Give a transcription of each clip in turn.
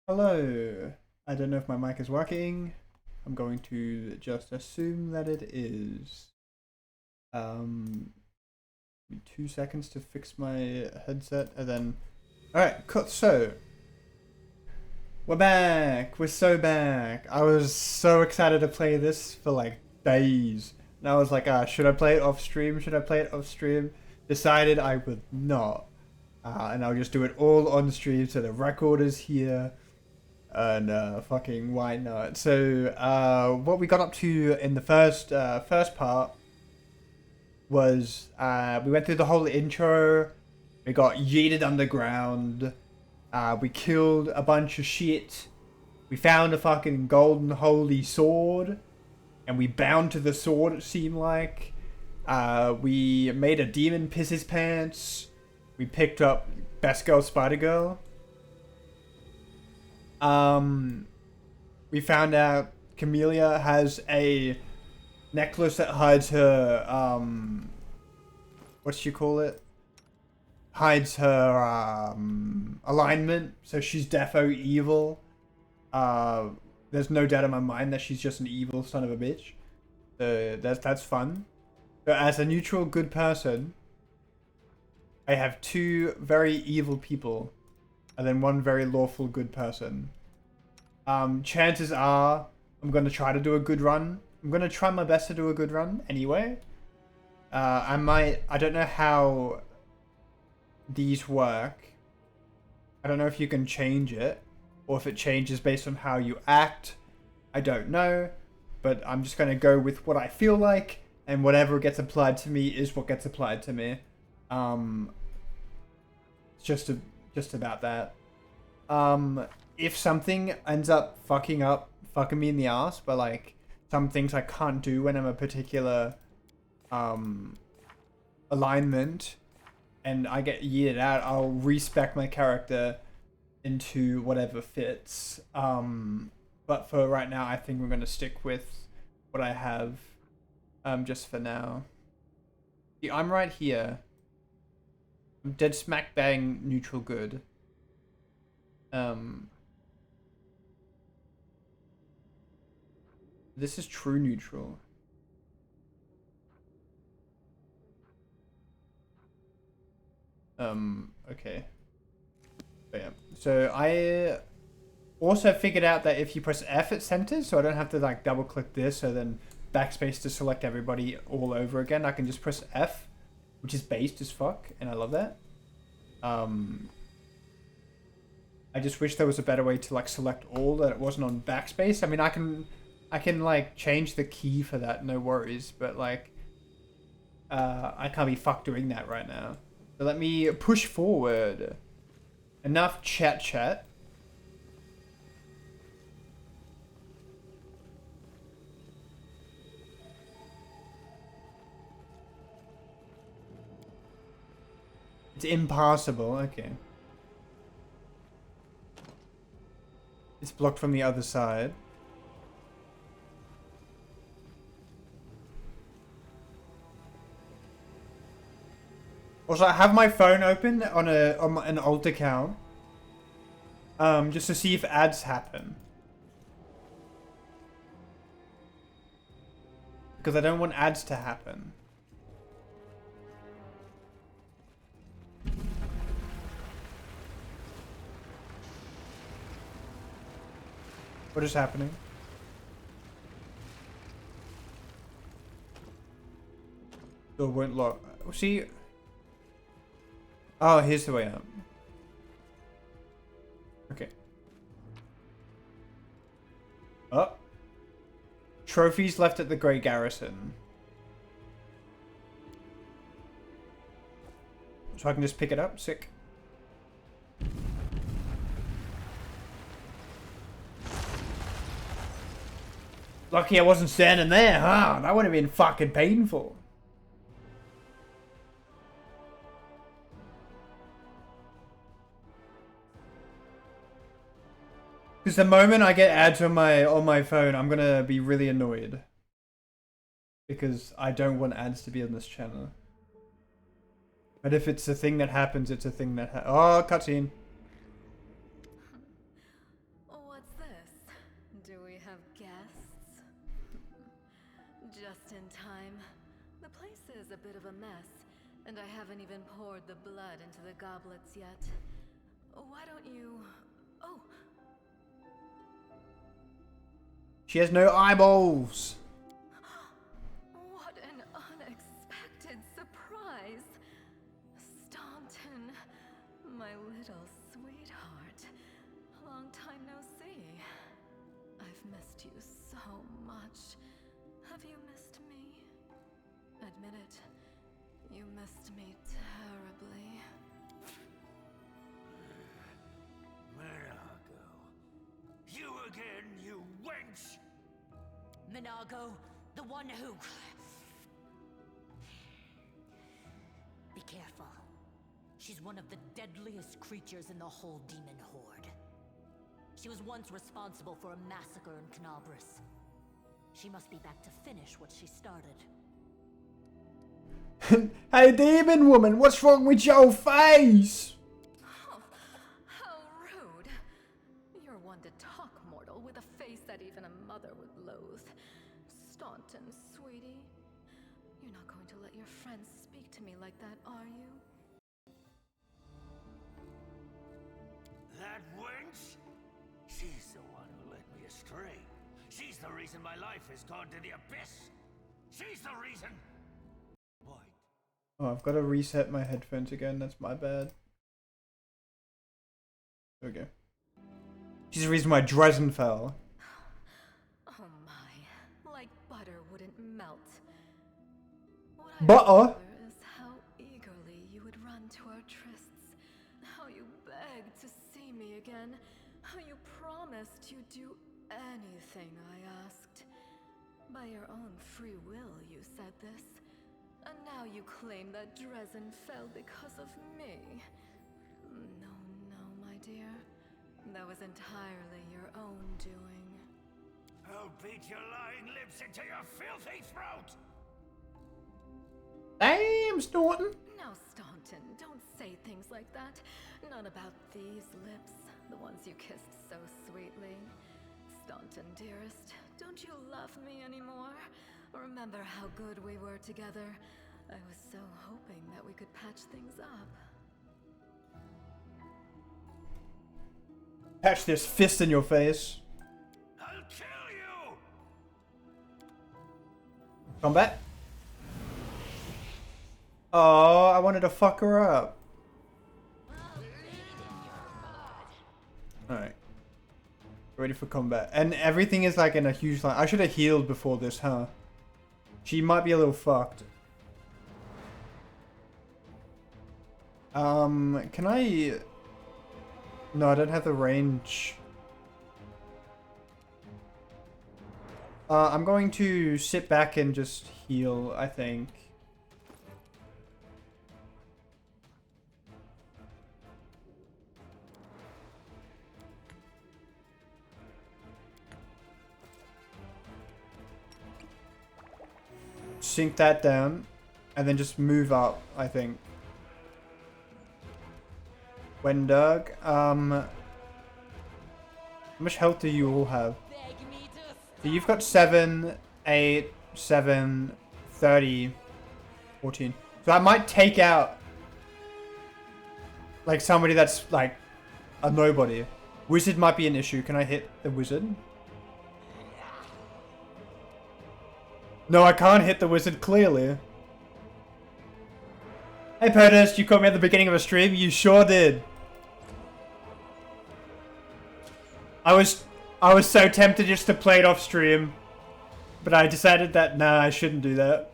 Hello. I don't know if my mic is working. I'm going to just assume that it is. Um, 2 seconds to fix my headset and then. Alright, cool. So, we're back. We're so back. I was so excited to play this for like days. And I was like, should I play it off stream? Should I play it off stream? Decided I would not. And I'll just do it all on stream so the record is here. And fucking why not? So what we got up to in the first part was we went through the whole intro. We got yeeted underground. We killed a bunch of shit. We found a fucking golden holy sword, and we bound to the sword. It seemed like we made a demon piss his pants. We picked up Best Girl Spider Girl. We found out Camellia has a necklace that hides her, what do you call it? Hides her, alignment, so she's defo evil. There's no doubt in my mind that she's just an evil son of a bitch. That's fun. But as a neutral good person, I have two very evil people, and then one very lawful good person. Chances are I'm going to try to do a good run. I'm going to try my best to do a good run anyway. I don't know how these work. I don't know if you can change it, or if it changes based on how you act. I don't know, but I'm just going to go with what I feel like, and whatever gets applied to me is what gets applied to me. It's just about that. If something ends up fucking me in the ass, but like some things I can't do when I'm a particular alignment and I get yeeted out, I'll respec my character into whatever fits. But for right now, I think we're gonna stick with what I have just for now. See, I'm right here. I'm dead smack bang neutral good. This is true neutral. Okay. Bam. So I also figured out that if you press F it centers, so I don't have to like double click this, so then backspace to select everybody all over again. I can just press F, which is based as fuck, and I love that. I just wish there was a better way to like select all, that it wasn't on backspace. I mean, I can like change the key for that, no worries, but like I can't be fucked doing that right now. So let me push forward. Enough chat. It's impossible, okay. It's blocked from the other side. Also, I have my phone open on an alt account, just to see if ads happen, because I don't want ads to happen. What is happening? Door won't lock. See. Oh, here's the way up. Okay. Oh. Trophies left at the Grey Garrison. So I can just pick it up? Sick. Lucky I wasn't standing there, huh? That would have been fucking painful. Because the moment I get ads on my phone, I'm gonna be really annoyed. Because I don't want ads to be on this channel. But if it's a thing that happens, it's a thing that oh, cutscene. Just in time. The place is a bit of a mess, and I haven't even poured the blood into the goblets yet. Why don't you... Oh! She has no eyeballs! What an unexpected surprise! Staunton, my little sweetheart. Long time no see. I've missed you so much. Have you missed me? Admit it. You missed me terribly. Minago. You again, you wench! Minago, the one who... Be careful. She's one of the deadliest creatures in the whole demon horde. She was once responsible for a massacre in Canabras. She must be back to finish what she started. Hey, demon woman, what's wrong with your face? Oh, how rude. You're one to talk, mortal, with a face that even a mother would loathe. Staunton, sweetie. You're not going to let your friends speak to me like that, are you? That wench? She's the one who led me astray. She's the reason my life has gone to the abyss. She's the reason. What? Oh, I've got to reset my headphones again. That's my bad. There we go. She's the reason why Dresden fell. Oh my, like butter wouldn't melt. What I Butter? remember is how eagerly you would run to our trysts, how you begged to see me again, how you promised you'd do anything I asked. By your own free will, you said this. And now you claim that Dresden fell because of me. No, no, my dear. That was entirely your own doing. I'll beat your lying lips into your filthy throat! Damn, Staunton. Now, Staunton, don't say things like that. Not about these lips, the ones you kissed so sweetly. Staunton, dearest, don't you love me anymore? Remember how good we were together? I was so hoping that we could patch things up. Patch this fist in your face. I'll kill you! Combat. Oh, I wanted to fuck her up. Alright. Ready for combat. And everything is like in a huge line. I should have healed before this, huh? She might be a little fucked. Can I... No, I don't have the range. I'm going to sit back and just heal, I think. Sink that down, and then just move up, I think. Wendug, how much health do you all have? So you've got 7, 8, 7, 30, 14. So I might take out like somebody that's like a nobody. Wizard might be an issue. Can I hit the wizard? No, I can't hit the wizard, clearly. Hey POTUS, you caught me at the beginning of a stream? You sure did. I was so tempted just to play it off stream. But I decided that, nah, I shouldn't do that.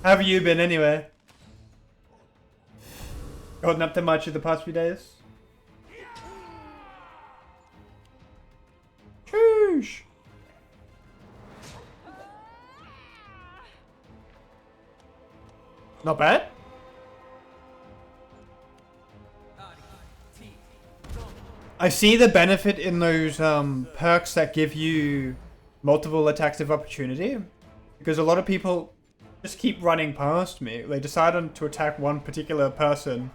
How have you been anyway? Gotten up to much in the past few days? Sheesh. Not bad. I see the benefit in those perks that give you multiple attacks of opportunity. Because a lot of people just keep running past me. They decided to attack one particular person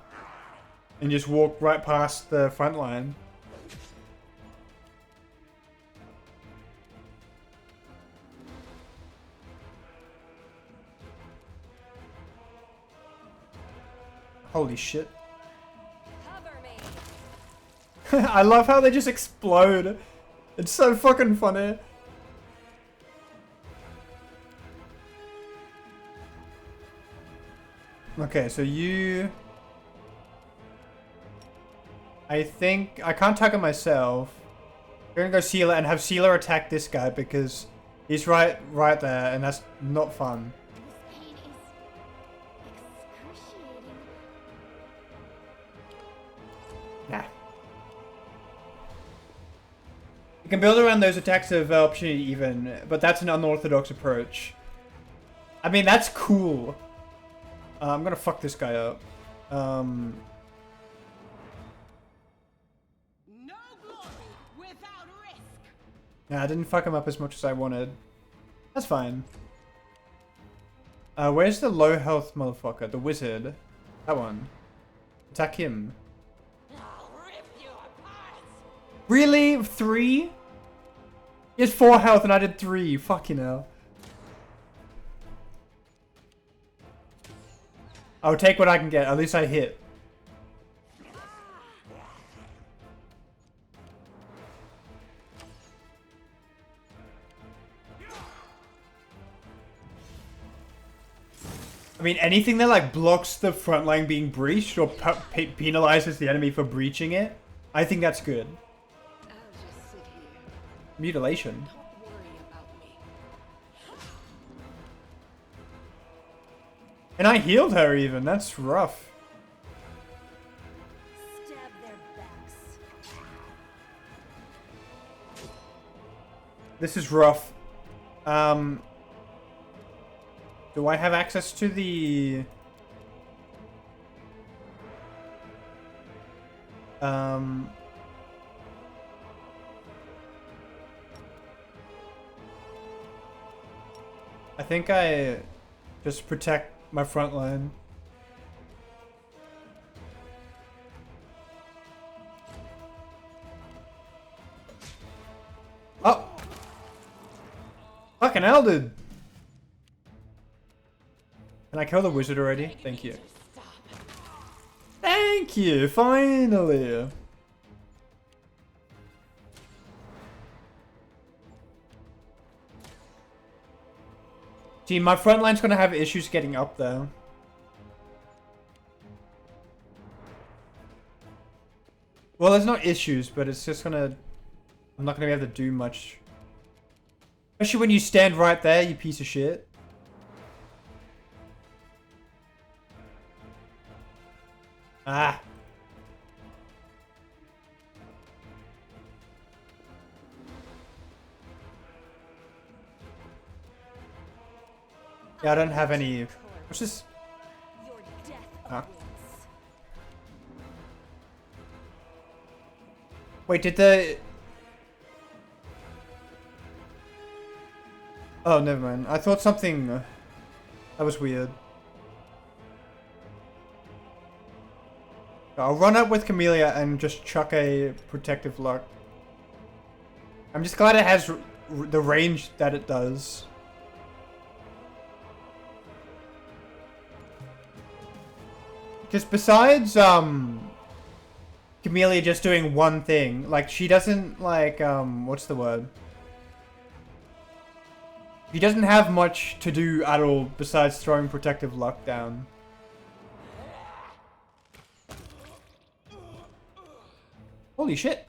and just walk right past the front line. Holy shit. Cover me. I love how they just explode. It's so fucking funny. Okay, so you... I think... I can't tug it myself. I'm gonna go Sealer and have Sealer attack this guy because he's right there and that's not fun. This pain is excruciating. Nah. You can build around those attacks of opportunity even, but that's an unorthodox approach. I mean, that's cool. I'm gonna fuck this guy up. No glory without risk. Nah, I didn't fuck him up as much as I wanted. That's fine. Where's the low health motherfucker? The wizard. That one. Attack him. I'll rip you apart. Really? 3? He has 4 health and I did 3. Fucking hell. I'll take what I can get. At least I hit. I mean, anything that like blocks the front line being breached or penalizes the enemy for breaching it, I think that's good. I'll just sit here. Mutilation. Don't worry about me. And I healed her even. That's rough. Stab their backs. This is rough. Do I have access to the... I think I just protect my front line. Oh! Fucking hell, dude! Can I kill the wizard already? Thank you. Thank you! Finally! Gee, my front line's gonna have issues getting up there. Well, there's not issues, but it's just gonna... I'm not gonna be able to do much. Especially when you stand right there, you piece of shit. Ah. Yeah, I don't have any... What's this? Your death Ah. awaits. Wait, did the... Oh, never mind. I thought something... that was weird. I'll run up with Camellia and just chuck a protective lock. I'm just glad it has the range that it does. Because besides, Camellia just doing one thing, like, she doesn't, like, what's the word? He doesn't have much to do at all besides throwing protective luck down. Holy shit.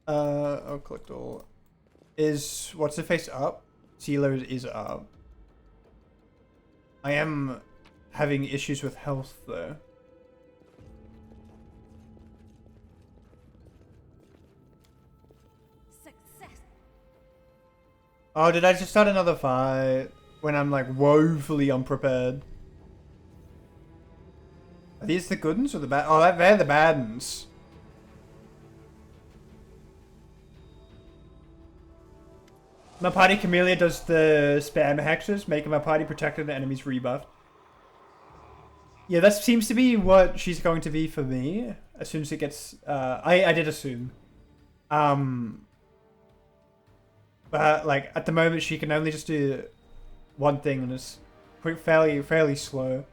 I'll collect all. Is what's the face up? Sealer is up. I am having issues with health though. Success. Oh, did I just start another fight when I'm like woefully unprepared? Are these the good ones or the bad? Oh, they're the bad ones. My party Camellia does the spam hexes, making my party protected and enemies rebuffed. Yeah, that seems to be what she's going to be for me. As soon as it gets, I did assume. But like at the moment, she can only just do one thing, and it's fairly slow.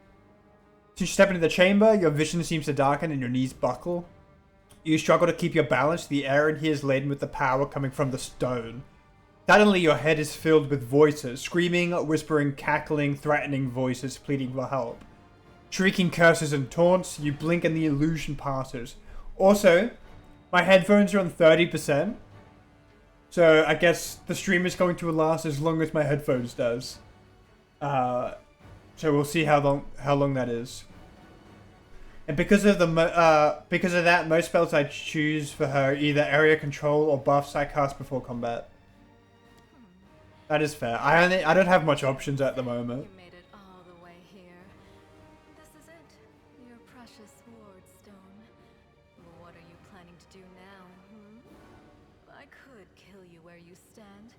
As you step into the chamber, your vision seems to darken and your knees buckle. You struggle to keep your balance. The air in here is laden with the power coming from the stone. Suddenly, your head is filled with voices, screaming, whispering, cackling, threatening voices pleading for help. Shrieking curses and taunts, you blink and the illusion passes. Also, my headphones are on 30%. So I guess the stream is going to last as long as my headphones does. So we'll see how long that is. And because of that, most spells I choose for her either area control or buffs I cast before combat. That is fair. I don't have much options at the moment. You made it all the way here. This is it, your precious ward stone. What are you planning to do now, I could kill you where you stand,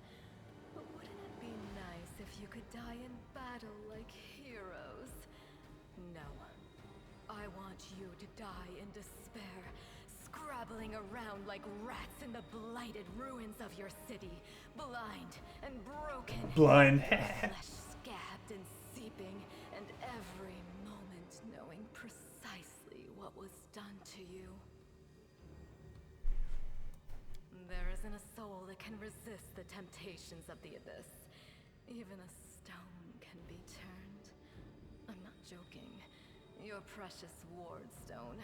but wouldn't it be nice if you could die in battle like heroes? No. I want you to die in despair, scrabbling around like rats in the blighted ruins of your city, blind and broken. Blind. Flesh scabbed and seeping, and every moment knowing precisely what was done to you. There isn't a soul that can resist the temptations of the abyss. Even a stone can be turned. I'm not joking. Your precious ward stone,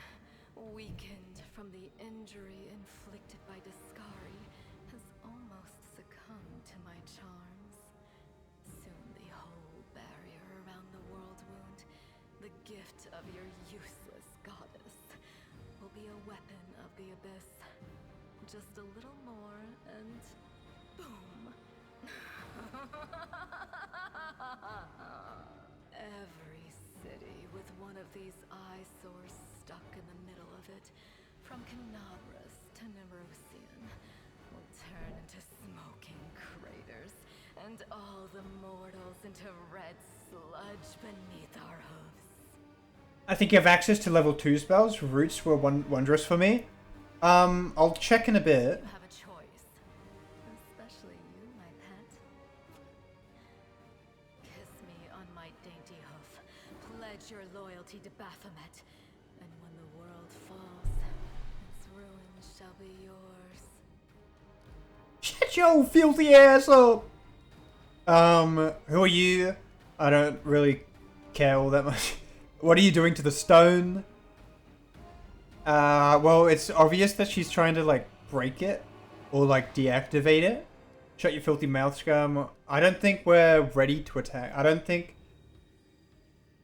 weakened from the injury inflicted by Discari, has almost succumbed to my charms. Soon the whole barrier around the world wound, the gift of your useless goddess, will be a weapon of the abyss. Just a little more and boom. Every city with one of these eyesores stuck in the middle of it, from Canabras to Nerosian, will turn into smoking craters, and all the mortals into red sludge beneath our hooves. I think you have access to level 2 spells. Roots were wondrous for me. I'll check in a bit. You have a choice. Especially you, my pet. Kiss me on my dainty hoof. Pledge your loyalty to Baphomet. And when the world falls, its ruins shall be yours. Shut your filthy ass up! Who are you? I don't really care all that much. What are you doing to the stone? Well, it's obvious that she's trying to, like, break it. Or, like, deactivate it. Shut your filthy mouth, scum. I don't think we're ready to attack. I don't think...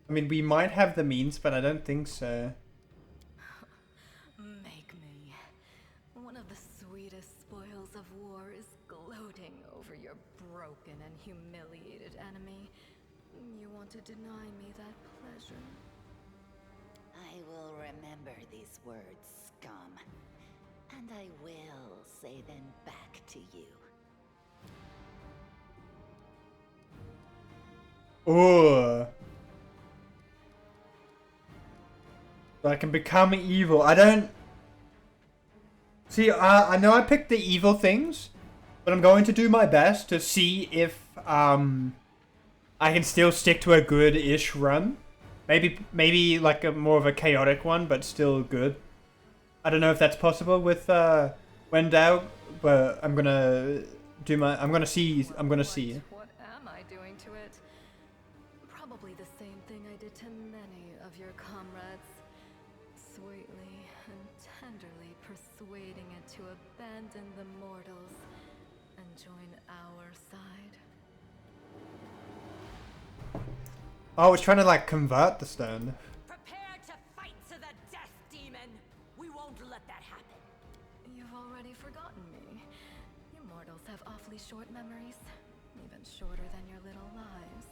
I mean, we might have the means, but I don't think so. Make me. One of the sweetest spoils of war is gloating over your broken and humiliated enemy. You want to deny me that pleasure? I will remember these words, scum. And I will say them back to you. Ooh. So I can become evil. I don't... See, I know I picked the evil things, but I'm going to do my best to see if I can still stick to a good-ish run. Maybe like a more of a chaotic one, but still good. I don't know if that's possible with Wendell, but I'm gonna do my. I'm gonna see. What am I doing to it? Probably the same thing I did to many of your comrades. Sweetly and tenderly persuading it to abandon the mortals and join our side. Oh, I was trying to like convert the stone. Prepare to fight to the death, demon! We won't let that happen. You've already forgotten me. You mortals have awfully short memories, even shorter than your little lives.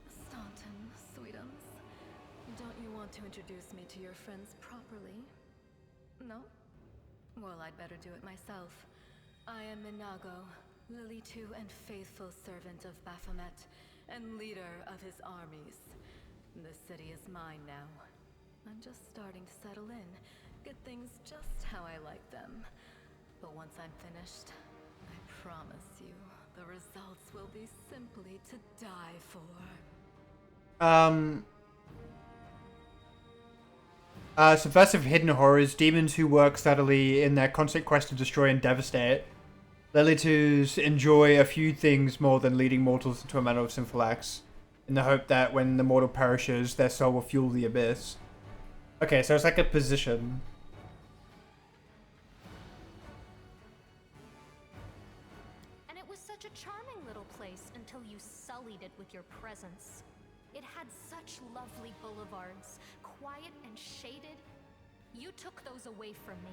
Staunton, sweetums, don't you want to introduce me to your friends properly? No? Well, I'd better do it myself. I am Minago, Lily too, and faithful servant of Baphomet, and leader of his armies. The city is mine now. I'm just starting to settle in, get things just how I like them. But once I'm finished, I promise you, the results will be simply to die for. Subversive hidden horrors, demons who work steadily in their constant quest to destroy and devastate. Lilitus enjoy a few things more than leading mortals into a manner of sinful acts, in the hope that when the mortal perishes, their soul will fuel the abyss. Okay, so it's like a position. And it was such a charming little place until you sullied it with your presence. It had such lovely boulevards, quiet and shaded. You took those away from me,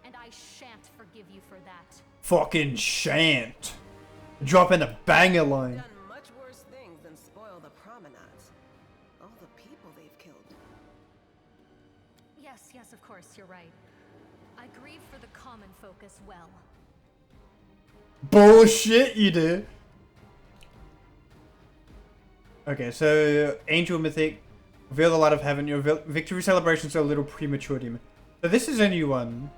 and I shan't forgive you for that. Fucking shan't. Dropping a banger line. Done much worse things than spoil the promenades. All the people they've killed. Yes, of course, you're right. I grieve for the common folk as well. Bullshit, you do. Okay, so Angel Mythic, reveal the light of heaven. Your victory celebrations are a little premature, demon. So this is a new one.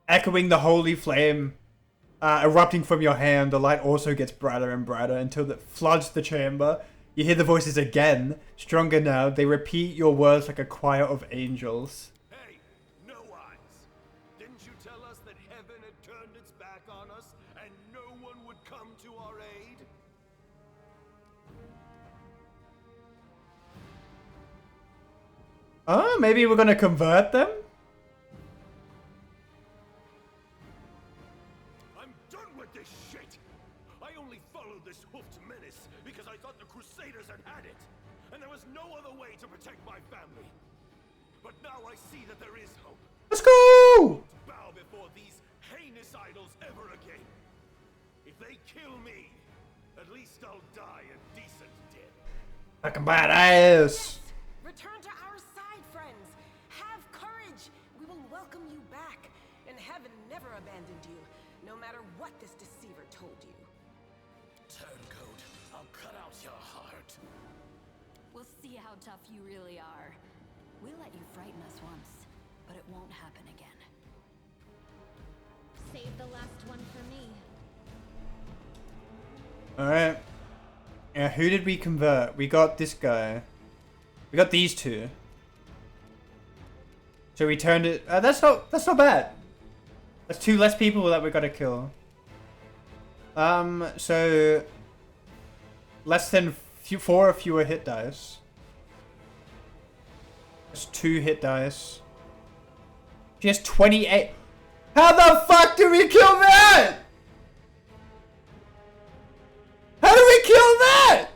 Echoing the holy flame, erupting from your hand, the light also gets brighter and brighter until it floods the chamber. You hear the voices again, stronger now. They repeat your words like a choir of angels. Hey, no eyes. Didn't you tell us that heaven had turned its back on us and no one would come to our aid? Oh, maybe we're gonna convert them? I'm done with this shit! I only followed this hoofed menace because I thought the Crusaders had it, and there was no other way to protect my family. But now I see that there is hope. Let's go! To bow before these heinous idols ever again. If they kill me, at least I'll die a decent death. Fucking badass. Return to our side, friends. Have courage. We will welcome you back. And heaven never abandoned you, no matter what this deceiver told you. Turncoat, I'll cut out your heart. We'll see how tough you really are. We'll let you frighten us once, but it won't happen again. Save the last one for me. Alright. Yeah, who did we convert? We got this guy. We got these two. So we turned it... that's not bad. That's two less people that we gotta kill. So... Less than 4 or fewer hit dice. That's 2 hit dice. She has 28. How the fuck did we kill that? How do we kill that?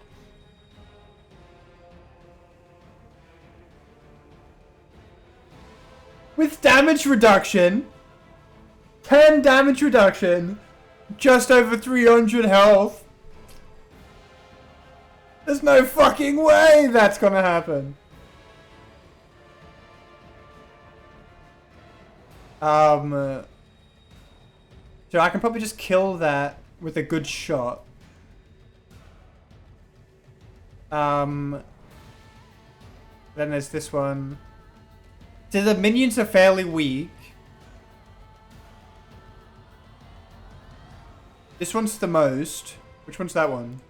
With damage reduction, 10 damage reduction, just over 300 health. There's no fucking way that's gonna happen. So I can probably just kill that with a good shot. Then there's this one. So the minions are fairly weak. This one's the most. Which one's that one?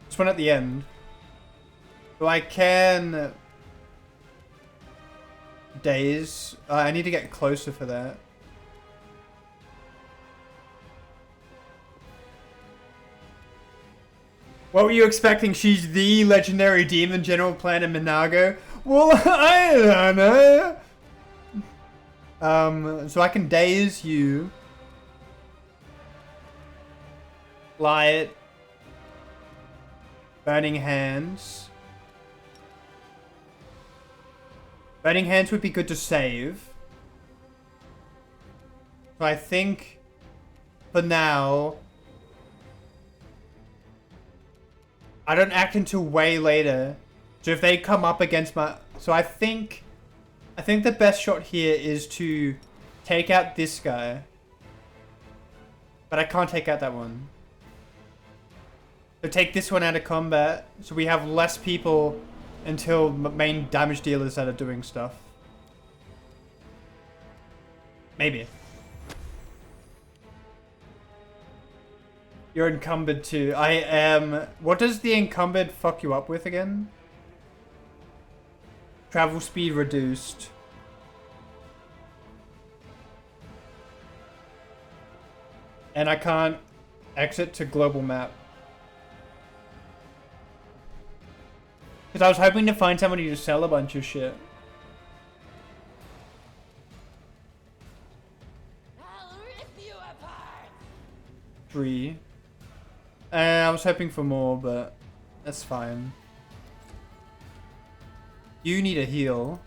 This one at the end. So I can... Daze. I need to get closer for that. What were you expecting? She's the legendary demon general plan in Minago? Well, I don't know. So I can daze you. Light. Burning Hands. Burning Hands would be good to save. So I think for now I don't act until way later. So if they come up against my... So I think the best shot here is to take out this guy. But I can't take out that one. So take this one out of combat. So we have less people until main damage dealers that are doing stuff. Maybe. You're encumbered too. I am... What does the encumbered fuck you up with again? Travel speed reduced. And I can't exit to global map. Because I was hoping to find somebody to sell a bunch of shit. I'll rip you apart. 3. I was hoping for more, but that's fine. You need a heal.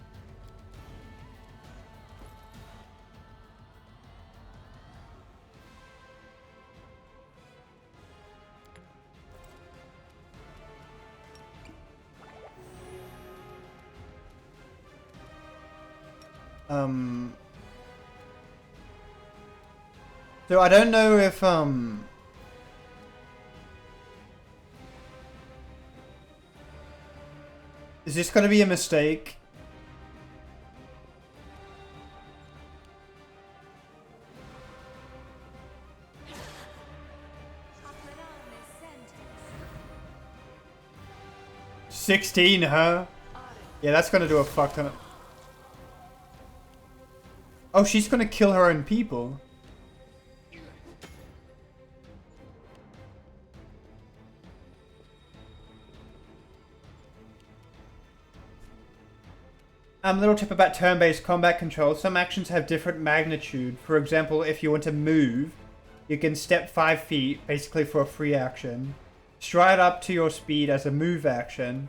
So I don't know if is this gonna be a mistake? Chocolate on this sentence. 16, huh? Yeah, that's gonna do a fuck ton of... Oh, she's gonna kill her own people. Little tip about turn-based combat control. Some actions have different magnitude. For example, if you want to move, you can step 5 feet, basically for a free action. Stride up to your speed as a move action,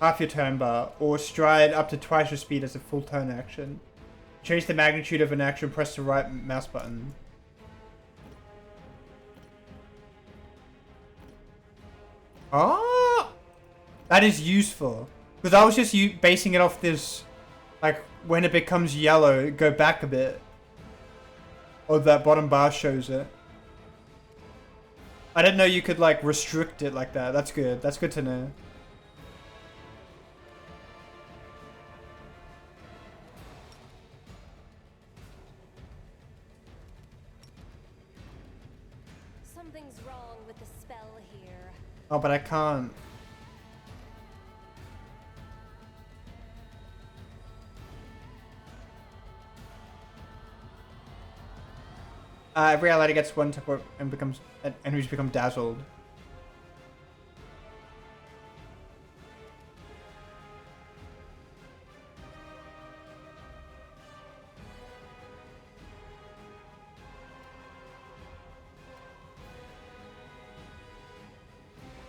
half your turn bar, or stride up to twice your speed as a full turn action. Change the magnitude of an action, press the right mouse button. Oh! That is useful. Because I was just basing it off this, like, when it becomes yellow, go back a bit. Or that bottom bar shows it. I didn't know you could, like, restrict it like that. That's good. That's good to know. Something's wrong with the spell here. Oh, but I can't. Every ally gets one tip and enemies become dazzled.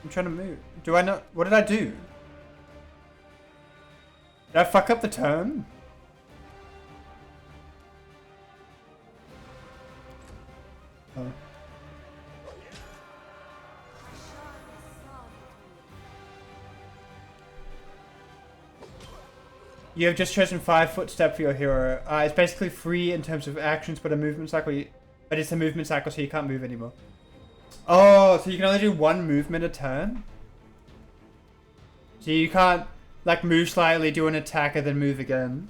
I'm trying to move. Do I not? What did I do? Did I fuck up the turn? Oh. You have just chosen 5 footstep for your hero. It's basically free in terms of actions, but a movement cycle. But it's a movement cycle, so you can't move anymore. Oh, so you can only do 1 movement a turn? So you can't, like, move slightly, do an attack, and then move again.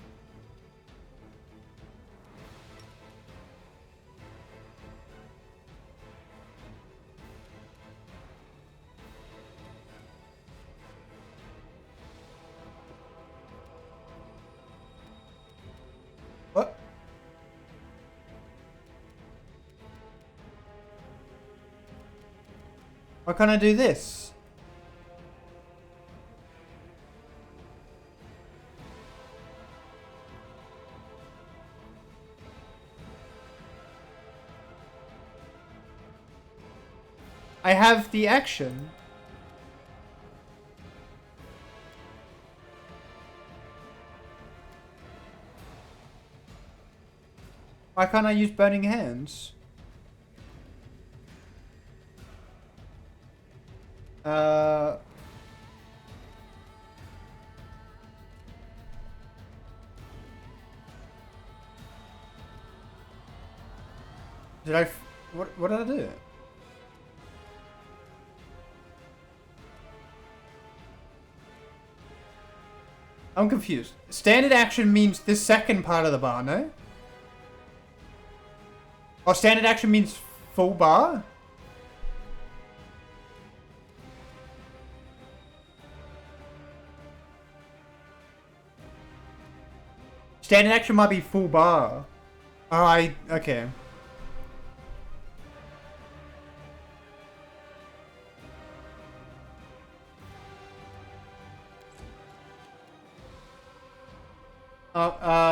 What? Why can't I do this? I have the action. Why can't I use Burning Hands? Uh... Did I... What did I do? I'm confused. Standard action means this second part of the bar, no? Or standard action means full bar? Standard action might be full bar. Oh, okay.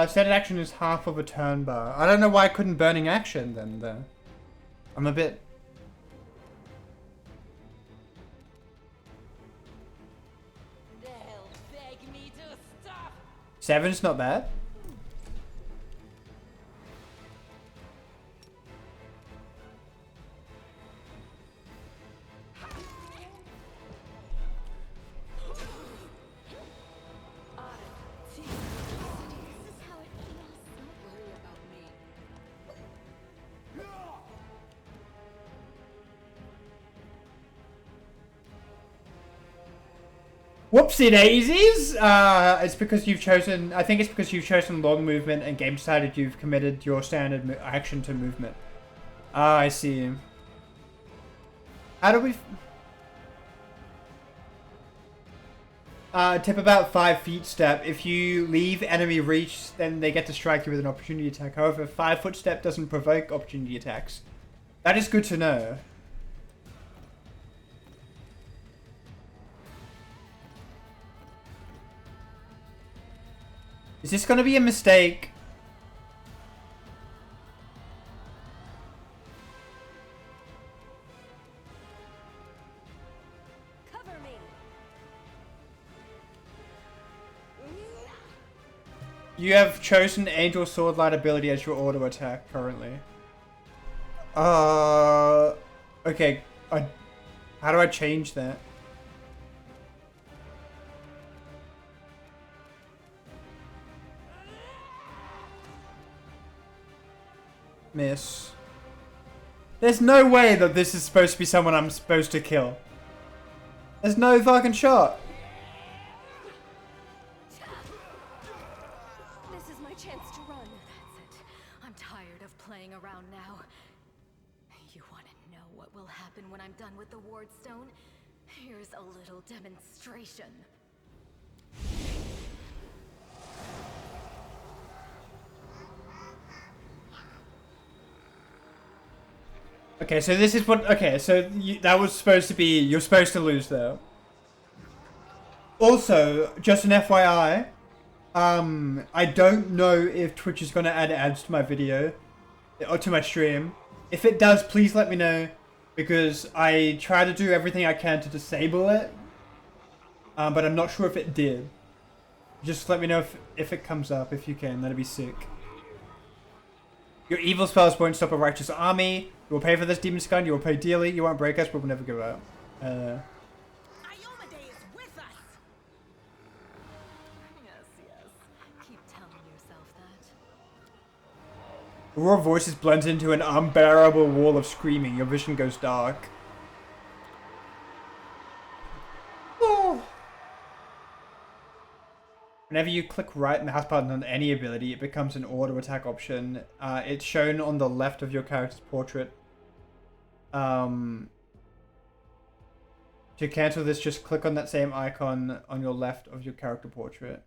Standard action is half of a turn bar. I don't know why I couldn't burning action then, though. I'm a bit... They'll beg me to stop. 7's not bad. Whoopsie daisies! It's because you've chosen... I think it's because you've chosen long movement and game decided you've committed your standard action to movement. Ah, I see. How do we... tip about 5 feet step. If you leave enemy reach, then they get to strike you with an opportunity attack. However, 5 foot step doesn't provoke opportunity attacks. That is good to know. Is this going to be a mistake? Cover me. You have chosen Angel Sword Light ability as your auto attack currently. Okay. How do I change that? Miss. There's no way that this is supposed to be someone I'm supposed to kill. There's no fucking shot. This is my chance to run. That's it. I'm tired of playing around now. You want to know what will happen when I'm done with the Ward Stone? Here's a little demonstration. Okay, so this is what... Okay, so that was supposed to be... You're supposed to lose, though. Also, just an FYI, I don't know if Twitch is going to add ads to my video, or to my stream. If it does, please let me know, because I try to do everything I can to disable it, but I'm not sure if it did. Just let me know if it comes up, if you can. That'd be sick. Your evil spells won't stop a righteous army. You will pay for this demon's gun. You will pay dearly. You won't break us, but we'll never give up. Iomade is with us! Yes. Keep telling yourself that. The roar of voices blends into an unbearable wall of screaming. Your vision goes dark. Oh. Whenever you click right mouse button on any ability, it becomes an auto attack option. It's shown on the left of your character's portrait. To cancel this, just click on that same icon on your left of your character portrait.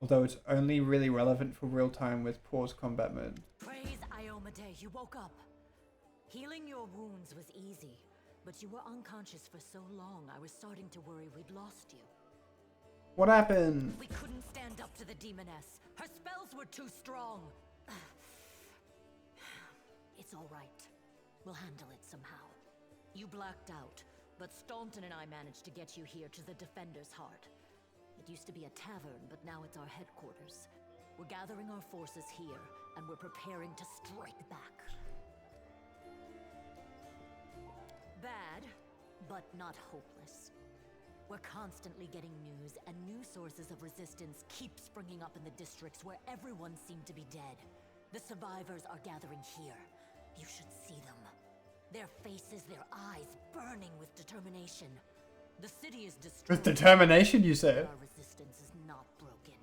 Although it's only really relevant for real time with pause combat mode. Praise Iomade, you woke up. Healing your wounds was easy, but you were unconscious for so long I was starting to worry we'd lost you. What happened? We couldn't stand up to the demoness. Her spells were too strong. It's all right. We'll handle it somehow. You blacked out, but Staunton and I managed to get you here to the Defender's Heart. It used to be a tavern, but now it's our headquarters. We're gathering our forces here, and we're preparing to strike back. Bad, but not hopeless. We're constantly getting news, and new sources of resistance keep springing up in the districts where everyone seemed to be dead. The survivors are gathering here. You should see them. Their faces, their eyes burning with determination. The city is destroyed. With determination, you say? Our resistance is not broken.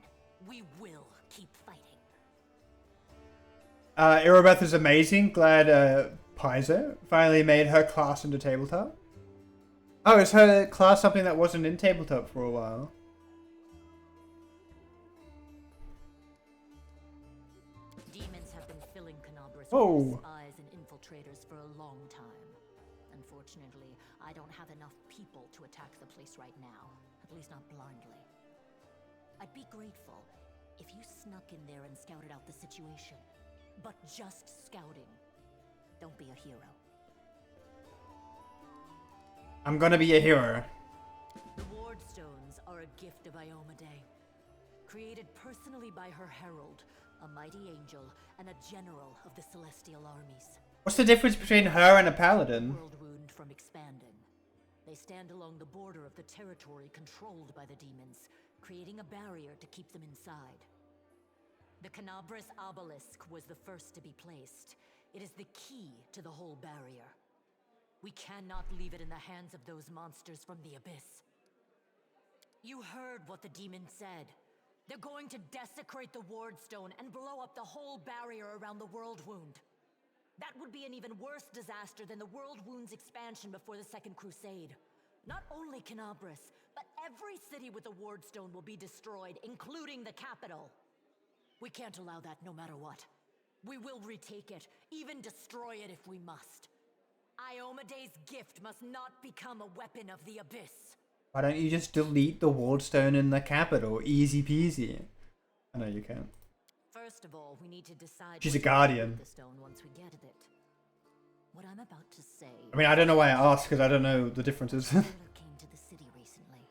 We will keep fighting. Irobeth is amazing. Glad Paizo finally made her class into tabletop. Oh, is her class something that wasn't in tabletop for a while? Demons have been filling Canobras Oh. with spies and infiltrators for a long time. Unfortunately, I don't have enough people to attack the place right now. At least not blindly. I'd be grateful if you snuck in there and scouted out the situation. But just scouting. Don't be a hero. I'm gonna be a hero. The Ward Stones are a gift of Iomedae. Created personally by her herald, a mighty angel, and a general of the celestial armies. What's the difference between her and a paladin? World wound from expanding. They stand along the border of the territory controlled by the demons, creating a barrier to keep them inside. The Canobras obelisk was the first to be placed. It is the key to the whole barrier. We cannot leave it in the hands of those monsters from the abyss. You heard what the demon said. They're going to desecrate the Ward Stone and blow up the whole barrier around the World Wound. That would be an even worse disaster than the World Wound's expansion before the Second Crusade. Not only Canobras, but every city with the Ward Stone will be destroyed, including the capital. We can't allow that no matter what. We will retake it, even destroy it if we must. Iomedae's gift must not become a weapon of the abyss. Why don't you just delete the Wardstone in the capital? Easy peasy. I know you can't. First of all, we need to decide. She's a guardian. The stone once we get it. What I'm about to say. I mean, I don't know why I asked because I don't know the differences. Taylor came to the city recently.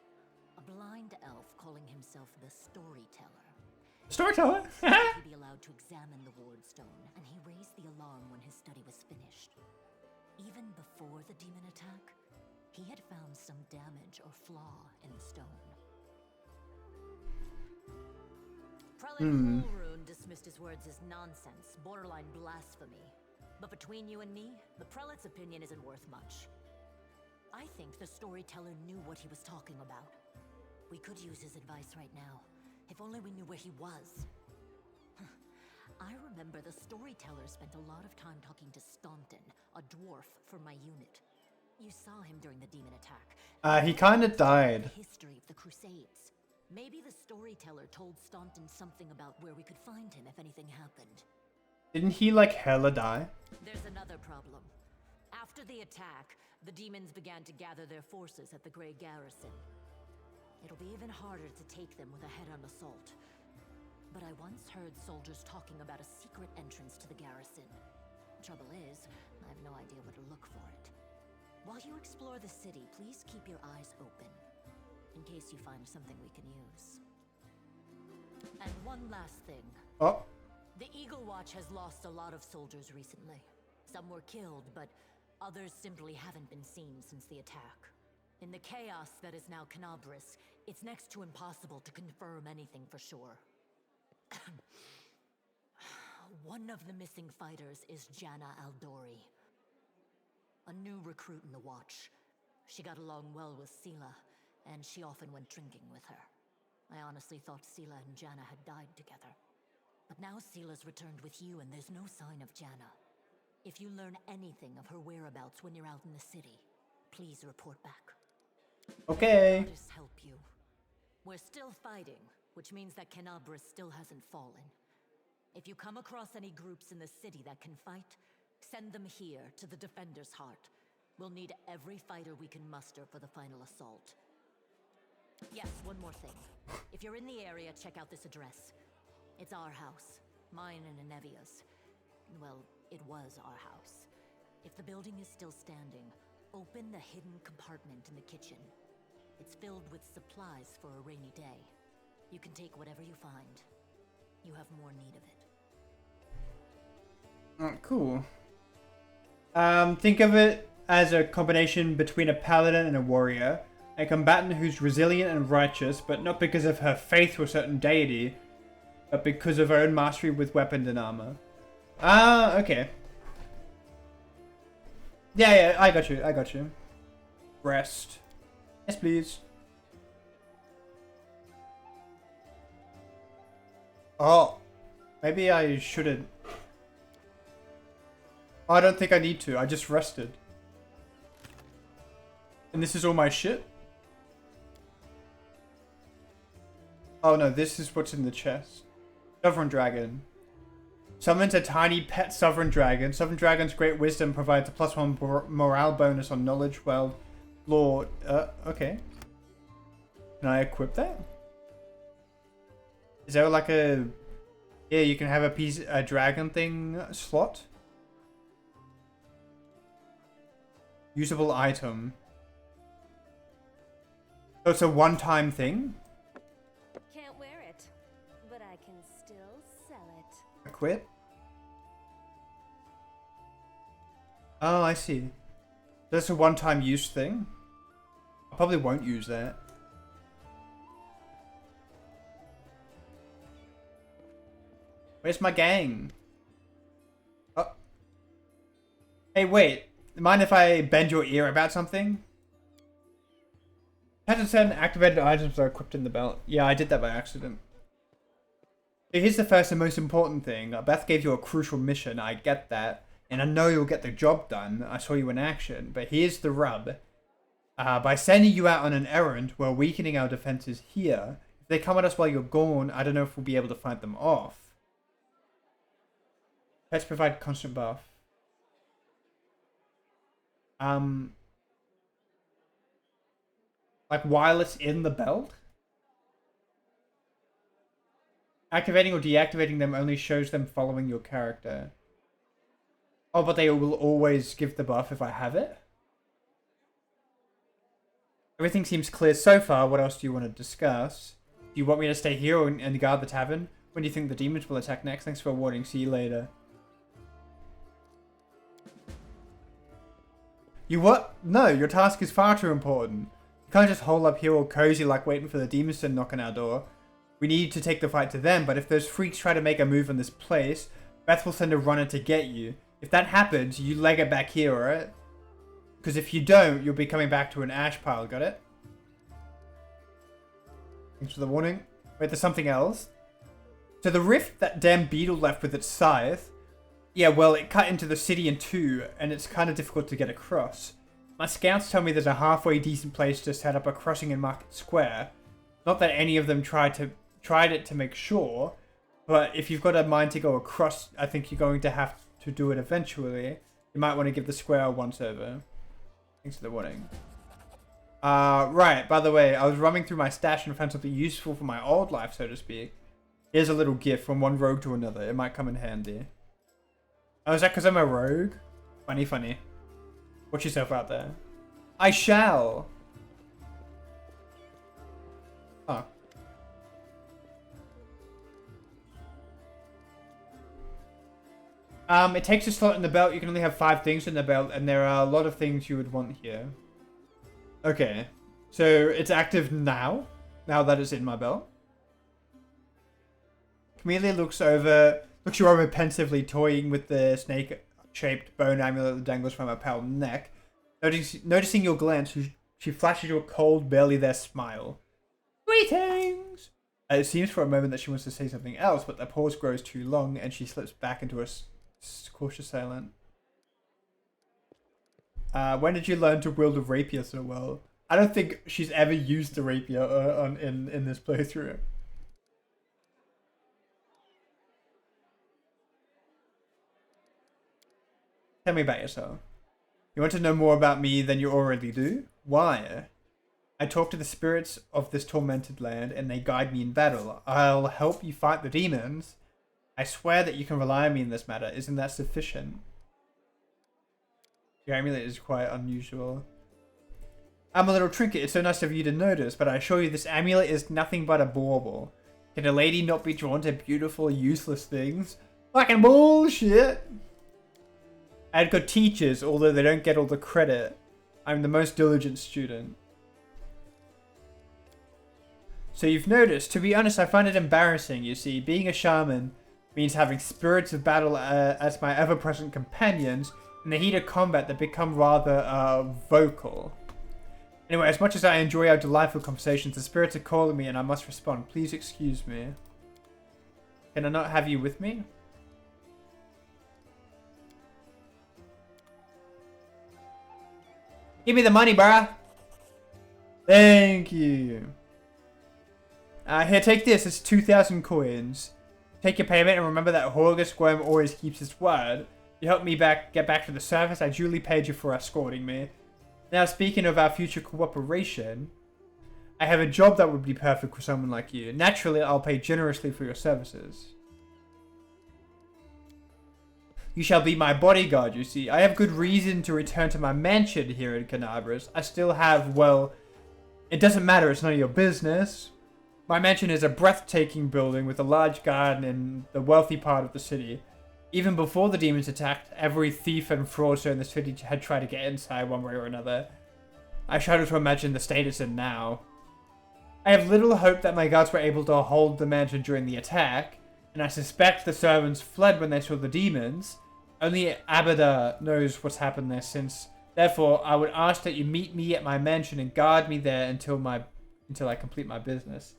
A blind elf calling himself the Storyteller. Storyteller? He'd be allowed to examine the Ward Stone, and he raised the alarm when his study was finished. Even before the demon attack, he had found some damage or flaw in the stone. Prelate Holrune dismissed his words as nonsense, borderline blasphemy. But between you and me, the prelate's opinion isn't worth much. I think the Storyteller knew what he was talking about. We could use his advice right now, if only we knew where he was. I remember the Storyteller spent a lot of time talking to Staunton, a dwarf from my unit. You saw him during the demon attack. He kind of died. History of the Crusades. Maybe the Storyteller told Staunton something about where we could find him if anything happened. Didn't he like hella die? There's another problem. After the attack, the demons began to gather their forces at the Grey Garrison. It'll be even harder to take them with a head-on assault. But I once heard soldiers talking about a secret entrance to the garrison. Trouble is, I have no idea where to look for it. While you explore the city, please keep your eyes open, in case you find something we can use. And one last thing. Oh. The Eagle Watch has lost a lot of soldiers recently. Some were killed, but others simply haven't been seen since the attack. In the chaos that is now Canobras, it's next to impossible to confirm anything for sure. One of the missing fighters is Janna Aldori, a new recruit in the Watch. She got along well with Sela, and she often went drinking with her. I honestly thought Sela and Janna had died together. But now Sela's returned with you, and there's no sign of Janna. If you learn anything of her whereabouts when you're out in the city, please report back. Okay. Let us help you. We're still fighting, which means that Canobras still hasn't fallen. If you come across any groups in the city that can fight, send them here to the Defender's Heart. We'll need every fighter we can muster for the final assault. Yes, one more thing. If you're in the area, check out this address. It's our house, mine and Anevia's. Well, it was our house. If the building is still standing, open the hidden compartment in the kitchen. It's filled with supplies for a rainy day. You can take whatever you find. You have more need of it. Cool. Think of it as a combination between a paladin and a warrior. A combatant who's resilient and righteous, but not because of her faith to a certain deity, but because of her own mastery with weapons and armor. Ah, okay. Yeah, I got you. Rest. Yes, please. Oh, maybe I shouldn't. I don't think I need to. I just rested. And this is all my shit? Oh no, this is what's in the chest. Sovereign Dragon. Summons a tiny pet Sovereign Dragon. Sovereign Dragon's great wisdom provides a +1 morale bonus on knowledge, world, lore. Okay. Can I equip that? Is there like a... Yeah, you can have a dragon thing slot. Usable item. So it's a one-time thing? Can't wear it, but I can still sell it. Equip? Oh, I see. That's a one-time use thing. I probably won't use that. Where's my gang? Oh. Hey, wait. Mind if I bend your ear about something? 10% activated items are equipped in the belt. Yeah, I did that by accident. So here's the first and most important thing. Beth gave you a crucial mission. I get that. And I know you'll get the job done. I saw you in action. But here's the rub. By sending you out on an errand, we're weakening our defenses here. If they come at us while you're gone, I don't know if we'll be able to fight them off. Let's provide constant buff. Like while it's in the belt? Activating or deactivating them only shows them following your character. Oh, but they will always give the buff if I have it? Everything seems clear so far. What else do you want to discuss? Do you want me to stay here and guard the tavern? When do you think the demons will attack next? Thanks for warning. See you later. You what? No, your task is far too important. You can't just hole up here all cozy like waiting for the demons to knock on our door. We need to take the fight to them, but if those freaks try to make a move on this place, Beth will send a runner to get you. If that happens, you leg it back here, alright? Because if you don't, you'll be coming back to an ash pile, got it? Thanks for the warning. Wait, there's something else. So the rift that damn beetle left with its scythe, yeah, well, it cut into the city in two, and it's kind of difficult to get across. My scouts tell me there's a halfway decent place to set up a crossing in Market Square. Not that any of them tried it to make sure, but if you've got a mind to go across, I think you're going to have to do it eventually. You might want to give the square a once over. Thanks for the warning. Right, by the way, I was roaming through my stash and found something useful for my old life, so to speak. Here's a little gift from one rogue to another. It might come in handy. Oh, is that because I'm a rogue? Funny, funny. Watch yourself out there. I shall. Oh. It takes a slot in the belt. You can only have 5 things in the belt, and there are a lot of things you would want here. Okay. So, it's active now. Now that it's in my belt. Camellia looks you over pensively, toying with the snake-shaped bone amulet that dangles from her pale neck. Noticing your glance, she flashes you a cold, barely there smile. Greetings! It seems for a moment that she wants to say something else, but the pause grows too long, and she slips back into a cautious silence. When did you learn to wield a rapier so well? I don't think she's ever used a rapier in this playthrough. Tell me about yourself. You want to know more about me than you already do? Why? I talk to the spirits of this tormented land, and they guide me in battle. I'll help you fight the demons. I swear that you can rely on me in this matter. Isn't that sufficient? Your amulet is quite unusual. I'm a little trinket. It's so nice of you to notice, but I assure you this amulet is nothing but a bauble. Can a lady not be drawn to beautiful, useless things? Fucking bullshit! I had good teachers, although they don't get all the credit. I'm the most diligent student. So you've noticed. To be honest, I find it embarrassing. You see, being a shaman means having spirits of battle as my ever-present companions. In the heat of combat, they become rather vocal. Anyway, as much as I enjoy our delightful conversations, the spirits are calling me and I must respond. Please excuse me. Can I not have you with me? Give me the money, bruh. Thank you. Here, take this. It's 2,000 coins. Take your payment and remember that Horgus Worm always keeps his word. You helped me get back to the surface. I duly paid you for escorting me. Now, speaking of our future cooperation, I have a job that would be perfect for someone like you. Naturally, I'll pay generously for your services. You shall be my bodyguard, you see. I have good reason to return to my mansion here in Canabras. I still have, well, it doesn't matter, it's none of your business. My mansion is a breathtaking building with a large garden in the wealthy part of the city. Even before the demons attacked, every thief and fraudster in the city had tried to get inside one way or another. I shudder to imagine the state it's in now. I have little hope that my guards were able to hold the mansion during the attack, and I suspect the servants fled when they saw the demons. Only Abada knows what's happened there since. Therefore, I would ask that you meet me at my mansion and guard me there until I complete my business.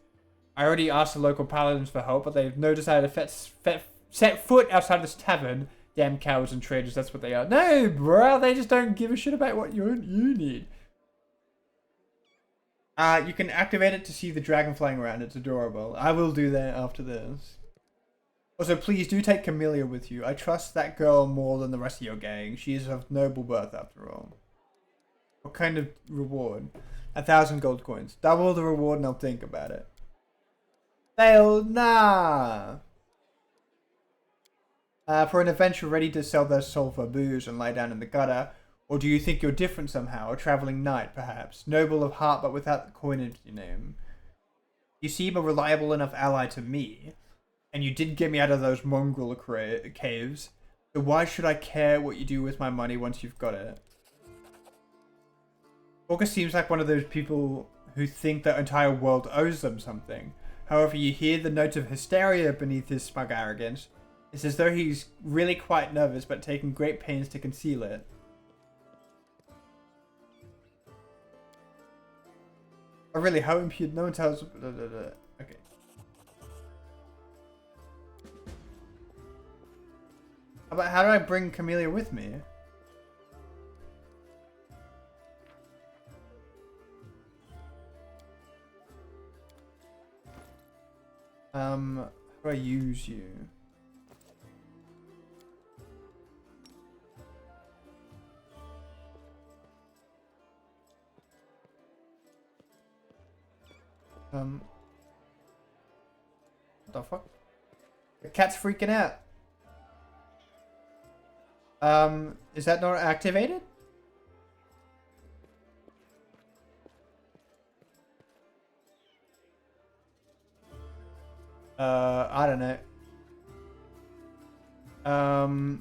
I already asked the local paladins for help, but they have no desire to set foot outside this tavern. Damn cowards and traitors, that's what they are. No, bro, they just don't give a shit about what you need. You can activate it to see the dragon flying around. It's adorable. I will do that after this. Also, please do take Camellia with you. I trust that girl more than the rest of your gang. She is of noble birth, after all. What kind of reward? 1,000 gold coins. Double the reward and I'll think about it. Fail, nah. For an adventurer ready to sell their soul for booze and lie down in the gutter, or do you think you're different somehow, a traveling knight perhaps, noble of heart but without the coinage in your name? You seem a reliable enough ally to me, and you did get me out of those mongrel caves, so why should I care what you do with my money once you've got it? August seems like one of those people who think the entire world owes them something. However, you hear the notes of hysteria beneath his smug arrogance. It's as though he's really quite nervous, but taking great pains to conceal it. I really hope no one tells... Okay. How do I bring Camellia with me? How do I use you? What the fuck? The cat's freaking out. Is that not activated? I don't know.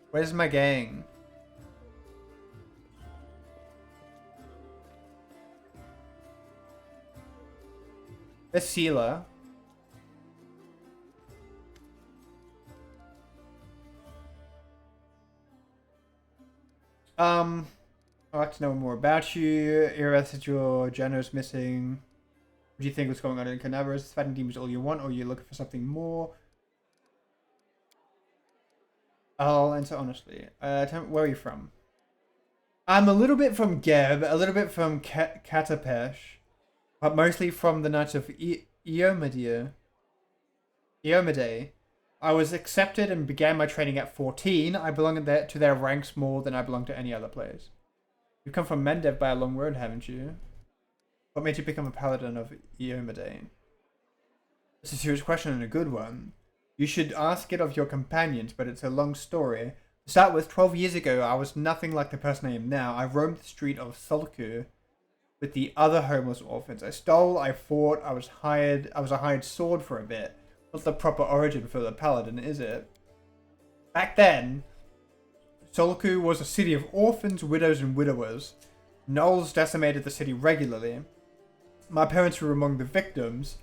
Where's my gang? There's Sealer. I'd like to know more about you. Irresistible, Geno's missing. What do you think was going on in Canavera? Is fighting demons all you want, or are you looking for something more? I'll answer honestly. Tell me, where are you from? I'm a little bit from Geb, a little bit from Katapesh, but mostly from the Knights of Iomedae. I was accepted and began my training at 14. I belong to their ranks more than I belong to any other place. You've come from Mendev by a long road, haven't you? What made you become a paladin of Iomedae? It's a serious question and a good one. You should ask it of your companions, but it's a long story. To start with, 12 years ago, I was nothing like the person I am now. I roamed the street of Sulku with the other homeless orphans. I stole, I fought, I was a hired sword for a bit. Not the proper origin for the paladin, is it? Back then, Sulku was a city of orphans, widows, and widowers. Gnolls decimated the city regularly. My parents were among the victims.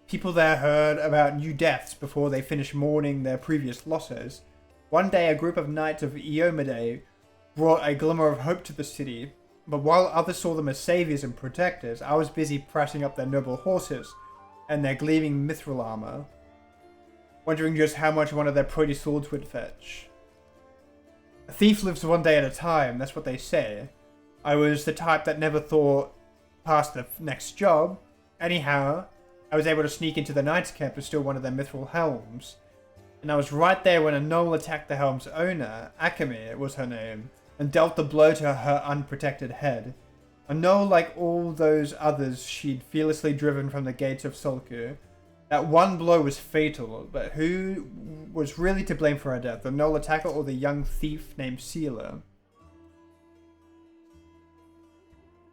People there heard about new deaths before they finished mourning their previous losses. One day, a group of knights of Iomade brought a glimmer of hope to the city, but while others saw them as saviors and protectors, I was busy pressing up their noble horses and their gleaming mithril armor, wondering just how much one of their pretty swords would fetch. A thief lives one day at a time, that's what they say. I was the type that never thought past the next job. Anyhow, I was able to sneak into the knight's camp and steal one of their mithril helms. And I was right there when a gnoll attacked the helm's owner, Akame was her name, and dealt the blow to her unprotected head. A gnoll like all those others she'd fearlessly driven from the gates of Solku. That one blow was fatal, but who was really to blame for her death, the gnoll attacker or the young thief named Sealer?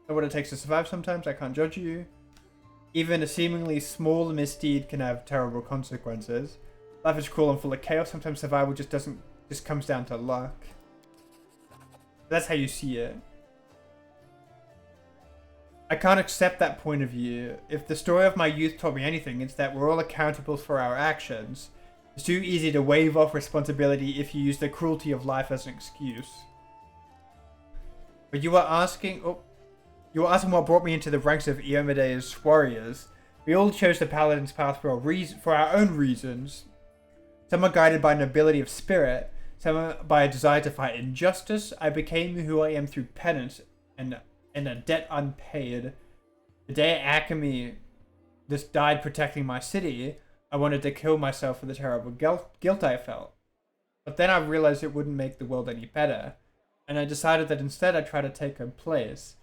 Know what it takes to survive sometimes, I can't judge you. Even a seemingly small misdeed can have terrible consequences. Life is cruel and full of chaos, sometimes survival just comes down to luck. That's how you see it. I can't accept that point of view. If the story of my youth taught me anything, it's that we're all accountable for our actions. It's too easy to wave off responsibility if you use the cruelty of life as an excuse. But you were asking what brought me into the ranks of Iomede's warriors. We all chose the paladin's path for our own reasons. Some are guided by nobility of spirit, some are by a desire to fight injustice. I became who I am through penance and a debt unpaid. The day Akame just died protecting my city, I wanted to kill myself for the terrible guilt I felt. But then I realized it wouldn't make the world any better, and I decided that instead I'd try to take her place.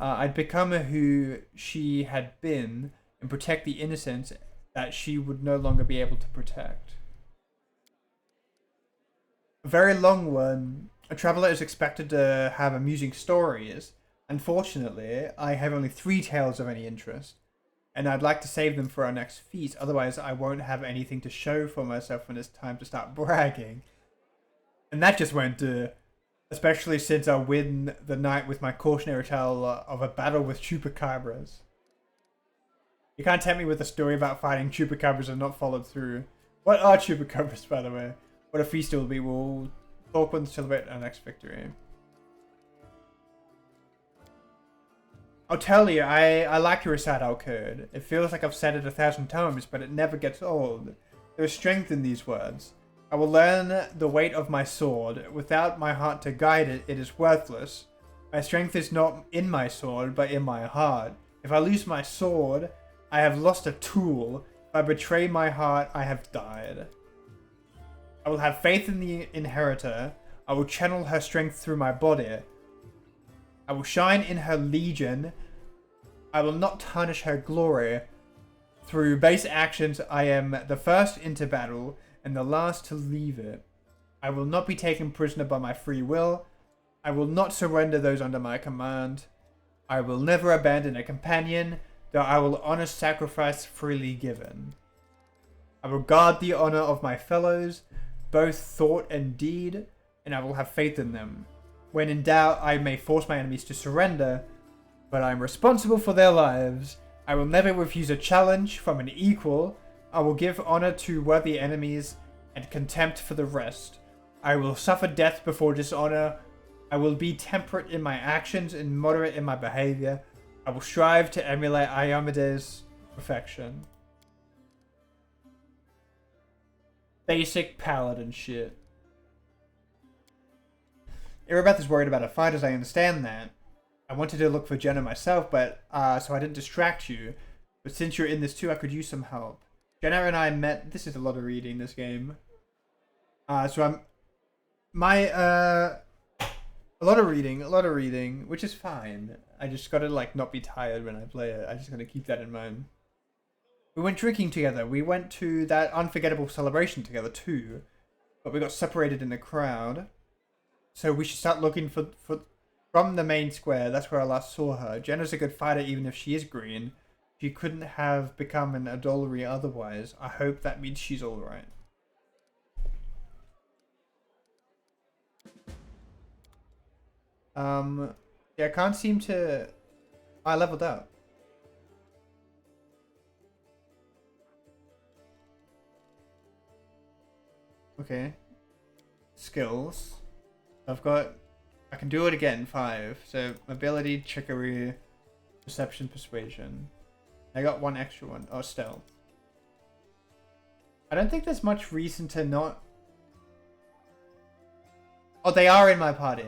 I'd become who she had been and protect the innocents that she would no longer be able to protect. A very long one. A traveler is expected to have amusing stories. Unfortunately, I have only 3 tales of any interest, and I'd like to save them for our next feast, otherwise I won't have anything to show for myself when it's time to start bragging. And that just won't do, especially since I'll win the night with my cautionary tale of a battle with chupacabras. You can't tempt me with a story about fighting chupacabras and not followed through. What are chupacabras, by the way? What a feast it will be. We'll talk when to celebrate our next victory. I'll tell you, I like to recite Al Kurd. It feels like I've said it 1,000 times, but it never gets old. There is strength in these words. I will learn the weight of my sword. Without my heart to guide it, it is worthless. My strength is not in my sword, but in my heart. If I lose my sword, I have lost a tool. If I betray my heart, I have died. I will have faith in the inheritor. I will channel her strength through my body. I will shine in her legion. I will not tarnish her glory. Through base actions, I am the first into battle and the last to leave it. I will not be taken prisoner by my free will. I will not surrender those under my command. I will never abandon a companion, though I will honor sacrifice freely given. I will guard the honor of my fellows, both thought and deed, and I will have faith in them. When in doubt, I may force my enemies to surrender, but I am responsible for their lives. I will never refuse a challenge from an equal. I will give honor to worthy enemies and contempt for the rest. I will suffer death before dishonor. I will be temperate in my actions and moderate in my behavior. I will strive to emulate Iomede's perfection. Basic paladin shit. Irabeth is worried about her fighters, I understand that. I wanted to look for Jenna myself, but so I didn't distract you. But since you're in this too, I could use some help. Jenna and I met. This is a lot of reading this game. A lot of reading, which is fine. I just gotta like not be tired when I play it. I just gotta keep that in mind. We went drinking together. We went to that unforgettable celebration together too, but we got separated in the crowd. So we should start looking for from the main square. That's where I last saw her. Jenna's a good fighter, even if she is green. She couldn't have become an adultery otherwise. I hope that means she's alright. Yeah, I can't seem to... I leveled up. Okay. Skills. I've got... I can do it again, 5. So, mobility, trickery, perception, persuasion. I got one extra one. Oh, stealth. I don't think there's much reason to not... Oh, they are in my party.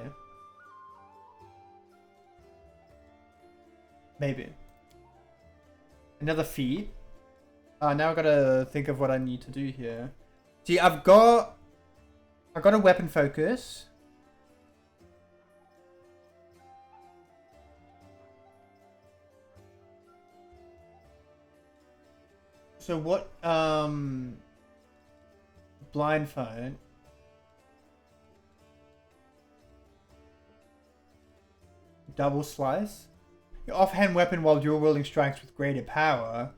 Maybe. Another feat. Now I've got to think of what I need to do here. See, I've got a weapon focus. So what, blind fight. Double slice. Your offhand weapon while dual wielding strikes with greater power.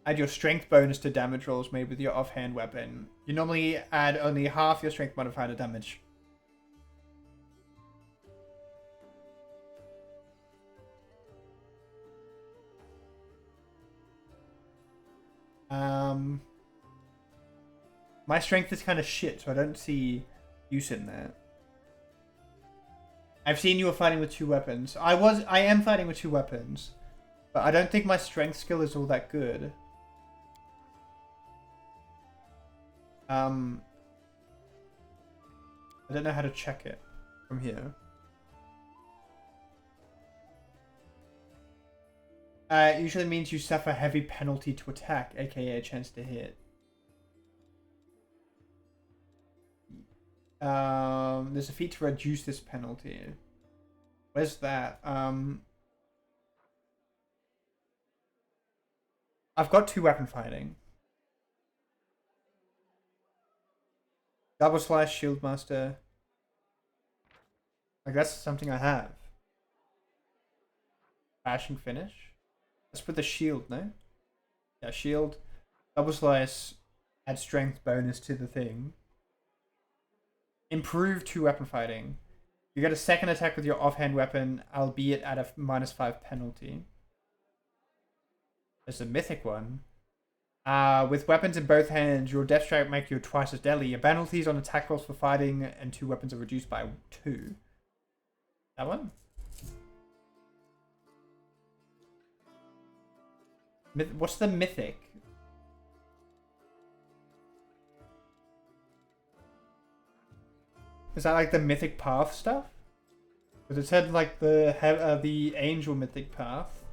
Add your strength bonus to damage rolls made with your offhand weapon. You normally add only half your strength modifier to damage. My strength is kind of shit, so I don't see use in that. I've seen you were fighting with 2 weapons. I am fighting with 2 weapons, but I don't think my strength skill is all that good. I don't know how to check it from here. It usually means you suffer heavy penalty to attack, aka a chance to hit. There's a feat to reduce this penalty. Where's that? I've got 2 weapon fighting. Double slash, shield master. I guess something I have. Bashing finish. Let's put the shield, no? Yeah, shield. Double slice. Add strength bonus to the thing. Improve 2 weapon fighting. You get a second attack with your offhand weapon, albeit at a -5 penalty. There's a mythic one. With weapons in both hands, your death strike make you twice as deadly. Your penalties on attack rolls for fighting and 2 weapons are reduced by 2. That one? What's the mythic? Is that like the mythic path stuff? Because it said like the angel mythic path.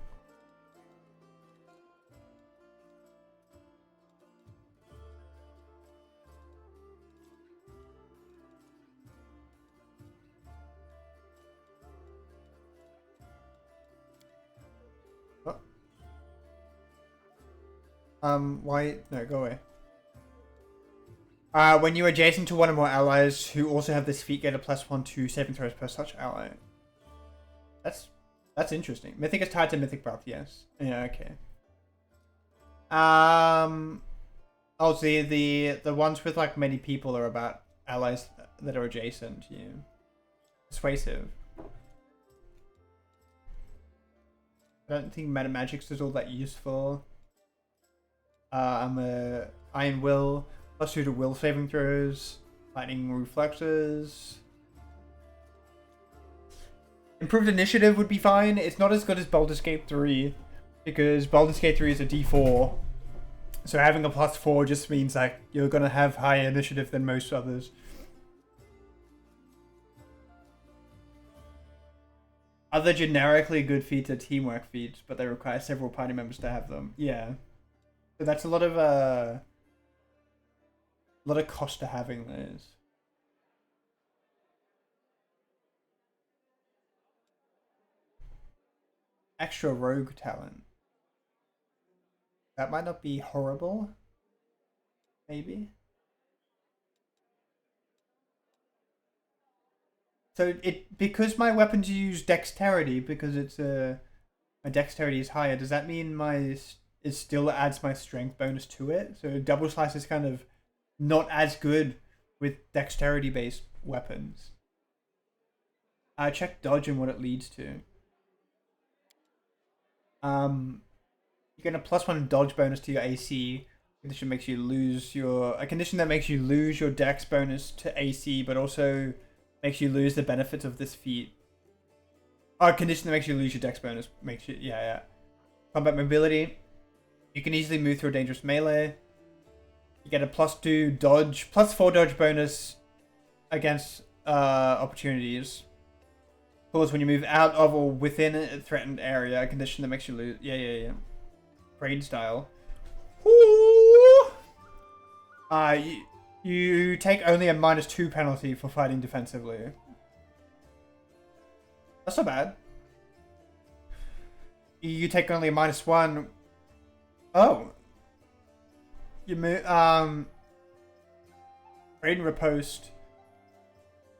Why? No, go away. When you're adjacent to one or more allies who also have this feat, get a +1 to saving throws per such ally. That's interesting. Mythic is tied to mythic path, yes. Yeah, okay. Oh, see, the ones with like many people are about allies that are adjacent. Yeah. Persuasive. I don't think meta magics is all that useful. I'm a Iron Will, +2 to will saving throws, lightning reflexes. Improved initiative would be fine. It's not as good as Baldur's Gate 3 because Baldur's Gate 3 is a D4. So having a +4 just means like you're gonna have higher initiative than most others. Other generically good feats are teamwork feats, but they require several party members to have them. Yeah. So that's a lot of cost to having those. Extra rogue talent. That might not be horrible. Maybe. So because my weapons use dexterity, because it's my dexterity is higher, does that mean it still adds my strength bonus to it? So double slice is kind of not as good with dexterity based weapons. Check dodge and what it leads to. You get a +1 dodge bonus to your AC. Condition makes you lose a condition that makes you lose your dex bonus to AC, but also makes you lose the benefits of this feat. Oh, a condition that makes you lose your dex bonus makes you yeah. Combat mobility. You can easily move through a dangerous melee. You get a +2 dodge, +4 dodge bonus against opportunities. Pause when you move out of or within a threatened area. A condition that makes you lose. Yeah. Raid style. Ooh. You take only a -2 penalty for fighting defensively. That's not bad. You take only a -1. Oh. You move. Raid and riposte.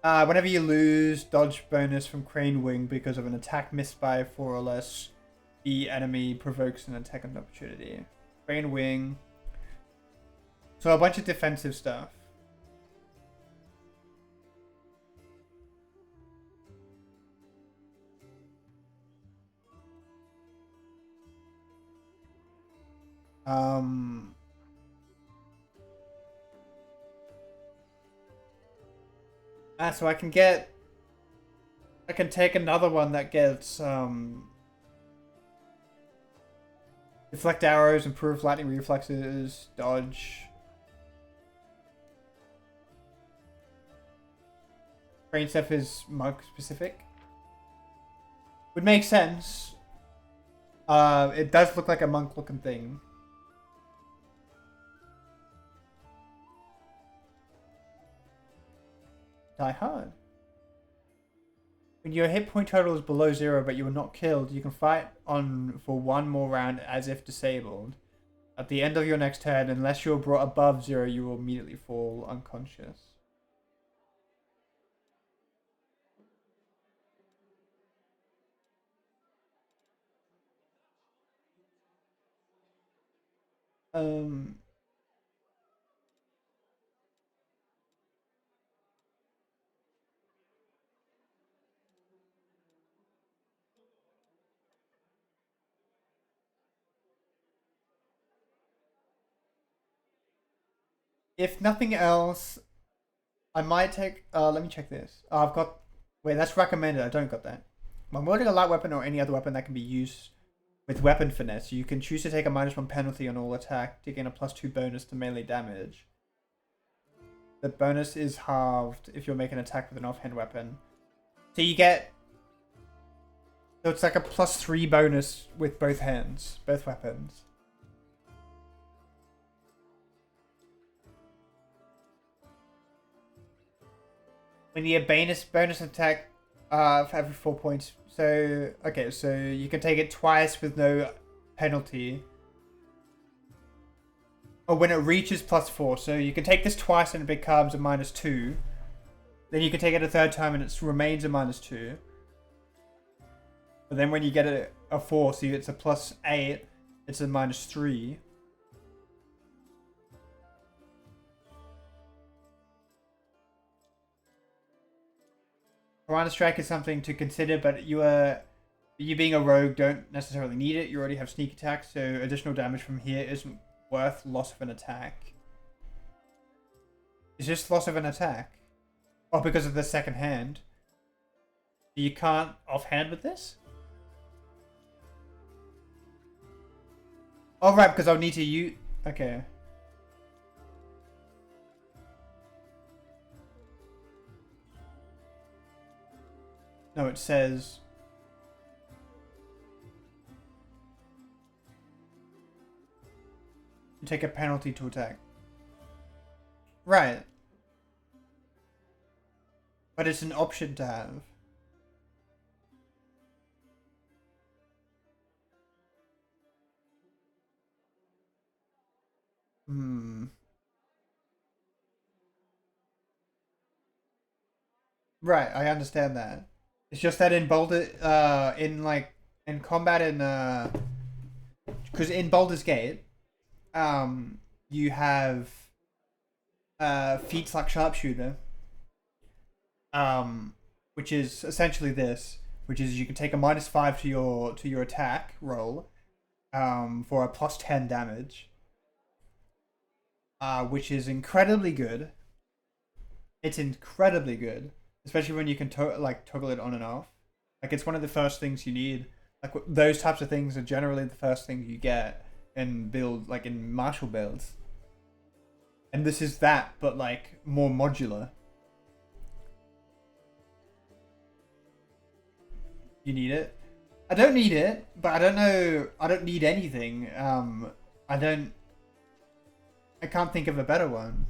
Whenever you lose dodge bonus from Crane Wing because of an attack missed by 4 or less, the enemy provokes an attack of opportunity. Crane Wing. So a bunch of defensive stuff. So I can take another one that gets deflect arrows, improve lightning reflexes, dodge. Brain stuff is monk specific. Would make sense. It does look like a monk looking thing. Die hard. When your hit point total is below 0 but you are not killed, you can fight on for 1 more round as if disabled. At the end of your next turn, unless you're brought above 0, you will immediately fall unconscious. If nothing else, I might take... let me check this. I've got... Wait, that's recommended. I don't got that. When wielding a light weapon or any other weapon that can be used with weapon finesse, you can choose to take a -1 penalty on all attack to gain a +2 bonus to melee damage. The bonus is halved if you're making an attack with an offhand weapon. So you get... So it's like a +3 bonus with both hands, both weapons. When you get bonus attack for every 4 points. So, okay, so you can take it twice with no penalty. Or when it reaches +4. So you can take this twice and it becomes a -2. Then you can take it a third time and it remains a -2. But then when you get a 4, so it's a +8, it's a -3. Piranha Strike is something to consider, but you being a rogue don't necessarily need it. You already have sneak attack, so additional damage from here isn't worth loss of an attack. Is this loss of an attack? Oh, because of the second hand. You can't offhand with this? Oh, right, because I'll need to use... Okay. No, it says... You take a penalty to attack. Right. But it's an option to have. Right, I understand that. It's just that in in combat because in Baldur's Gate, you have feats like Sharpshooter, which is essentially this, which is you can take a -5 to your attack roll, for a plus 10 damage, which is incredibly good. It's incredibly good, especially when you can toggle it on and off. Like it's one of the first things you need. Like those types of things are generally the first things you get in build, like in martial builds. And this is that, but like more modular. You need it. I don't need it, but I don't know. I don't need anything. I don't. I can't think of a better one.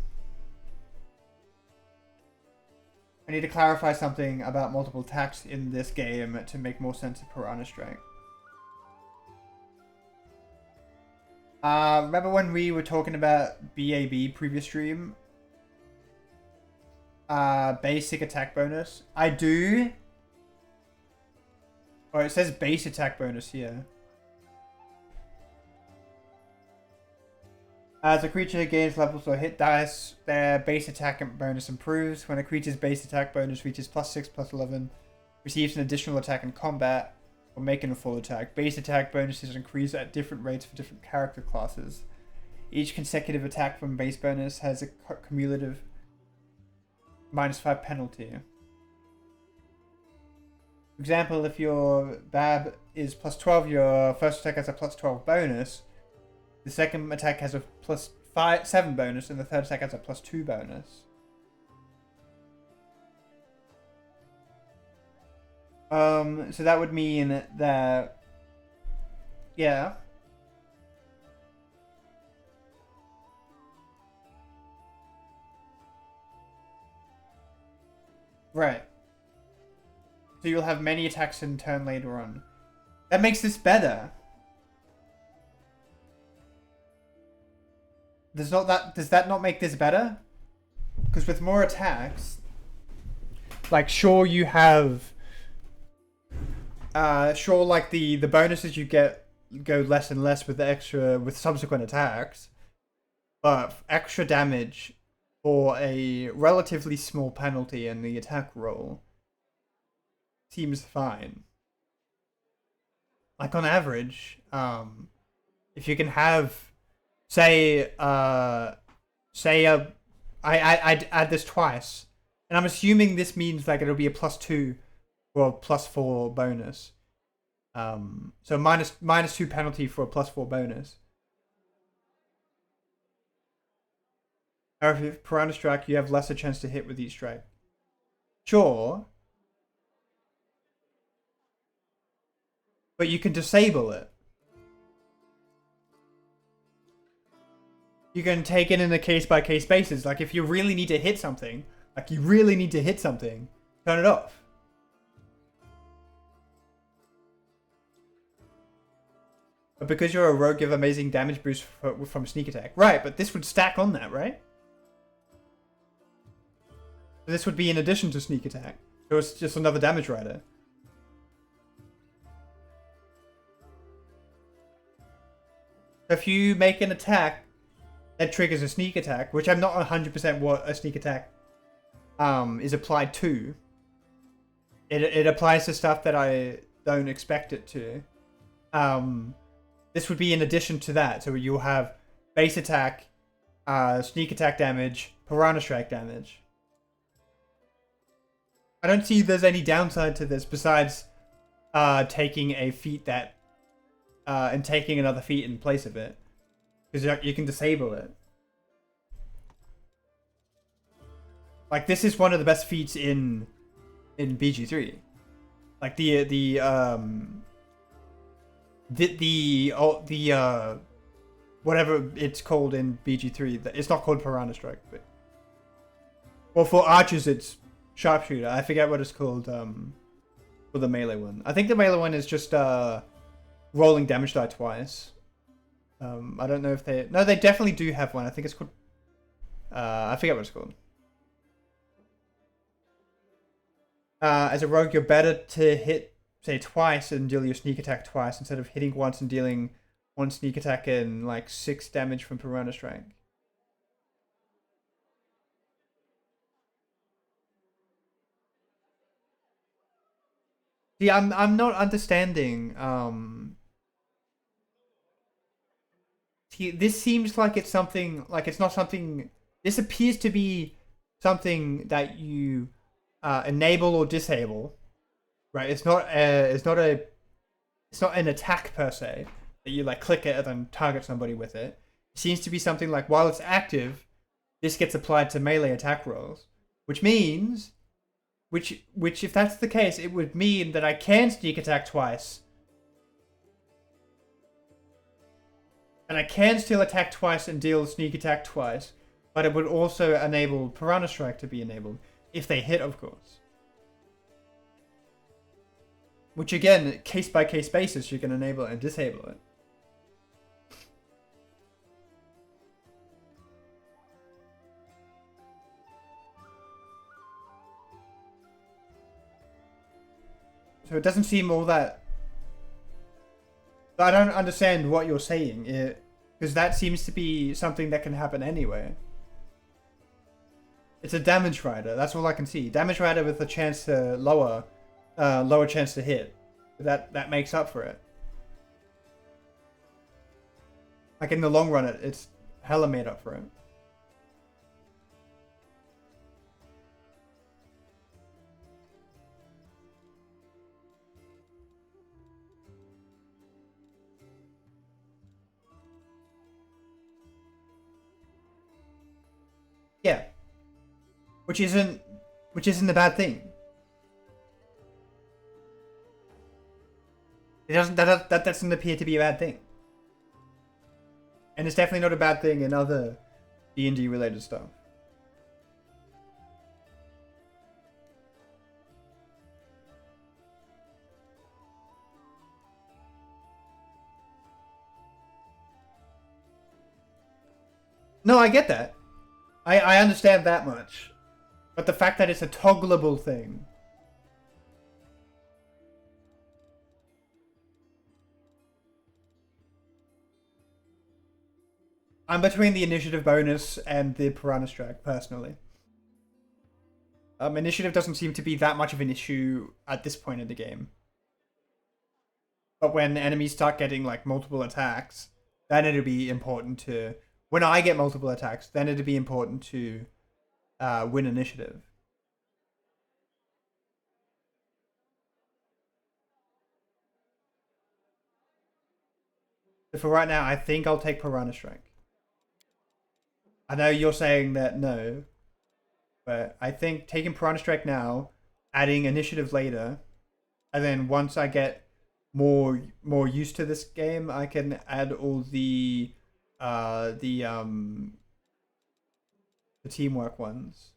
I need to clarify something about multiple attacks in this game to make more sense of Piranha Strike. Remember when we were talking about BAB previous stream? Basic attack bonus. I do. Oh, it says base attack bonus here. As a creature gains levels or hit dice, their base attack bonus improves. When a creature's base attack bonus reaches +6, +11, receives an additional attack in combat, or making a full attack. Base attack bonuses increase at different rates for different character classes. Each consecutive attack from base bonus has a cumulative -5 penalty. For example, if your BAB is +12, your first attack has a +12 bonus. The second attack has a +7 bonus, and the third attack has a +2 bonus. So that would mean that, yeah. Right. So you'll have many attacks in turn later on. That makes this better. Does that not make this better? Because with more attacks, like sure you have, sure like the bonuses you get go less and less with subsequent attacks, but extra damage for a relatively small penalty in the attack roll seems fine. Like on average, if you can have, I'd add this twice, and I'm assuming this means like it'll be a +2 or a +4 bonus. So -2 penalty for a +4 bonus. However, if Piranha Strike, you have lesser chance to hit with each strike. Sure, but you can disable it. You can take it in a case-by-case basis. Like, if you really need to hit something, turn it off. But because you're a rogue, you have amazing damage boost from sneak attack. Right, but this would stack on that, right? This would be in addition to sneak attack. So it's just another damage rider. If you make an attack that triggers a sneak attack, which I'm not 100% what a sneak attack is applied to. It applies to stuff that I don't expect it to. This would be in addition to that. So you'll have base attack, sneak attack damage, Piranha Strike damage. I don't see there's any downside to this besides taking a feat that and taking another feat in place of it. Because you can disable it. Like, this is one of the best feats in BG3. Like the whatever it's called in BG3. It's not called Piranha Strike, but well, for archers it's Sharpshooter. I forget what it's called for the melee one. I think the melee one is just rolling damage die twice. I don't know if they... No, they definitely do have one. I think it's called... I forget what it's called. As a rogue, you're better to hit, say, twice and deal your sneak attack twice instead of hitting once and dealing one sneak attack and, like, 6 damage from Piranha Strike. See, I'm not understanding... this seems like it's something, like it's not something, this appears to be something that you enable or disable, right? It's not an attack per se, that you like click it and then target somebody with it. It seems to be something like, while it's active, this gets applied to melee attack rolls, which means, which if that's the case, it would mean that I can sneak attack twice. And I can still attack twice and deal sneak attack twice, but it would also enable Piranha Strike to be enabled, if they hit, of course. Which again, case by case basis, you can enable and disable it. So it doesn't seem all that... I don't understand what you're saying, because that seems to be something that can happen anyway. It's a damage rider, that's all I can see. Damage rider with a chance to lower chance to hit. That makes up for it. Like in the long run, it's hella made up for it. Yeah. Which isn't a bad thing. That doesn't appear to be a bad thing. And it's definitely not a bad thing in other D&D related stuff. No, I get that. I understand that much. But the fact that it's a toggleable thing. I'm between the initiative bonus and the Piranha Strike, personally. Initiative doesn't seem to be that much of an issue at this point in the game. But when enemies start getting like multiple attacks, then it'll be important to... When I get multiple attacks, then it'll be important to win initiative. So for right now, I think I'll take Piranha Strike. I know you're saying that no, but I think taking Piranha Strike now, adding initiative later, and then once I get more used to this game, I can add all the teamwork ones.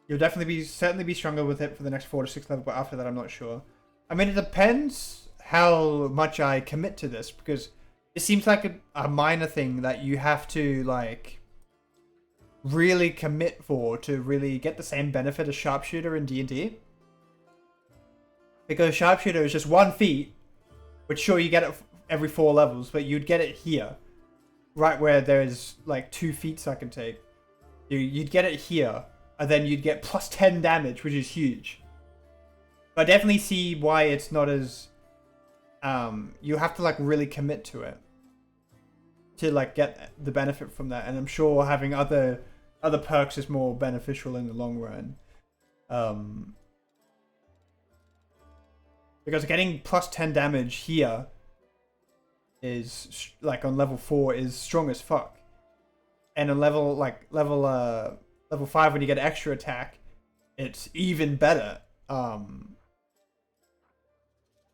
You'll certainly be stronger with it for the next 4 to 6 levels, but after that, I'm not sure. I mean, it depends how much I commit to this, because it seems like a minor thing that you have to like really commit for to really get the same benefit as Sharpshooter in D&D. Because Sharpshooter is just 1 feat, which sure you get it every 4 levels, but you'd get it here, right where there's like 2 feats I can take. You'd get it here, and then you'd get plus 10 damage, which is huge. But I definitely see why it's not as... you have to like really commit to it to like get the benefit from that, and I'm sure having other perks is more beneficial in the long run. Because getting plus 10 damage here is like on level 4 is strong as fuck, and on level 5 when you get extra attack, it's even better.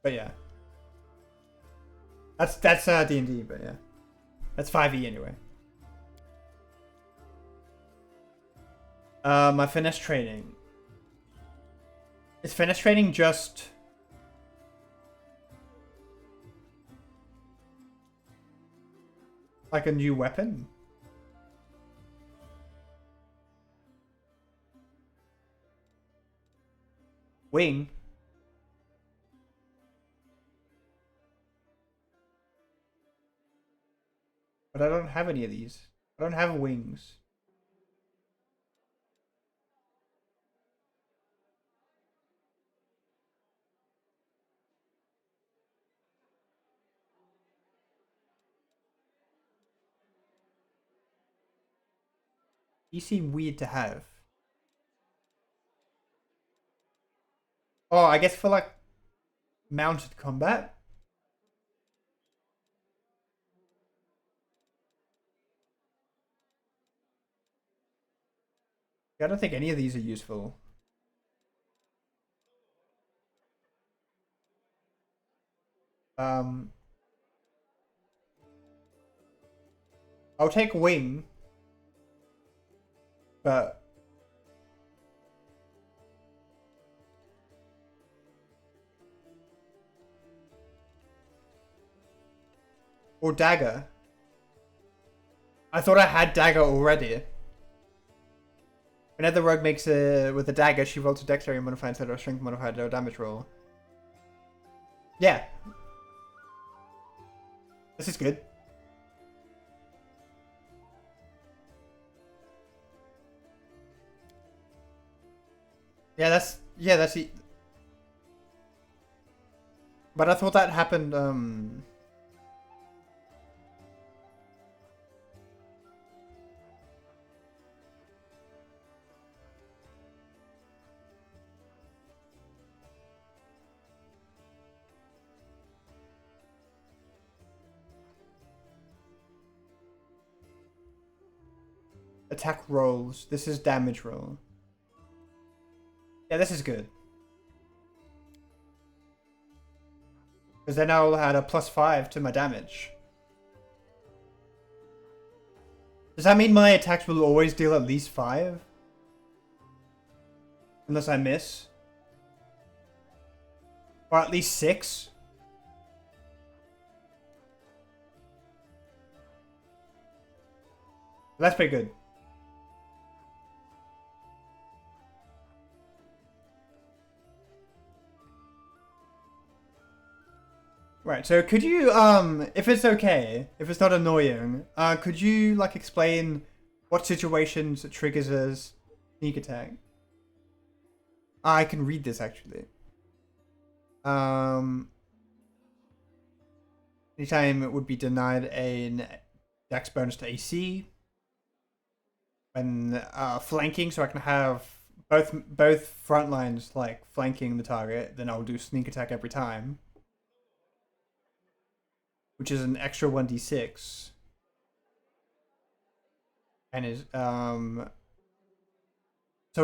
But yeah, that's D&D, but yeah, that's 5e anyway. My finesse training. Is finesse training just like a new weapon? Wing? But I don't have any of these. I don't have wings. You seem weird to have. Oh, I guess for like mounted combat. I don't think any of these are useful. I'll take wing, but or dagger. I thought I had dagger already. Whenever the rogue makes a with a dagger, she rolls a dexterity modifier instead of a strength modifier to a damage roll. Yeah. This is good. Yeah, that's the. But I thought that happened. Attack rolls. This is damage roll. Yeah, this is good. Because then I'll add a +5 to my damage. Does that mean my attacks will always deal at least 5? Unless I miss? Or at least 6? That's pretty good. Right, so could you, if it's okay, if it's not annoying, could you, like, explain what situations it triggers a sneak attack? I can read this, actually. Anytime it would be denied a dex bonus to AC. When flanking, so I can have both front lines, like, flanking the target, then I'll do sneak attack every time. Which is an extra 1d6. And is, so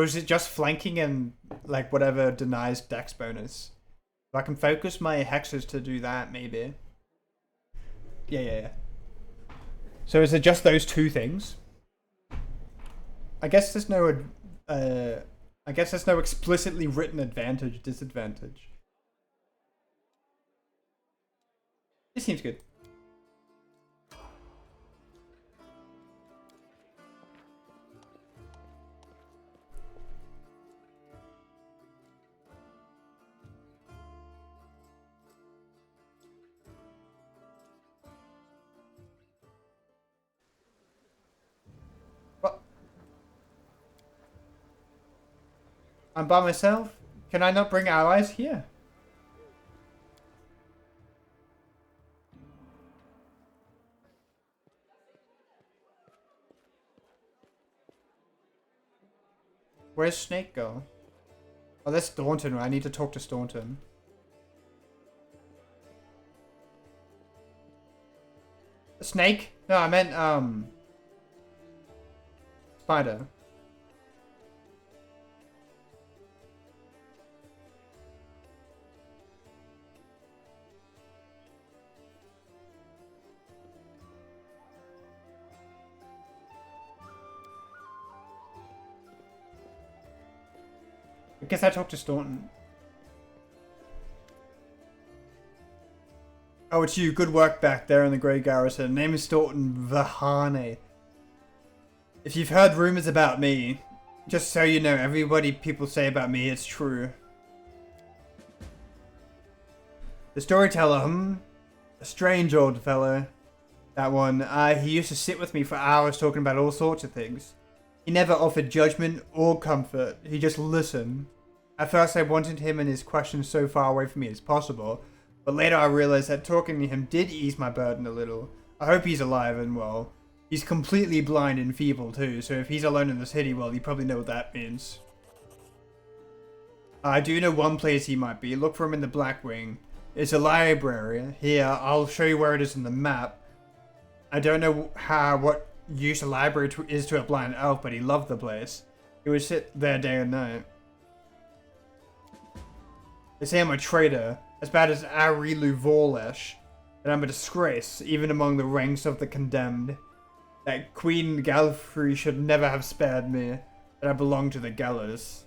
is it just flanking and, like, whatever denies dex bonus? So I can focus my hexes to do that, maybe. Yeah. So is it just those two things? I guess there's no, explicitly written advantage, disadvantage. This seems good. What? I'm by myself? Can I not bring allies here? Where's Snake go? Oh, that's Staunton. I need to talk to Staunton. Snake? No, I meant, Spider. I guess I talked to Staunton. Oh, it's you. Good work back there in the Grey Garrison. Name is Staunton Vahane. If you've heard rumors about me, just so you know, people say about me, it's true. The storyteller, a strange old fellow. That one. He used to sit with me for hours talking about all sorts of things. He never offered judgment or comfort. He just listened. At first I wanted him and his questions so far away from me as possible, but later I realized that talking to him did ease my burden a little. I hope he's alive and well. He's completely blind and feeble too, so if he's alone in the city, well, you probably know what that means. I do know one place he might be. Look for him in the Blackwing. It's a library. Here, I'll show you where it is on the map. I don't know what use a library is to a blind elf, but he loved the place. He would sit there day and night. They say I'm a traitor, as bad as Arilu Vorlesh, that I'm a disgrace, even among the ranks of the condemned. That Queen Galfrey should never have spared me, that I belong to the gallows.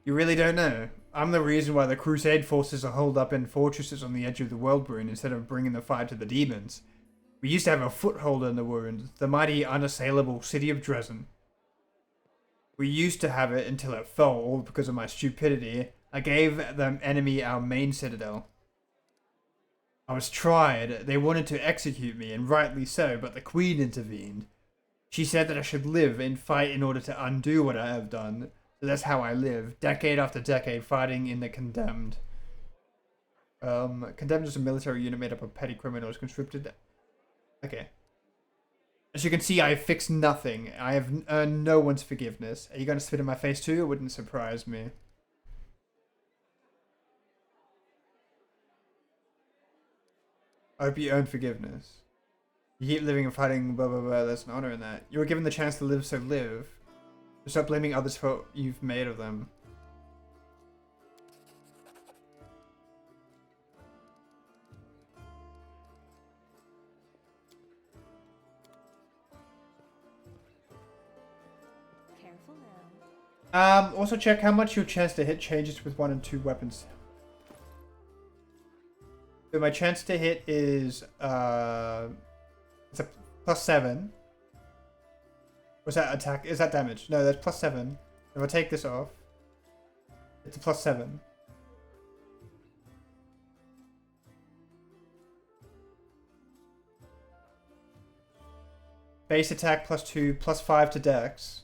You really don't know? I'm the reason why the Crusade forces are holed up in fortresses on the edge of the world rune instead of bringing the fight to the demons. We used to have a foothold in the wound, the mighty unassailable city of Dresden. We used to have it until it fell, all because of my stupidity. I gave the enemy our main citadel. I was tried. They wanted to execute me, and rightly so, but the Queen intervened. She said that I should live and fight in order to undo what I have done. So that's how I live, decade after decade, fighting in the Condemned. Condemned is a military unit made up of petty criminals conscripted. Okay. As you can see, I have fixed nothing. I have earned no one's forgiveness. Are you going to spit in my face too? It wouldn't surprise me. I hope you earn forgiveness. You keep living and fighting, blah blah blah, there's an honor in that. You were given the chance to live, so live. Stop blaming others for what you've made of them. Careful now. Also check how much your chance to hit changes with 1 and 2 weapons. So my chance to hit is, it's a +7. Was that attack? Is that damage? No, that's +7. If I take this off, it's a +7. Base attack +2, +5 to dex.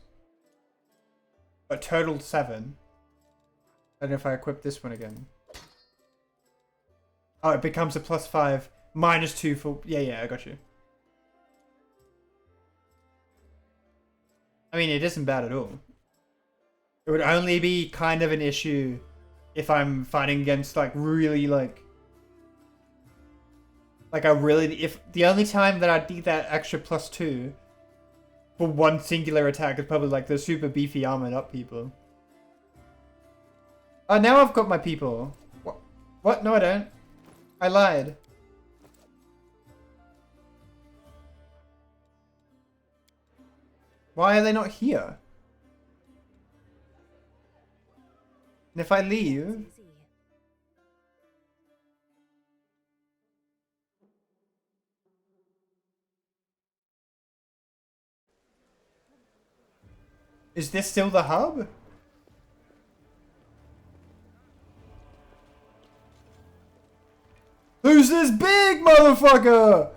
But total 7. I don't know if I equip this one again. Oh, it becomes a +5, -2 for... Yeah, I got you. I mean, it isn't bad at all. It would only be kind of an issue if I'm fighting against, like, really, like if the only time that I'd need that extra +2 for one singular attack is probably, like, the super beefy armored up people. Oh, now I've got my people. What? No, I don't. I lied. Why are they not here? And if I leave... Is this still the hub? Who's this big motherfucker?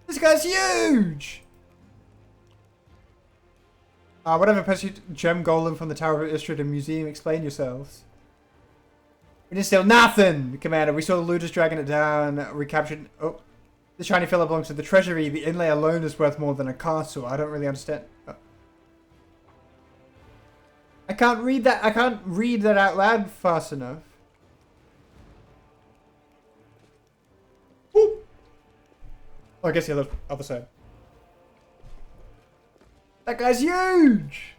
This guy's huge! Whatever, pursued gem golem from the Tower of Istrid Museum. Explain yourselves. We didn't steal nothing, Commander. We saw the looters dragging it down. Recaptured... Oh. The shiny fella belongs to the treasury. The inlay alone is worth more than a castle. I don't really understand. Oh. I can't read that. I can't read that out loud fast enough. Woo. Oh, I guess the other side. That guy's huge!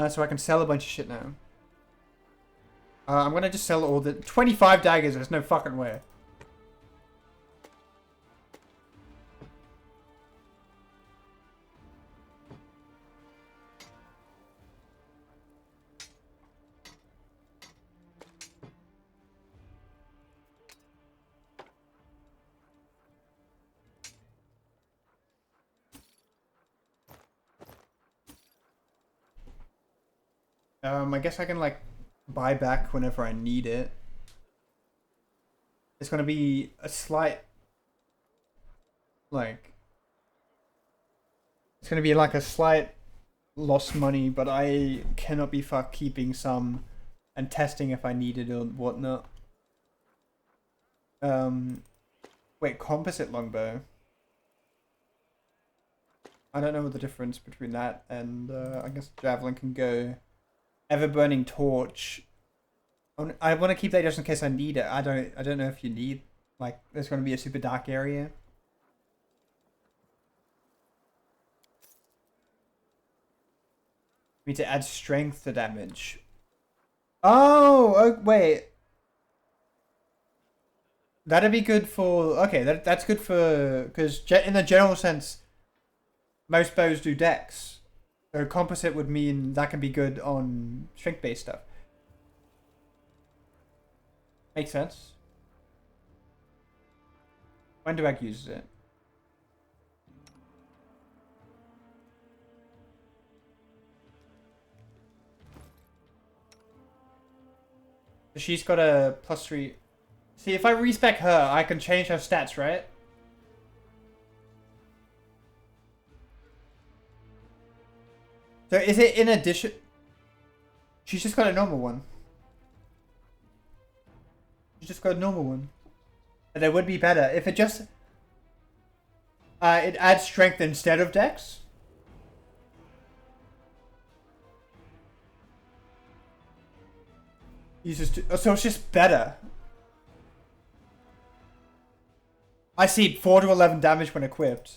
So I can sell a bunch of shit now. I'm gonna just sell all the... 25 daggers, there's no fucking way. I guess I can like buy back whenever I need it. It's gonna be a slight like it's gonna be like a slight lost money, but I cannot be fucked keeping some and testing if I need it or whatnot. Wait, composite longbow. I don't know what the difference between that and I guess javelin can go. Ever burning torch. I want to keep that just in case I need it. I don't know if you need like there's going to be a super dark area. We need to add strength to damage. Oh, wait. That'd be good for okay. That's good for because in the general sense, most bows do dex. So composite would mean that can be good on strength-based stuff. Makes sense. When do I use it? She's got a +3. See, if I respec her, I can change her stats, right? So is it in addition? She's just got a normal one. She's just got a normal one. And it would be better if it just... it adds strength instead of dex. So it's just better. I see 4 to 11 damage when equipped.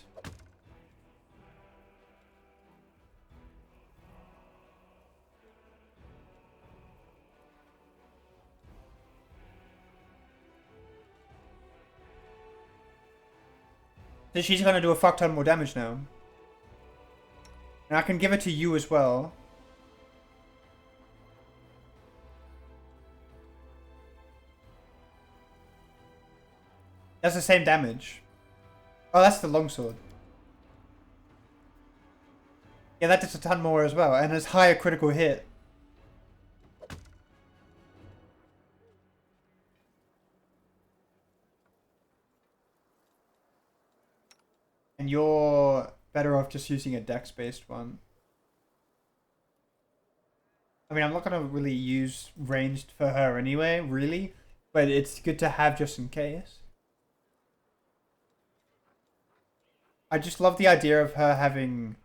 So she's gonna do a fuck ton more damage now. And I can give it to you as well. That's the same damage. Oh, that's the longsword. Yeah, that does a ton more as well, and it's higher critical hit. And you're better off just using a dex-based one. I mean, I'm not gonna really use ranged for her anyway, really, but it's good to have just in case. I just love the idea of her having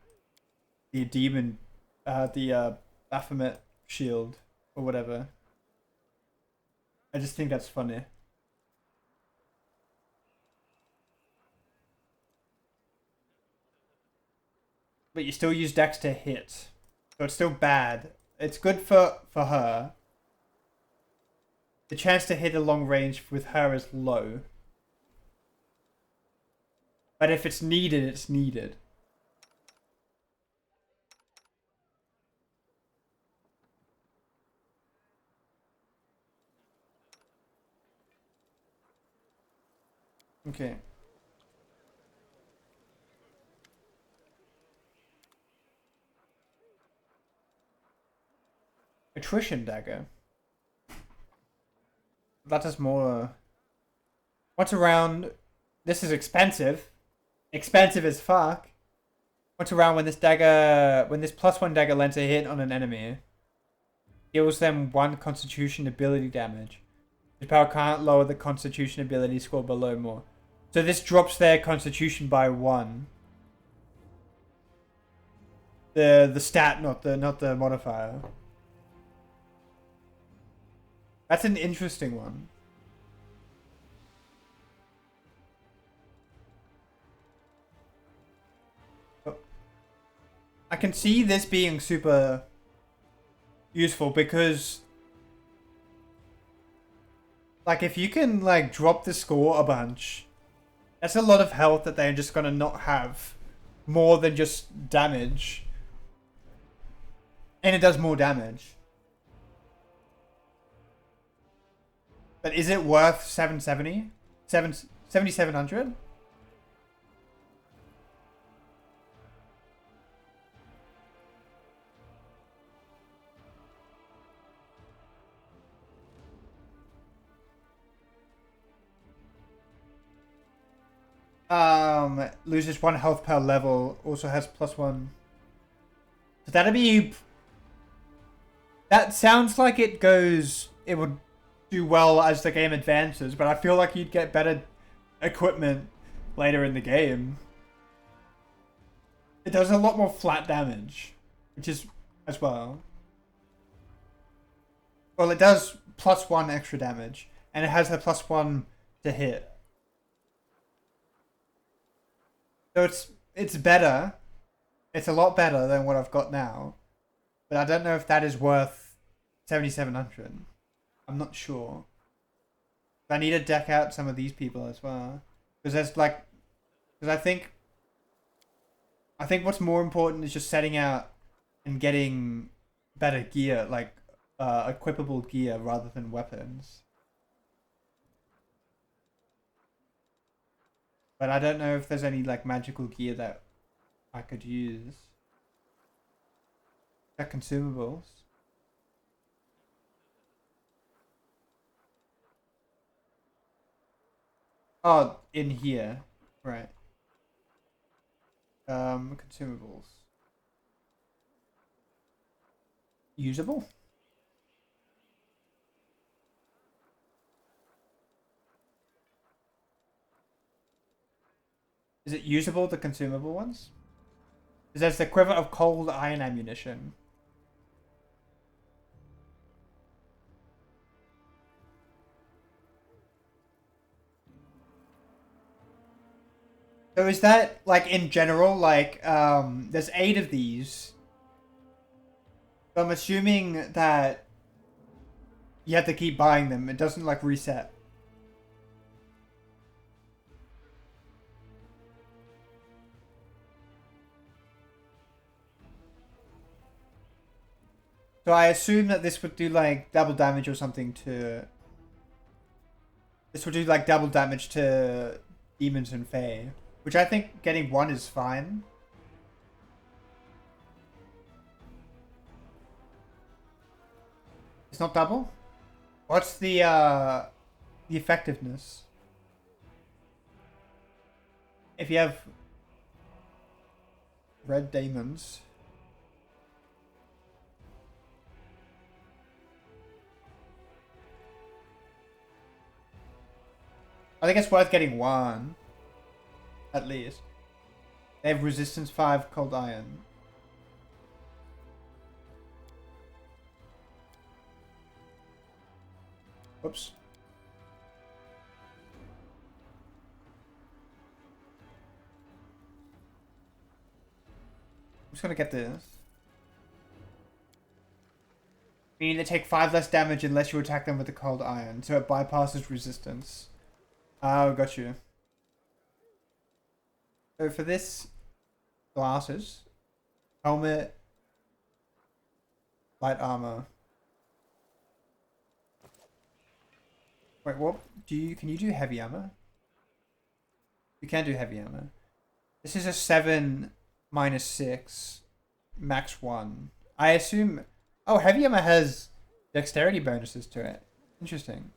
the demon, the Baphomet shield or whatever. I just think that's funny. But you still use dex to hit, so it's still bad. It's good for her. The chance to hit a long range with her is low. But if it's needed, it's needed. Okay. Attrition dagger. That is more... Once around... This is expensive. Expensive as fuck. Once around when this dagger... When this +1 dagger lands a hit on an enemy, deals them 1 constitution ability damage. The power can't lower the constitution ability score below more. So this drops their constitution by 1. The stat, not the modifier. That's an interesting one. I can see this being super useful because, like, if you can, like, drop the score a bunch, that's a lot of health that they're just gonna not have more than just damage. And it does more damage. But is it worth 770? 7,700? Loses 1 health per level. Also has +1. So that'd be... That sounds like it goes... It would do well as the game advances, but I feel like you'd get better equipment later in the game. It does a lot more flat damage, which is as well. Well, it does +1 extra damage, and it has a +1 to hit. So it's better. It's a lot better than what I've got now, but I don't know if that is worth 7,700. I'm not sure. I need to deck out some of these people as well, because there's like, because I think what's more important is just setting out and getting better gear, like equipable gear rather than weapons. But I don't know if there's any like magical gear that I could use. That consumables. Oh, in here. Right. Consumables. Usable? Is it usable, the consumable ones? Because there's the quiver of cold iron ammunition. So is that, like, in general, like, there's 8 of these. So I'm assuming that you have to keep buying them. It doesn't, like, reset. So I assume that this would do, like, double damage or something to... This would do, like, double damage to demons and fae. Which I think getting 1 is fine. It's not double? What's the effectiveness? If you have red demons. I think it's worth getting 1. At least. They have resistance 5 cold iron. Whoops. I'm just gonna get this. Meaning they take 5 less damage unless you attack them with the cold iron, so it bypasses resistance. Oh, got you. So for this, glasses, helmet, light armor. Wait, what? Can you do heavy armor? You can do heavy armor. This is a 7 minus 6, max 1. I assume... Oh, heavy armor has dexterity bonuses to it. Interesting.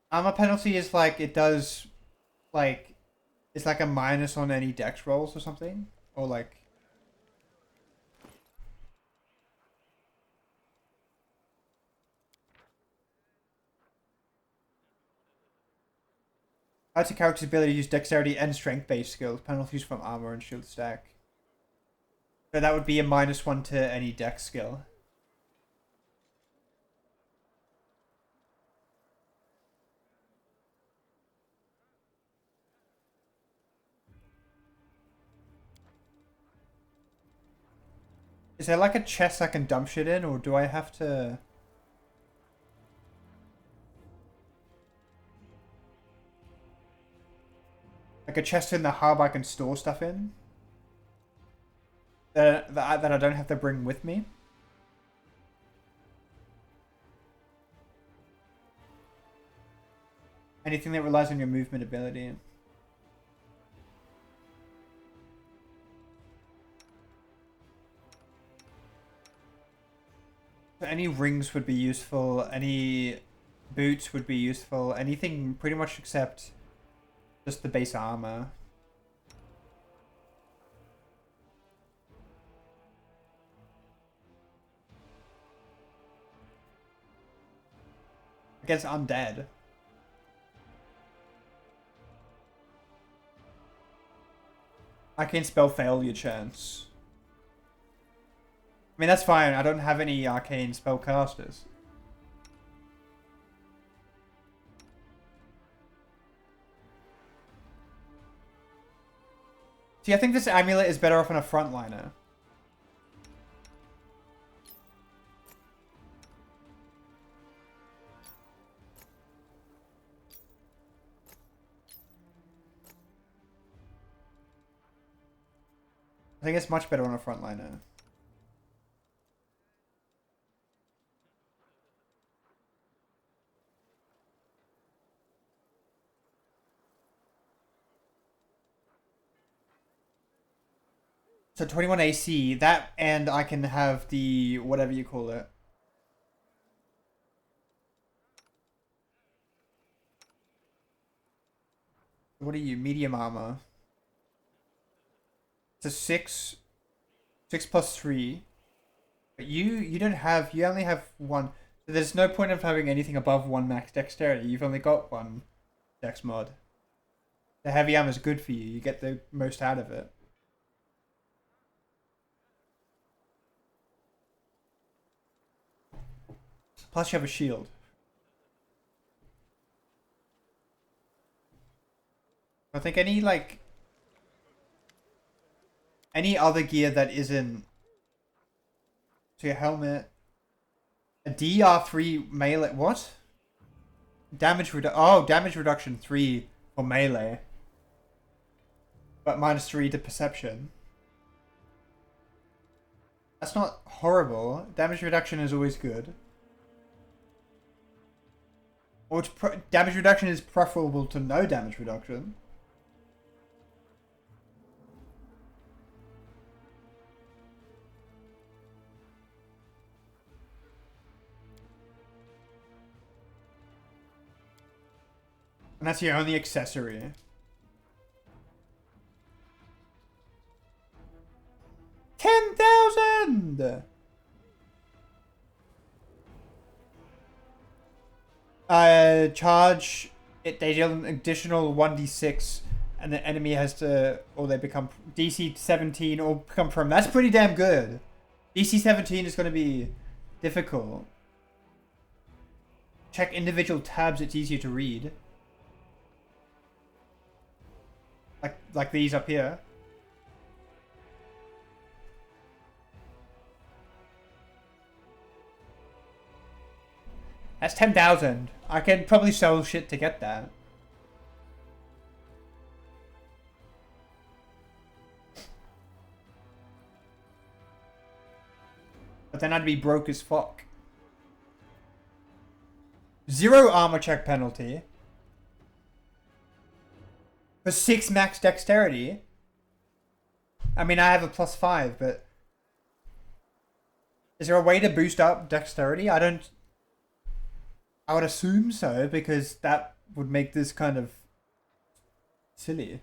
Armor penalty is like, it does, like, it's like a minus on any dex rolls or something. Or like... Adds a character's ability to use dexterity and strength-based skills. Penalties from armor and shield stack. So that would be a -1 to any dex skill. Is there like a chest I can dump shit in, or do I have to... Like a chest in the hub I can store stuff in? That I don't have to bring with me? Anything that relies on your movement ability. So any rings would be useful, any boots would be useful, anything pretty much except just the base armor. Against undead. Arcane spell failure chance. I mean, that's fine. I don't have any arcane spellcasters. See, I think this amulet is better off on a frontliner. I think it's much better on a frontliner. So 21 AC, that, and I can have the, whatever you call it. What are you? Medium armor. It's a 6 plus 3. But you don't have, you only have 1. So there's no point of having anything above 1 max dexterity. You've only got 1 dex mod. The heavy armor is good for you. You get the most out of it. Plus you have a shield. I think any, like, any other gear that isn't, so your helmet, a DR3 melee, what? Damage reduction 3 for melee. But minus 3 to perception. That's not horrible. Damage reduction is always good. Or damage reduction is preferable to no damage reduction. And that's your only accessory. $10,000! Charge it, they deal an additional 1d6 and the enemy has to, or they become DC 17 or become from. That's pretty damn good. DC 17 is going to be difficult. Check individual tabs, it's easier to read. Like these up here. That's 10,000. I can probably sell shit to get that. But then I'd be broke as fuck. 0 armor check penalty. For 6 max dexterity. I mean, I have a +5, but... Is there a way to boost up dexterity? I would assume so, because that would make this kind of silly.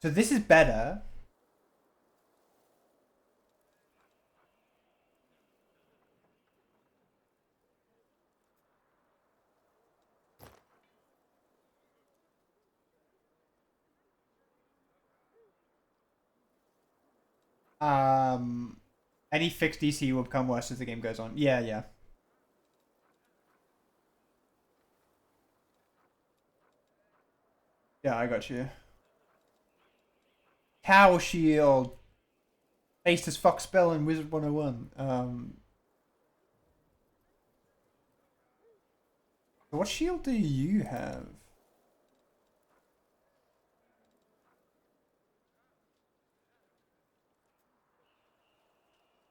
So this is better. Any fixed DC will become worse as the game goes on. Yeah, yeah. Yeah, I got you. Cow shield. Ace as fuck spell in Wizard 101. What shield do you have?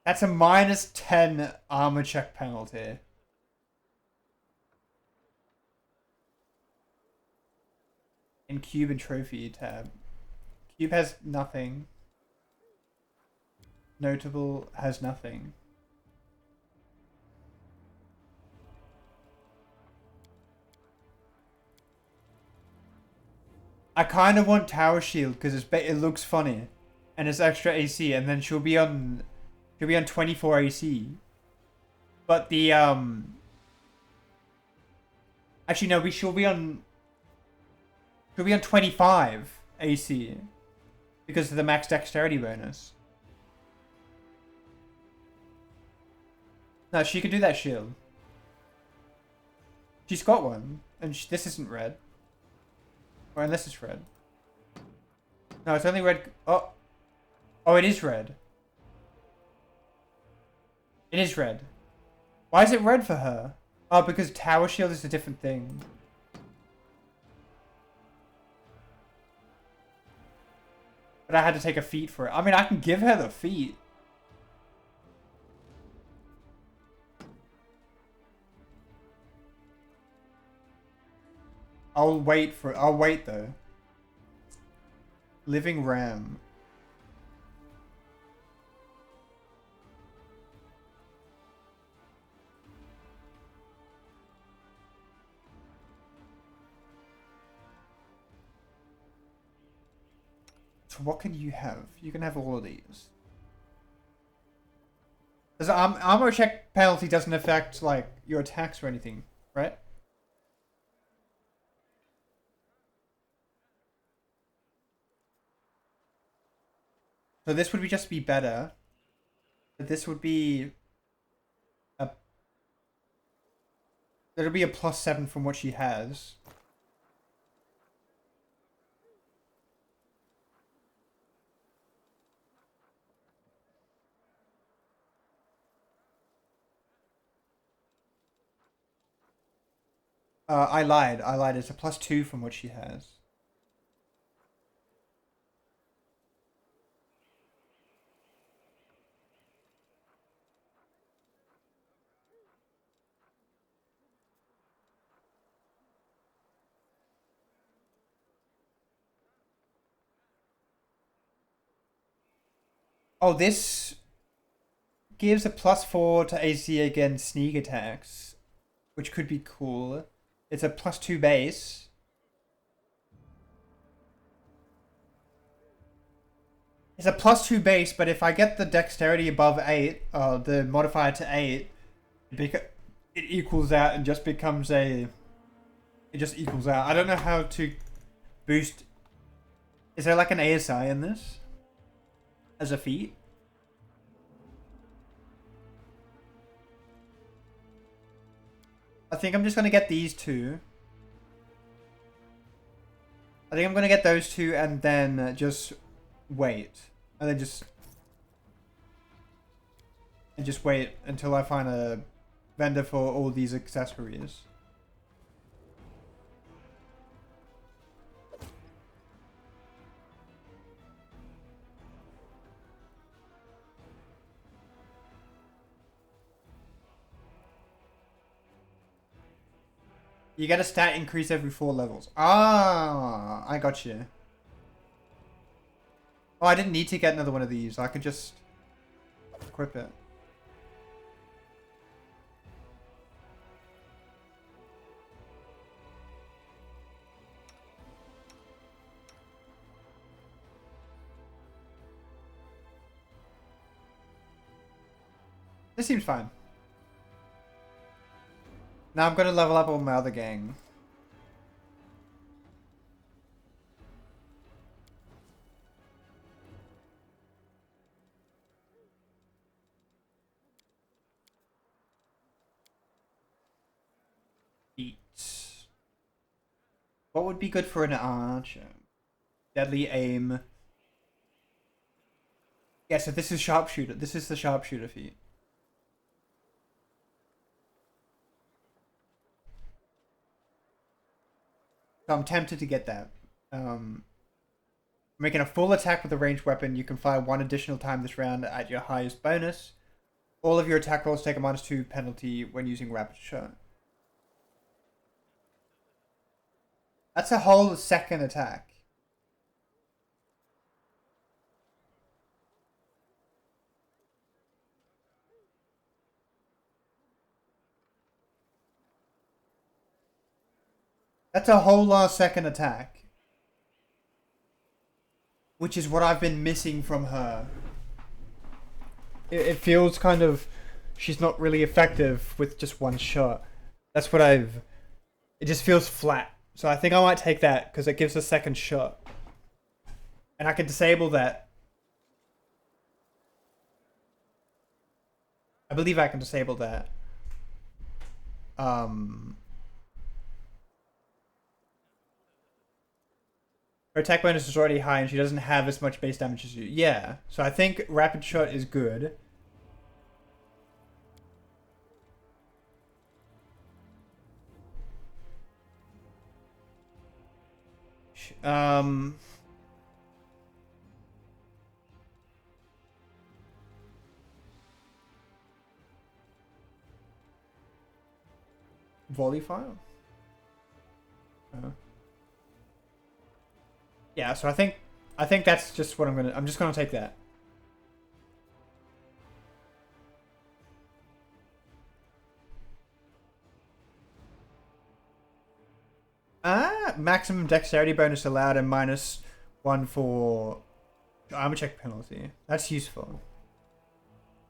That's a -10 armor check penalty. In cube and trophy tab. Cube has nothing. Notable has nothing. I kind of want Tower Shield because it looks funny, and it's extra AC, and then she'll be on 24 AC. But the actually no, she'll be on 25 AC because of the max dexterity bonus. No, she can do that shield. She's got one, and this isn't red. Or unless it's red. No, it's only red. Oh. Oh, it is red. It is red. Why is it red for her? Oh, because Tower Shield is a different thing. But I had to take a feat for it. I mean, I can give her the feat. I'll wait though. Living Ram. So what can you have? You can have all of these. Because armor check penalty doesn't affect like your attacks or anything, right? So this would just be better. But this would be a... It'll be a +7 from what she has. I lied. It's a +2 from what she has. Oh, this gives a +4 to AC against sneak attacks, which could be cool. It's a +2 base. It's a +2 base, but if I get the dexterity above 8, the modifier to 8, it equals out and just becomes a... It just equals out. I don't know how to boost... Is there like an ASI in this? As a feat? I think I'm just going to get these two. I think I'm going to get those two and then just wait. And then just... And just wait until I find a vendor for all these accessories. You get a stat increase every 4 levels. Ah, I got you. Oh, I didn't need to get another one of these. I could just equip it. This seems fine. Now I'm going to level up all my other gang. Beats. What would be good for an archer? Deadly aim. Yeah, so this is sharpshooter. This is the sharpshooter feat. So I'm tempted to get that. Making a full attack with a ranged weapon, you can fire 1 additional time this round at your highest bonus. All of your attack rolls take a -2 penalty when using rapid shot. That's a whole second attack. That's a whole last second attack. Which is what I've been missing from her. It feels kind of... She's not really effective with just one shot. That's what I've... It just feels flat. So I think I might take that because it gives a second shot. And I can disable that. I believe I can disable that. Her attack bonus is already high and she doesn't have as much base damage as you. Yeah. So I think rapid shot is good. Volley file? Yeah, so I think that's just what I'm just gonna take that. Maximum dexterity bonus allowed and -1 for armor check penalty. That's useful.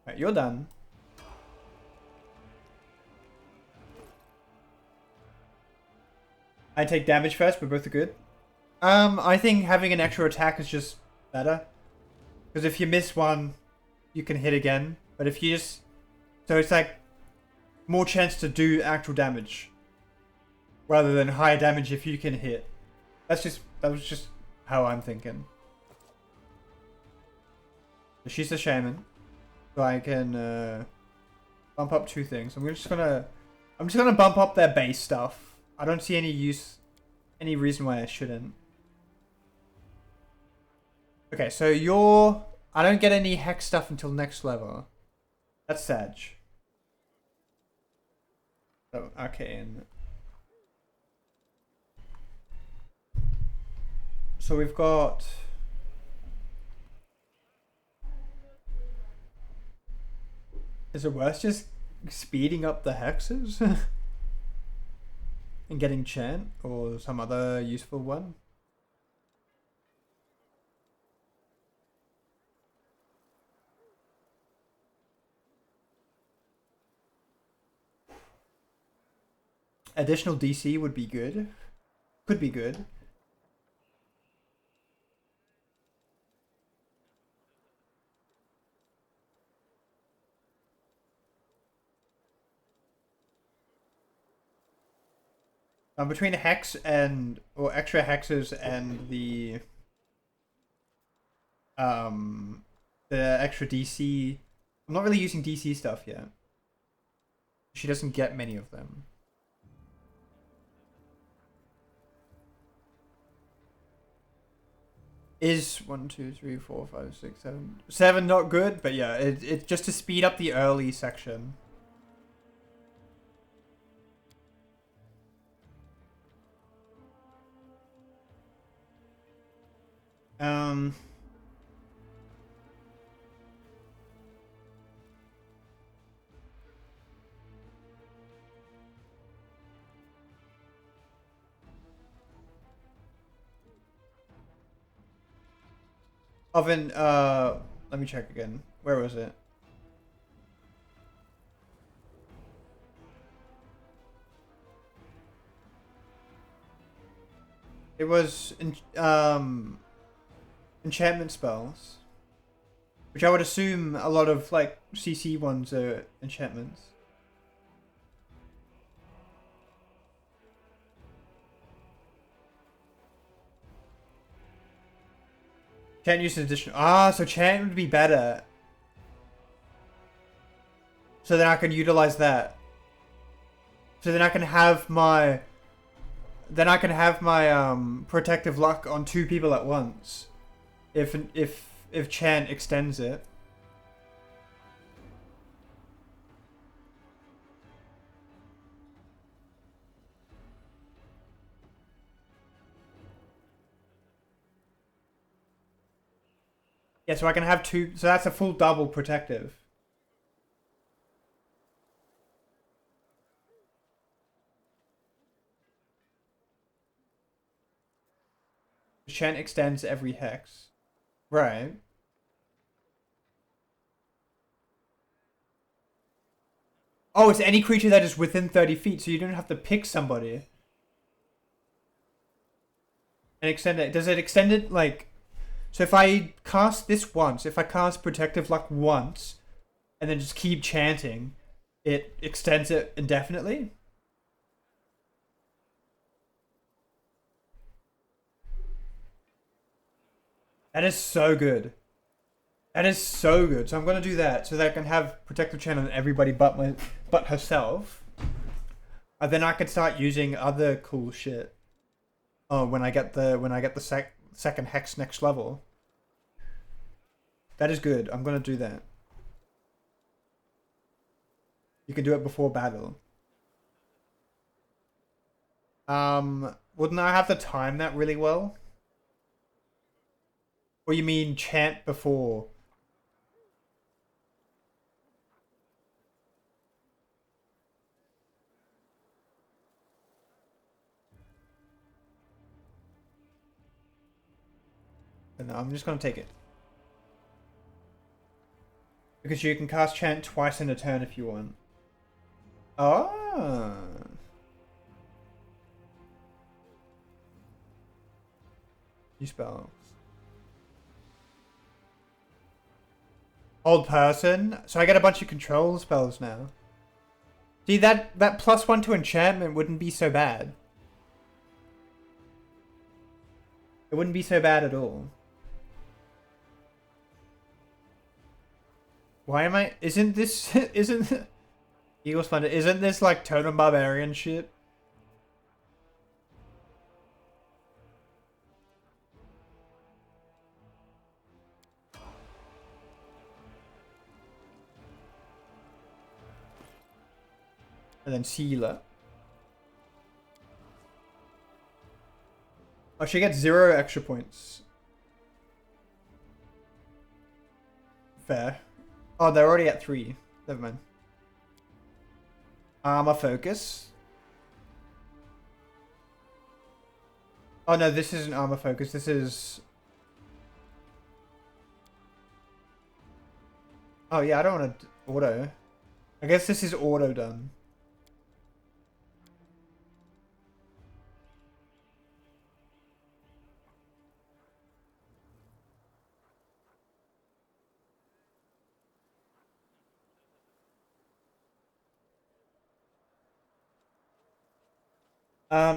Alright, you're done. I take damage first, but both are good. I think having an extra attack is just better. Because if you miss one, you can hit again. But if you just... So it's like more chance to do actual damage. Rather than higher damage if you can hit. That was just how I'm thinking. So she's a shaman. So I can bump up 2 things. I'm just gonna bump up their base stuff. I don't see any reason why I shouldn't. Okay, so I don't get any hex stuff until next level. That's Sag. So, arcane. So we've got... Is it worth just speeding up the hexes? And getting chant or some other useful one? Additional DC would be good. Could be good. Between a hex or extra hexes and the extra DC, I'm not really using DC stuff yet. She doesn't get many of them. Is 1, 2, 3, 4, 5, 6, 7. 7 not good, but yeah, it just to speed up the early section. Oven, let me check again. Where was it? It was enchantment spells, which I would assume a lot of like CC ones are enchantments. Chant use an additional... so chant would be better. So then I can utilize that. So then I can have my... Then I can have my protective luck on 2 people at once. If chant extends it. Yeah, so I can have 2. So that's a full double protective. Enchant extends every hex. Right. Oh, it's any creature that is within 30 feet, so you don't have to pick somebody. And extend it. Does it extend it, like... So if I cast this once, if I cast Protective Luck once, and then just keep chanting, it extends it indefinitely? That is so good. That is so good. So I'm gonna do that so that I can have Protective Chant on everybody but herself. And then I can start using other cool shit. Oh, when I get the second hex next level. That is good. I'm gonna do that. You can do it before battle. Wouldn't I have to time that really well? Or you mean chant before? No, I'm just gonna take it. Because you can cast chant twice in a turn if you want. Oh. New spells. Old person. So I get a bunch of control spells now. See, that +1 to enchantment wouldn't be so bad. It wouldn't be so bad at all. Why am I... Isn't this... Isn't... Eagle Splendor... Isn't this like Totem Barbarian shit? And then Sealer. Oh, she gets 0 extra points. Fair. Oh, they're already at 3. Never mind. Armor Focus. Oh no, this isn't Armor Focus. This is... Oh yeah, I don't want to auto. I guess this is auto done.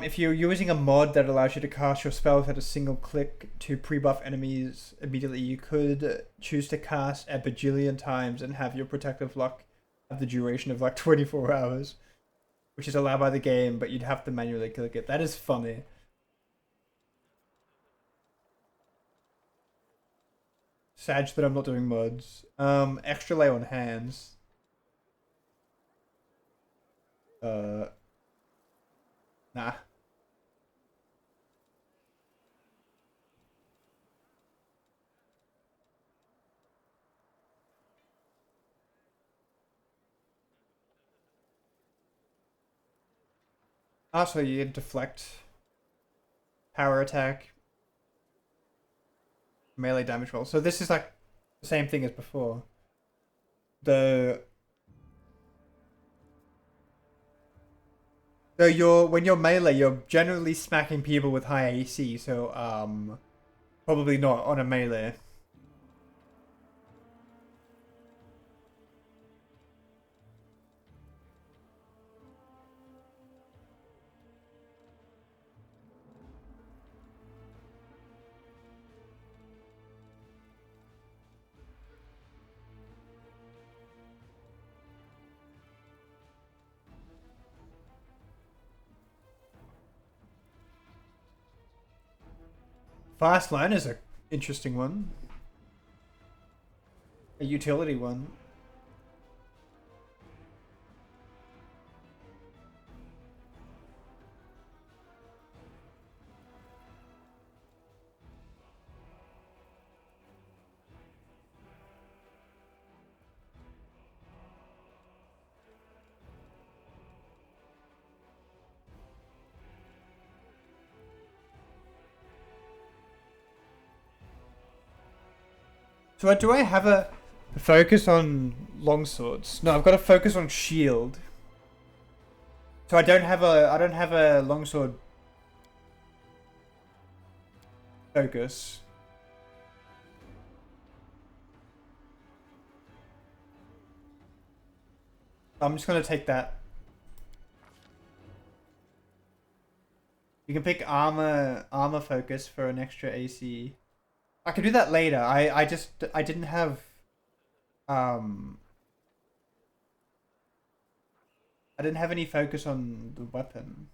If you're using a mod that allows you to cast your spells at a single click to pre-buff enemies immediately, you could choose to cast a bajillion times and have your Protective Luck have the duration of like 24 hours, which is allowed by the game, but you'd have to manually click it. That is funny. Sad that I'm not doing mods. Extra lay on hands. Nah. Also, you can deflect, power attack, melee damage roll. So this is like the same thing as before. When you're melee, you're generally smacking people with high AC, so probably not on a melee. Fast line is a interesting one. A utility one. So do I have a focus on longswords? No, I've got to focus on shield. So I don't have a longsword focus. I'm just gonna take that. You can pick armor focus for an extra AC. I could do that later. I didn't have I didn't have any focus on the weapon.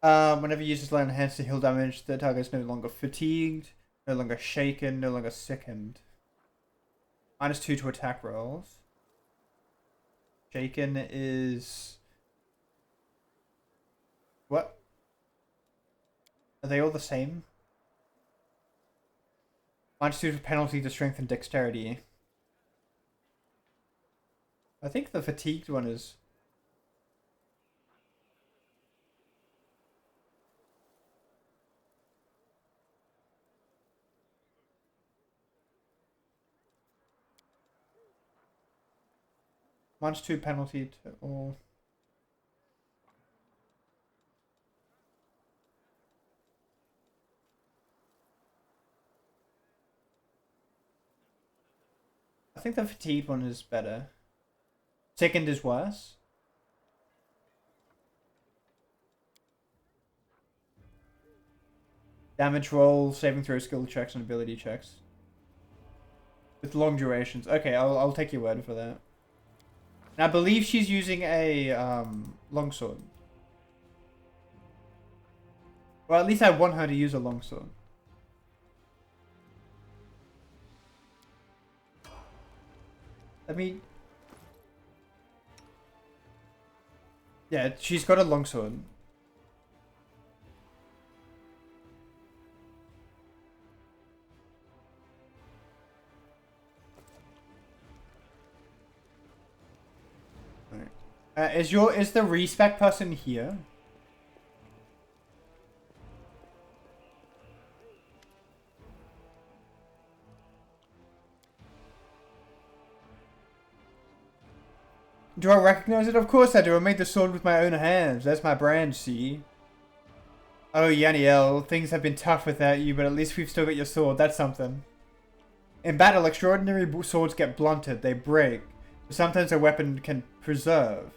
Whenever users land enhanced to heal damage, the target is no longer fatigued, no longer shaken, no longer sickened. -2 to attack rolls. Shaken is... What? Are they all the same? -2 for penalty to strength and dexterity. I think the fatigued one is... -2 penalty to all. I think the fatigued one is better. Second is worse. Damage roll, saving throw, skill checks, and ability checks. With long durations. Okay, I'll take your word for that. And I believe she's using a longsword. Well, at least I want her to use a longsword. Let me... Yeah, she's got a longsword. Is the respec person here? Do I recognize it? Of course I do. I made the sword with my own hands. That's my brand, see? Oh, Yaniel, things have been tough without you, but at least we've still got your sword. That's something. In battle, extraordinary swords get blunted. They break. But sometimes a weapon can preserve.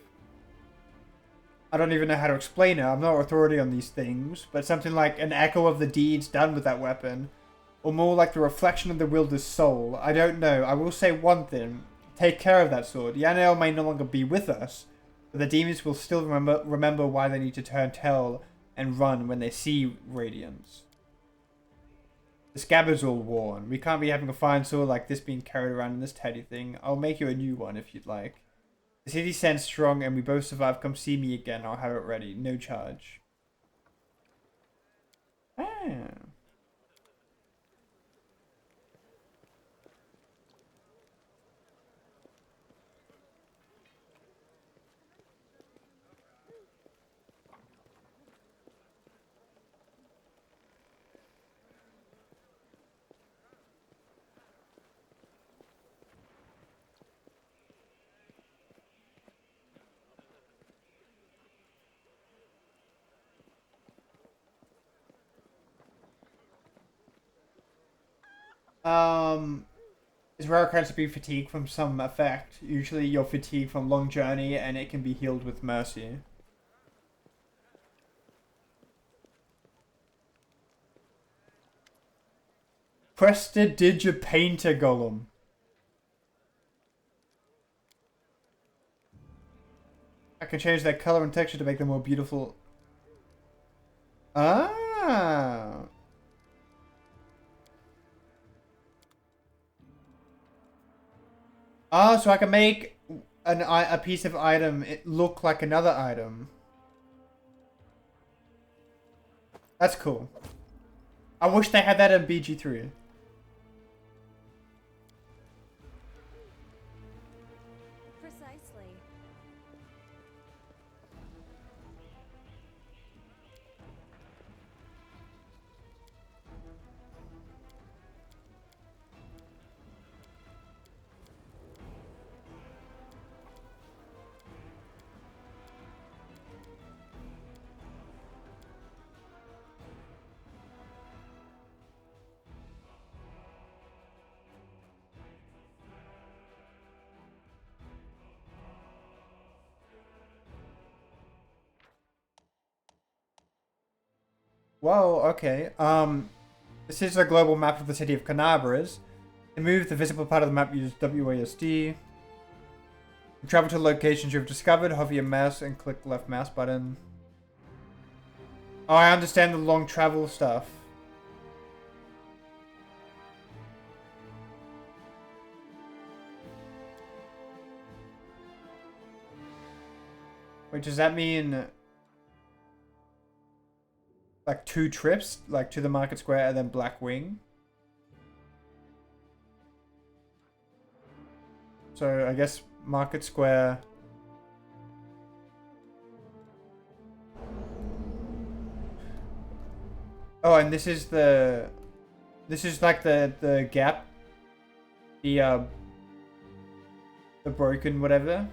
I don't even know how to explain it. I'm not authority on these things. But something like an echo of the deeds done with that weapon. Or more like the reflection of the wielder's soul. I don't know. I will say one thing. Take care of that sword. Yanael may no longer be with us, but the demons will still remember why they need to turn tail and run when they see Radiance. The scabbard's all worn. We can't be having a fine sword like this being carried around in this teddy thing. I'll make you a new one if you'd like. The city stands strong and we both survive. Come see me again. I'll have it ready. No charge. Ah. It's rare occurrence to be fatigued from some effect. Usually you're fatigued from long journey and it can be healed with mercy. Prestidigitapainter Golem. I can change their color and texture to make them more beautiful. Ah. Oh, so I can make a piece of item look like another item. That's cool. I wish they had that in BG3. Precisely. Whoa, okay. This is a global map of the city of Canabras. To move the visible part of the map, use WASD. To travel to locations you've discovered, hover your mouse and click left mouse button. Oh, I understand the long travel stuff. Wait, does that mean like 2 trips, like to the market square and then Black Wing? So I guess market square. Oh, and this is like the gap, the broken whatever.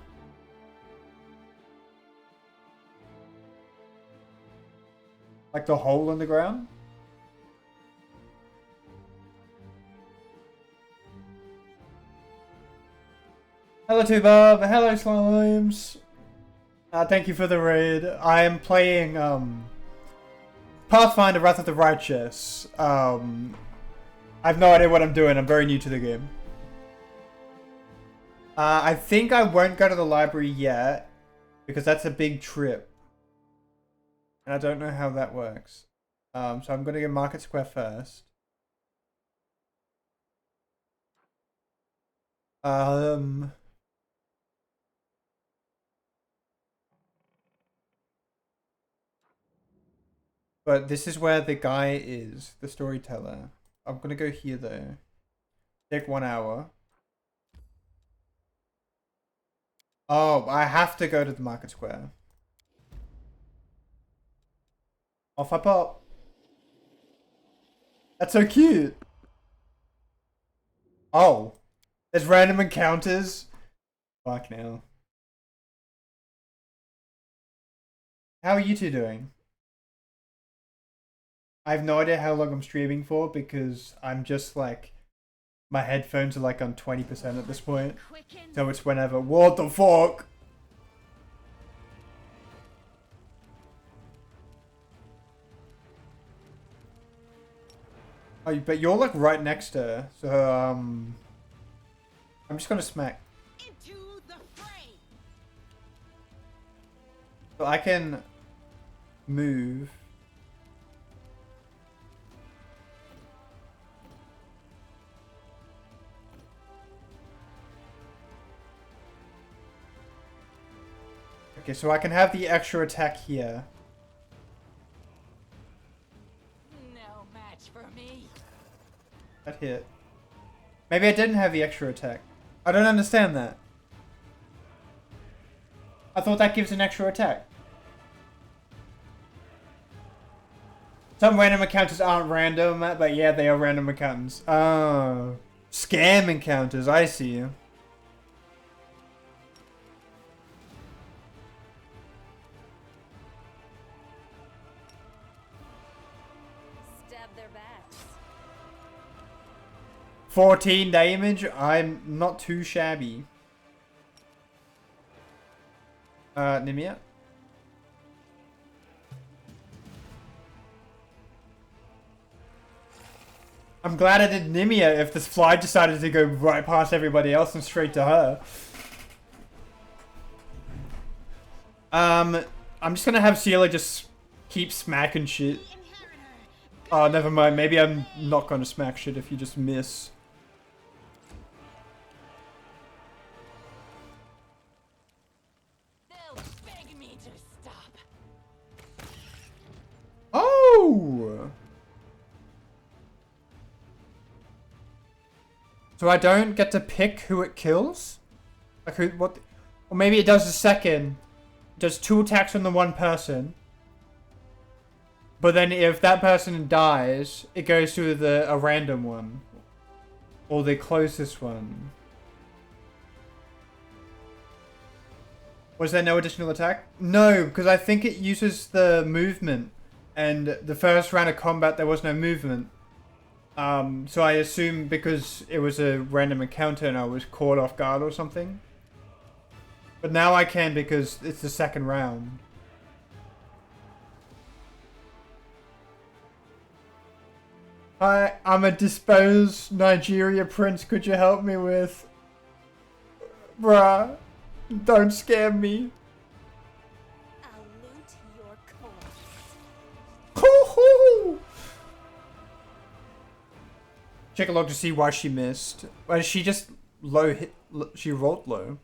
Like the hole in the ground? Hello Bob. Hello Slimes. Thank you for the raid. I am playing Pathfinder Wrath of the Righteous. I have no idea what I'm doing. I'm very new to the game. I think I won't go to the library yet because that's a big trip. And I don't know how that works. So I'm going to go Market Square first. But this is where the guy is, the storyteller. I'm going to go here though. Take 1 hour. Oh, I have to go to the Market Square. Off I pop. That's so cute. Oh. There's random encounters. Fuck now. How are you two doing? I have no idea how long I'm streaming for because I'm just like... My headphones are like on 20% at this point. So it's whenever. What the fuck? Oh, but you're like right next to her. So, I'm just gonna smack. Into the fray. So I can move. Okay, so I can have the extra attack here. No match for me. That hit. Maybe I didn't have the extra attack. I don't understand that. I thought that gives an extra attack. Some random encounters aren't random, but yeah, they are random encounters. Oh. Scam encounters, I see. Stab their backs. 14 damage? I'm not too shabby. Nimia? I'm glad I did Nimia if this fly decided to go right past everybody else and straight to her. I'm just gonna have Sheila just keep smacking shit. Oh, never mind. Maybe I'm not gonna smack shit if you just miss. They'll beg me to stop. Oh! So I don't get to pick who it kills? Like who, what? Or maybe it does a second. It does 2 attacks on the one person. But then if that person dies, it goes to a random one. Or the closest one. Was there no additional attack? No, because I think it uses the movement. And the first round of combat there was no movement. So I assume because it was a random encounter and I was caught off guard or something. But now I can because it's the second round. Hi, I'm a disposed Nigeria prince. Could you help me with? Bruh, don't scare me. I'll loot your coins. Hoo-hoo! Check a log to see why she missed. Well, she just low hit. She rolled low.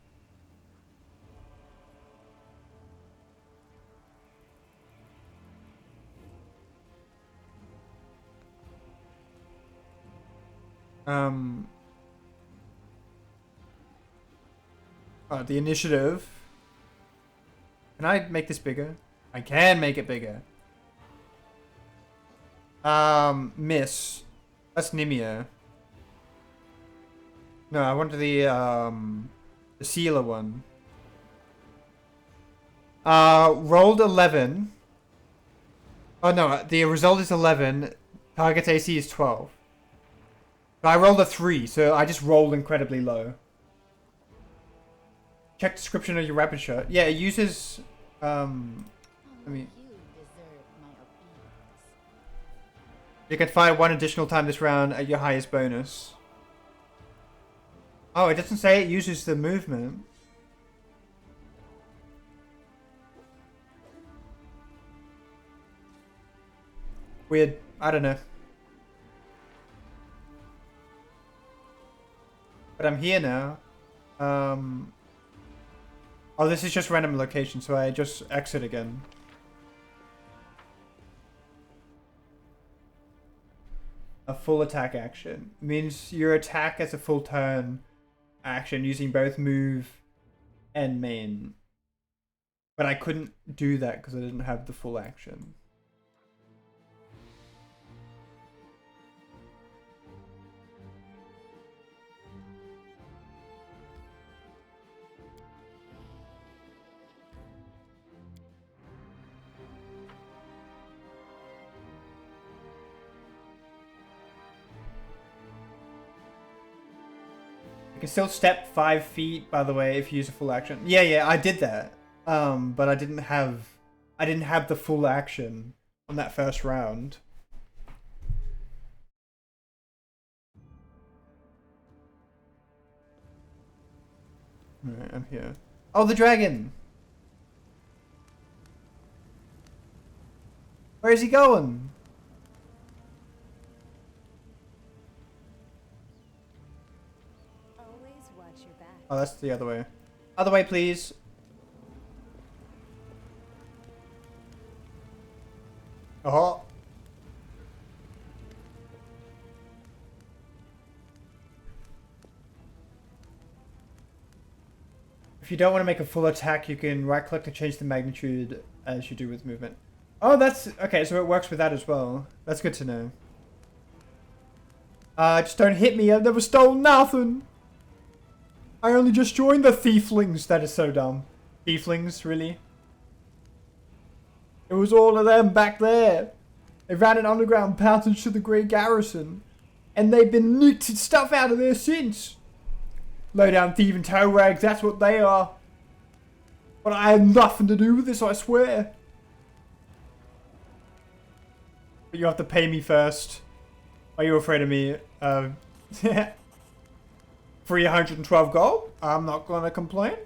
The initiative. Can I make this bigger? I can make it bigger. Miss. That's Nimia. No, I wanted the sealer one. Rolled 11. Oh no, the result is 11. Target's AC is 12. I rolled a 3, so I just rolled incredibly low. Check description of your rapid shot. Yeah, it uses, I mean, You deserve my obedience. you can fire 1 additional time this round at your highest bonus. Oh, it doesn't say it uses the movement. Weird. I don't know. But I'm here now. Oh, this is just random location, so I just exit again. A full attack action means your attack as a full turn action using both move and main. But I couldn't do that because I didn't have the full action. You can still step 5 feet, by the way, if you use a full action. Yeah, I did that. But I didn't have the full action on that first round. Alright, I'm here. Oh, the dragon! Where is he going? Always watch your back. Oh, that's the other way. Other way, please. Oh. If you don't want to make a full attack, you can right click to change the magnitude as you do with movement. Oh, that's okay, so it works with that as well. That's good to know. Just don't hit me. I've never stolen nothing. I only just joined the thieflings. That is so dumb. Thieflings, really? It was all of them back there. They ran an underground passage to the Great Garrison. And they've been nicked stuff out of there since. Low down thieving toe rags, that's what they are. But I had nothing to do with this, I swear. But you have to pay me first. Are you afraid of me? 312 gold? I'm not gonna complain.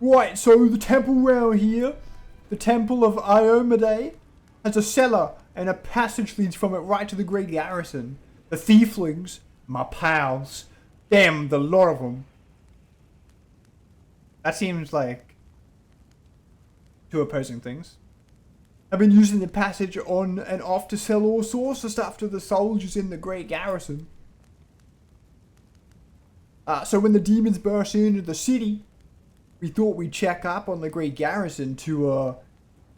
Right, so the temple round here, the temple of Iomade, has a cellar and a passage leads from it right to the Great Garrison. The thieflings, my pals, damn the lot of them. That seems like two opposing things. I've been using the passage on and off to sell all sorts of stuff to the soldiers in the Great Garrison. So when the demons burst into the city, we thought we'd check up on the Great Garrison to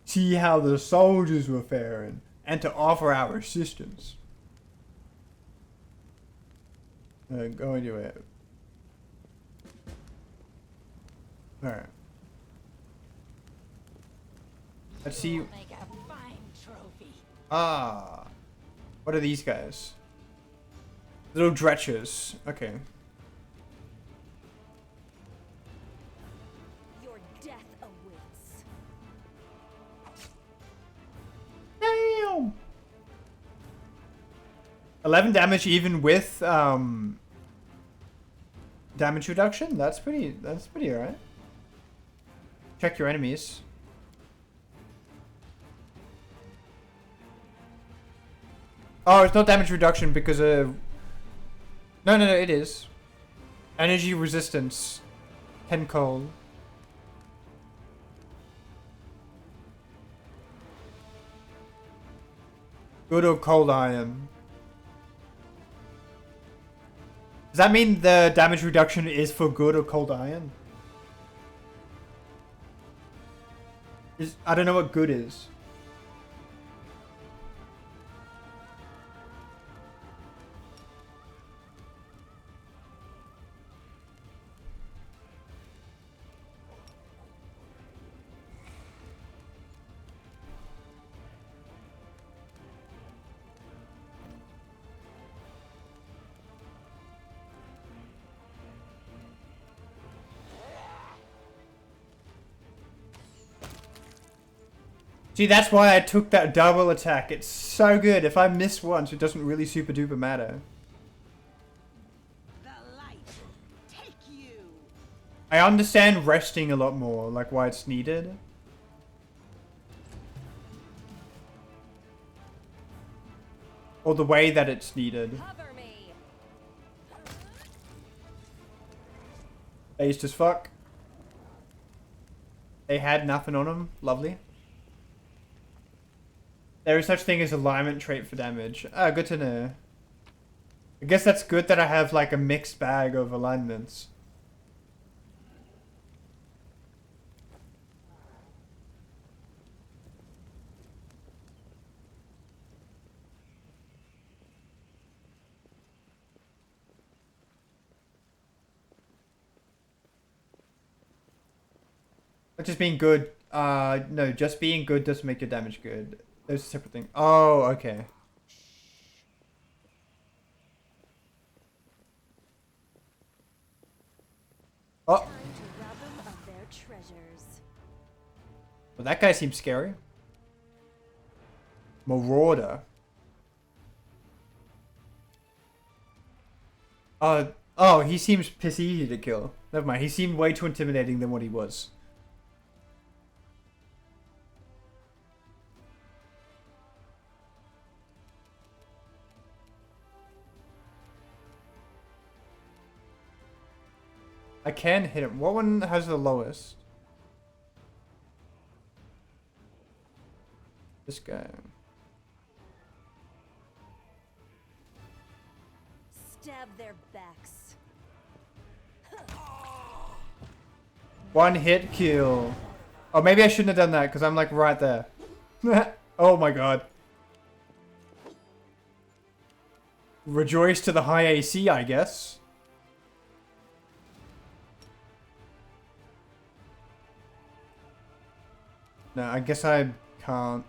see how the soldiers were faring and to offer our assistance. Go into it. Alright. Let's see. Make a fine trophy. Ah. What are these guys? Little dretchers. Okay. Your death awaits. Damn! 11 damage even with damage reduction. That's pretty alright. Check your enemies. Oh, it's not damage reduction because of... No, it is. Energy resistance. 10 cold. Good or cold iron. Does that mean the damage reduction is for good or cold iron? I don't know what good is. See, that's why I took that double attack. It's so good. If I miss once, it doesn't really super duper matter. The light. Take you. I understand resting a lot more, like why it's needed. Or the way that it's needed. Cover me. Based as fuck. They had nothing on them. Lovely. There is such thing as alignment trait for damage. Ah, good to know. I guess that's good that I have like a mixed bag of alignments. But just being good, no, just being good doesn't make your damage good. Those are separate things. Oh, okay. Oh. Time to rob them of their treasures. Well, that guy seems scary. Marauder. Oh, he seems piss easy to kill. Never mind, he seemed way too intimidating than what he was. I can hit him. What one has the lowest? This guy. Stab their backs. One hit kill. Oh, maybe I shouldn't have done that because I'm like right there. Oh my god. Rejoice to the high AC, I guess. No, I guess I can't.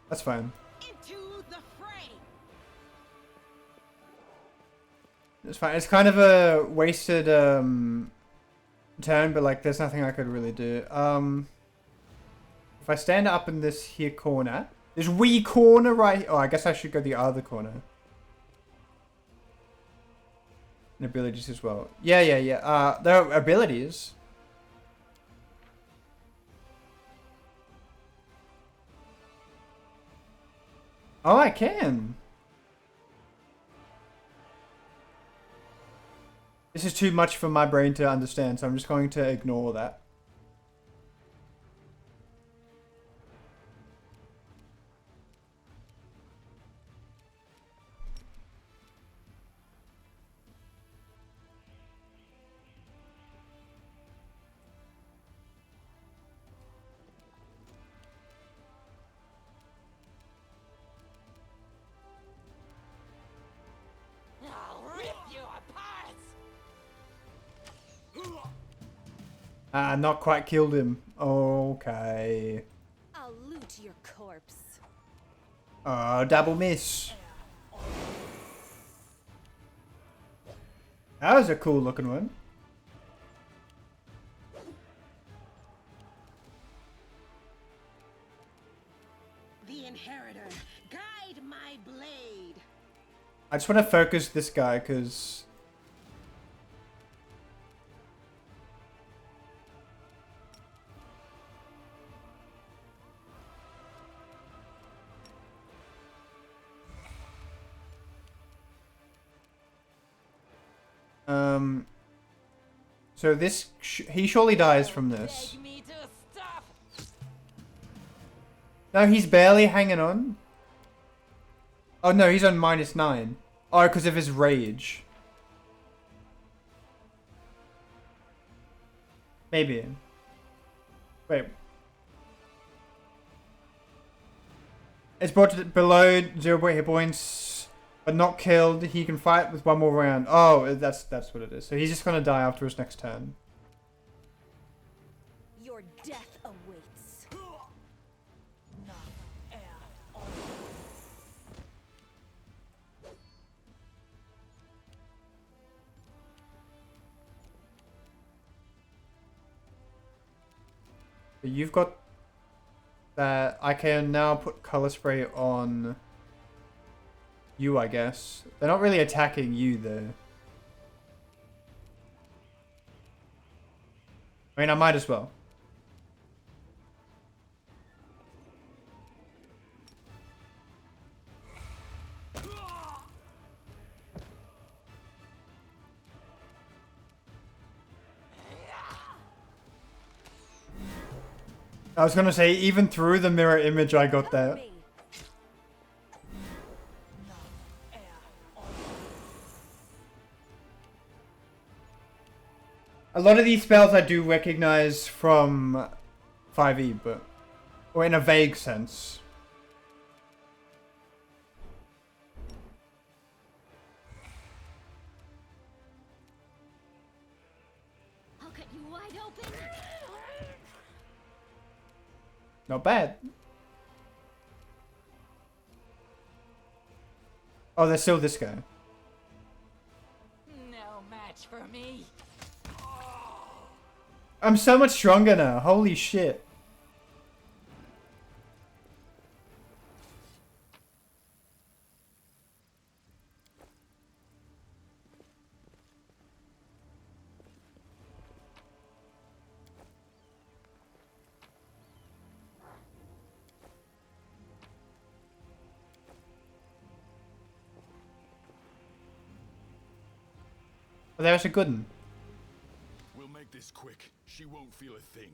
That's fine. Into the fray. It's fine. It's kind of a wasted turn, but like there's nothing I could really do. If I stand up in this here corner, there's wee corner right. Oh, I guess I should go the other corner. And abilities as well. Yeah. There are abilities. Oh, I can. This is too much for my brain to understand, so I'm just going to ignore that. I'll rip you apart. Ah, not quite killed him. Okay. I'll loot your corpse. Oh, double miss. That was a cool looking one. The inheritor, guide my blade. I just want to focus this guy because so this he surely dies from this. No, he's barely hanging on. Oh no, he's on -9. Oh, because of his rage. Maybe. Wait. It's brought to below 0 hit points, but not killed. He can fight with one more round. Oh, that's what it is. So he's just gonna die after his next turn. Your death awaits. But you've got that. I can now put color spray on you, I guess. They're not really attacking you though. I mean, I might as well. I was gonna say, even through the mirror image, I got that. A lot of these spells I do recognize from 5e, but... or in a vague sense. I'll cut you wide open. Not bad. Oh, there's still this guy. No match for me. I'm so much stronger now. Holy shit. Oh, there's a good one. We'll make this quick. She won't feel a thing.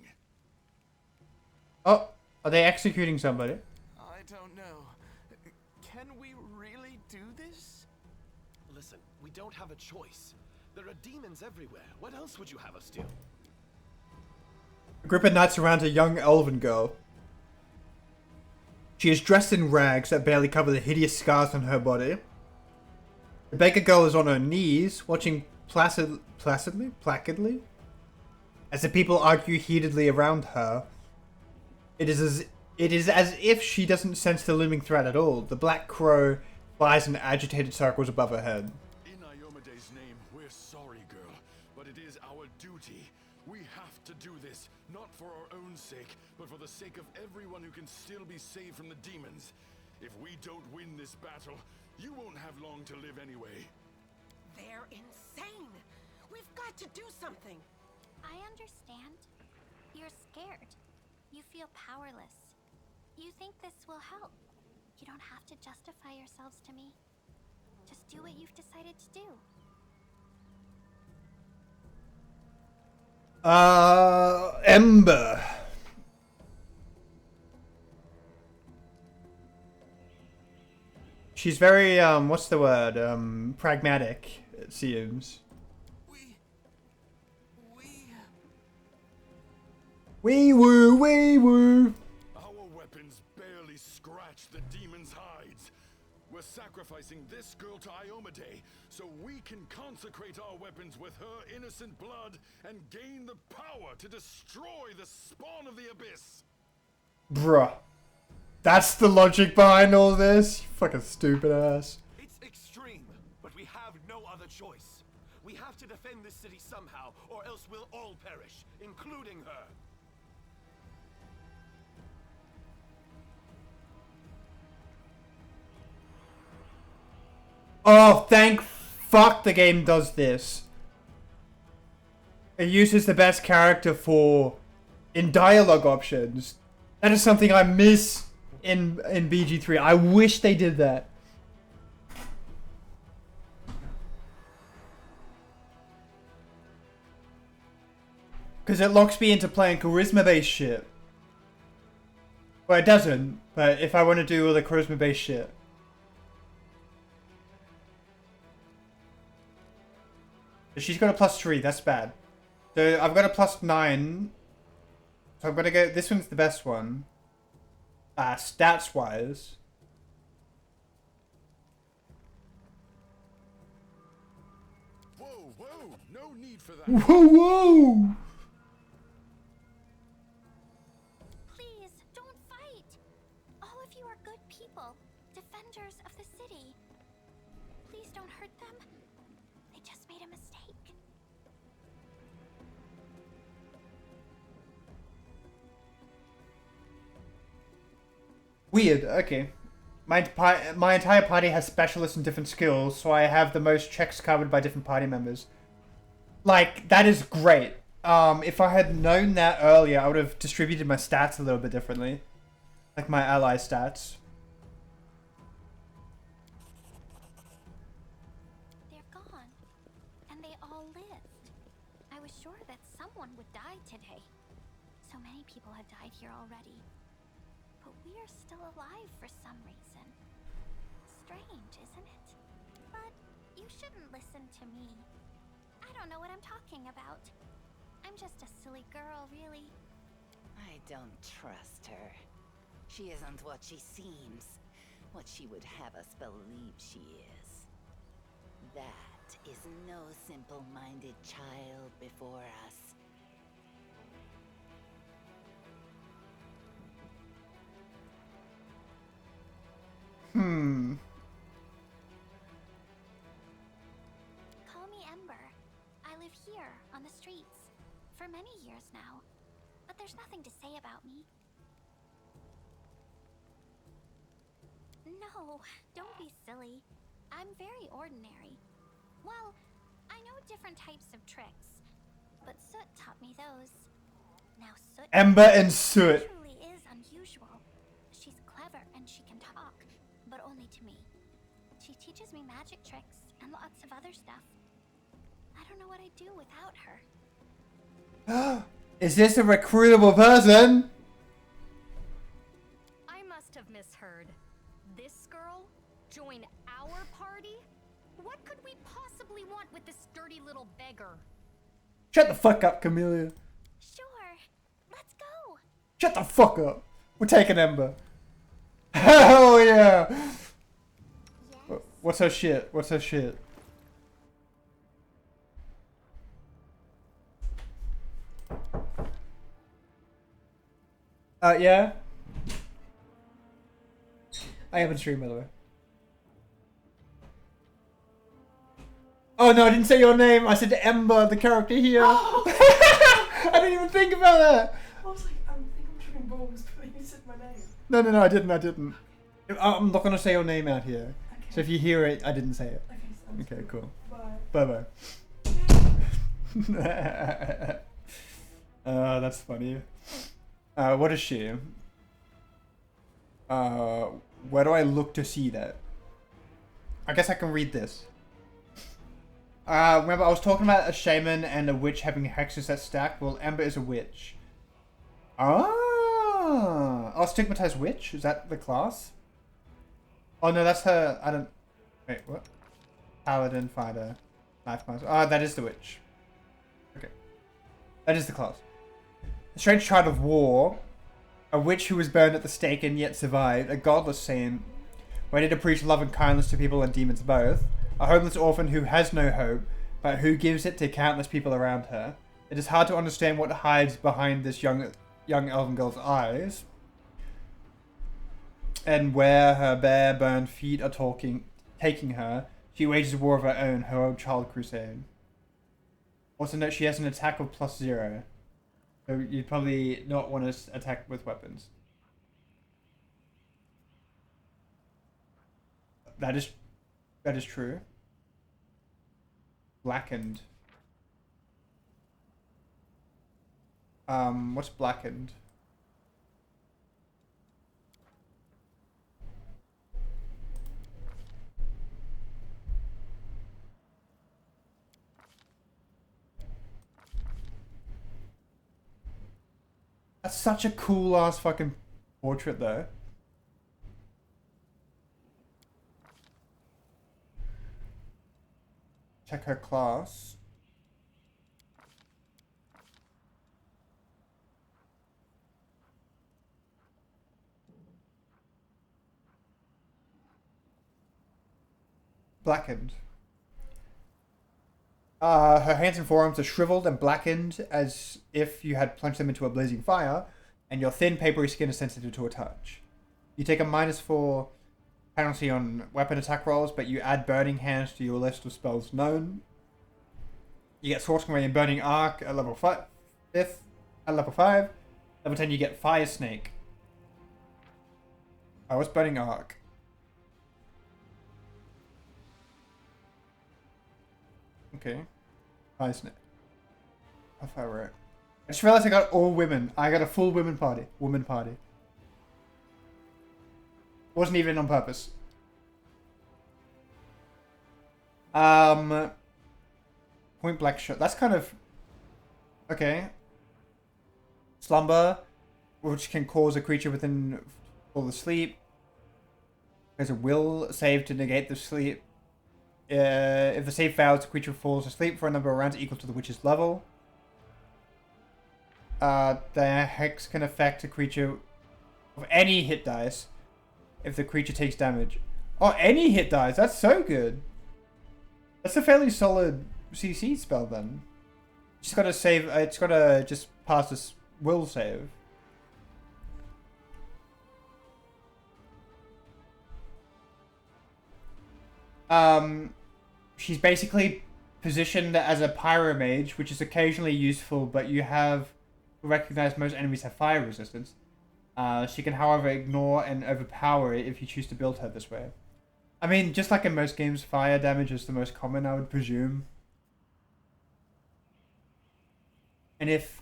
Oh, are they executing somebody? I don't know. Can we really do this? Listen, we don't have a choice. There are demons everywhere. What else would you have us do? A group of knights surround a young elven girl. She is dressed in rags that barely cover the hideous scars on her body. The beggar girl is on her knees, watching placidly, as the people argue heatedly around her. It is as if she doesn't sense the looming threat at all. The black crow flies in agitated circles above her head. In Iomede's name, we're sorry, girl, but it is our duty. We have to do this, not for our own sake, but for the sake of everyone who can still be saved from the demons. If we don't win this battle, you won't have long to live anyway. They're insane. We've got to do something. I understand. You're scared. You feel powerless. You think this will help. You don't have to justify yourselves to me. Just do what you've decided to do. Ember. She's very, what's the word? Pragmatic, it seems. Wee woo, wee woo. Our weapons barely scratch the demon's hides. We're sacrificing this girl to Iomede so we can consecrate our weapons with her innocent blood and gain the power to destroy the spawn of the abyss. Bruh. That's the logic behind all this? You fucking stupid ass. It's extreme, but we have no other choice. We have to defend this city somehow, or else we'll all perish, including her. Oh, thank fuck the game does this. It uses the best character in dialogue options. That is something I miss in BG3. I wish they did that. Because it locks me into playing charisma-based shit. Well, it doesn't, but if I want to do all the charisma-based shit. She's got a +3, that's bad. So I've got a +9. So I'm gonna go, this one's the best one. Stats-wise. Whoa, whoa, no need for that. Whoa, whoa! Please, don't fight! All of you are good people, defenders of the city. Please don't hurt them. They just made a mistake. Weird, okay. My entire party has specialists in different skills, so I have the most checks covered by different party members. Like, that is great. If I had known that earlier, I would have distributed my stats a little bit differently. Like my ally stats. They're gone, and they all lived. I was sure that someone would die today. So many people have died here already. But we are still alive for some reason. Strange, isn't it? But you shouldn't listen to me. I don't know what I'm talking about. I'm just a silly girl, really. I don't trust her. She isn't what she seems. What she would have us believe she is. That is no simple-minded child before us. Call me Ember. I live here, on the streets, for many years now. But there's nothing to say about me. No, don't be silly. I'm very ordinary. Well, I know different types of tricks, but Soot taught me those. Now Soot... Ember and Soot. truly is unusual. She's clever and she can talk, but only to me. She teaches me magic tricks and lots of other stuff. I don't know what I'd do without her. Is this a recruitable person? I must have misheard. This girl? Join our party? What could we possibly want with this dirty little beggar? Shut the fuck up, Camellia. Sure, let's go. Shut the fuck up. We're taking Ember. Hell yeah. Yes. What's her shit? What's her shit? Yeah? I haven't streamed, by the way. Oh no, I didn't say your name. I said Ember, the character here. Oh. I didn't even think about that. I was like, I think I'm tripping balls, but you said my name. No, I didn't. I'm not gonna say your name out here. Okay. So if you hear it, I didn't say it. Okay, sounds Okay, good. cool. Bye. Bye. That's funny. What is she? Where do I look to see that? I guess I can read this. Remember I was talking about a shaman and a witch having hexes that stack? Well, Ember is a witch. Oh, stigmatized witch? Is that the class? Oh no, that's her, I don't... Wait, what? Paladin, fighter, knife master. Ah, that is the witch. Okay. That is the class. A strange child of war. A witch who was burned at the stake and yet survived. A godless saint. Ready to preach love and kindness to people and demons both. A homeless orphan who has no hope, but who gives it to countless people around her. It is hard to understand what hides behind this young elven girl's eyes. And where her bare, burned feet are taking her, she wages a war of her own, her own child crusade. Also note she has an attack of +0. So you'd probably not want to attack with weapons. That is That is true. Blackened. What's blackened? That's such a cool ass fucking portrait though. Check her class. Blackened. Her hands and forearms are shriveled and blackened as if you had plunged them into a blazing fire, and your thin, papery skin is sensitive to a touch. You take a -4 penalty on weapon attack rolls, but you add Burning Hands to your list of spells known. You get Scorching Ray and Burning Arc at level 5. At level 5. Level 10 you get Fire Snake. Oh, what's Burning Arc? Okay. Fire Snake. How far right? I just realized I got all women. I got a full women party. Woman party. Wasn't even on purpose. Point blank shot. That's kind of okay. Slumber, which can cause a creature within fall asleep. There's a will save to negate the sleep. If the save fails, the creature falls asleep for a number of rounds equal to the witch's level. The hex can affect a creature of any hit dice if the creature takes damage. Oh, any hit dice. That's so good. That's a fairly solid CC spell then. It's got to save. It's got to just pass this will save. She's basically positioned as a pyromage, which is occasionally useful, but you have recognized most enemies have fire resistance. She can, however, ignore and overpower it if you choose to build her this way. I mean, just like in most games, fire damage is the most common, I would presume. And if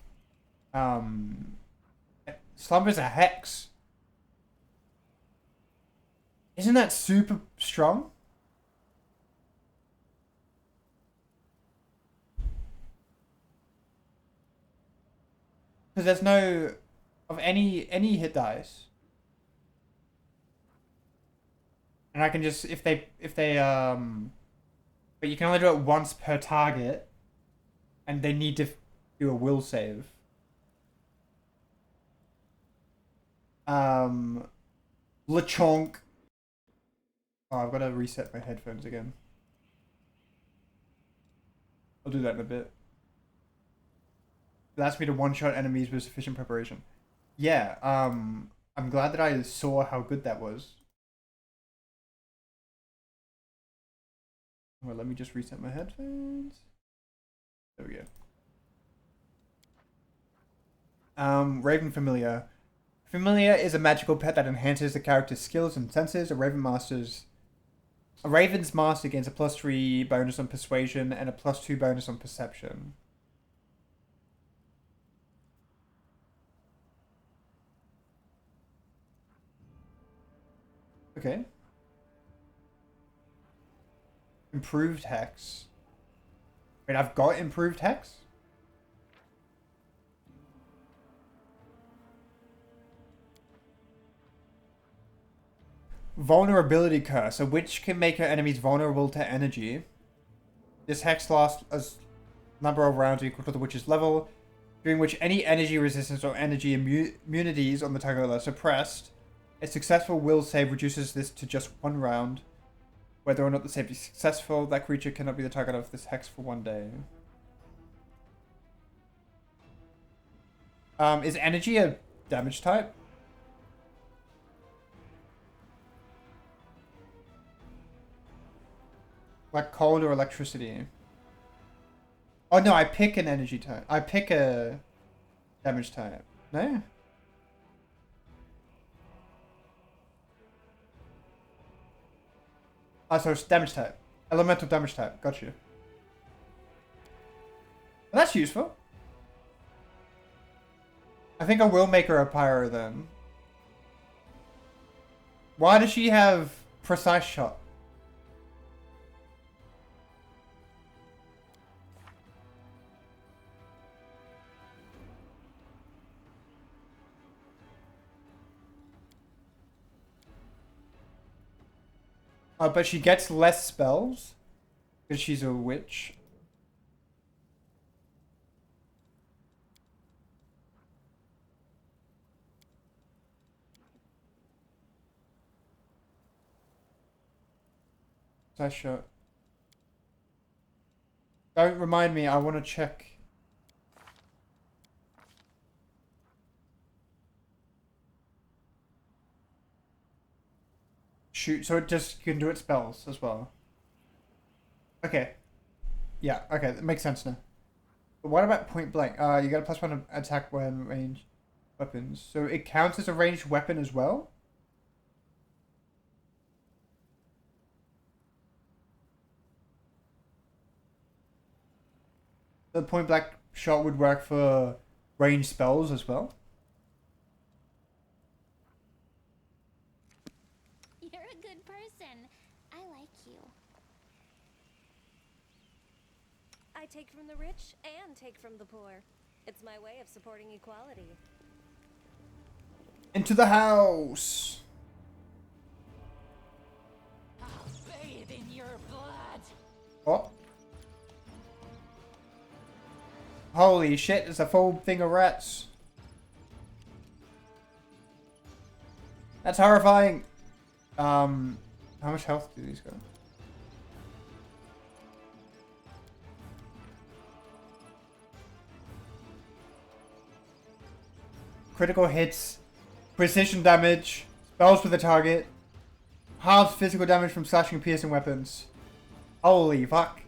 Slumber's a hex, isn't that super strong? Because there's no of any hit dice, and I can just if they but you can only do it once per target, and they need to do a will save. LeChonk. Oh, I've got to reset my headphones again. I'll do that in a bit. It allows me to one-shot enemies with sufficient preparation. Yeah, I'm glad that I saw how good that was. Well, let me just reset my headphones. There we go. Raven Familiar. Familiar is a magical pet that enhances the character's skills and senses. A Raven's master gains a +3 bonus on Persuasion and a +2 bonus on Perception. Okay. Improved Hex. Wait, I've got Improved Hex? Vulnerability Curse. A witch can make her enemies vulnerable to energy. This hex lasts a number of rounds equal to the witch's level, during which any energy resistance or energy immunities on the target are suppressed. A successful will save reduces this to just 1 round. Whether or not the save is successful, that creature cannot be the target of this hex for 1 day. Is energy a damage type? Like cold or electricity? Oh no, I pick an energy type. I pick a damage type. No? Ah, so it's damage type. Elemental damage type. Got you. Well, that's useful. I think I will make her a pyro then. Why does she have precise shot? But she gets less spells because she's a witch. That shot. Don't remind me, I want to check. Shoot, so it just can do its spells as well. Okay. Yeah, okay, that makes sense now. But what about point blank? You get a +1 attack when ranged weapons. So it counts as a ranged weapon as well? The point blank shot would work for ranged spells as well? You're a good person. I like you. I take from the rich and take from the poor. It's my way of supporting equality. Into the house! I'll bathe in your blood. What? Holy shit, there's a full thing of rats. That's horrifying. How much health do these go? Critical hits, precision damage, spells for the target, halves physical damage from slashing and piercing weapons. Holy fuck.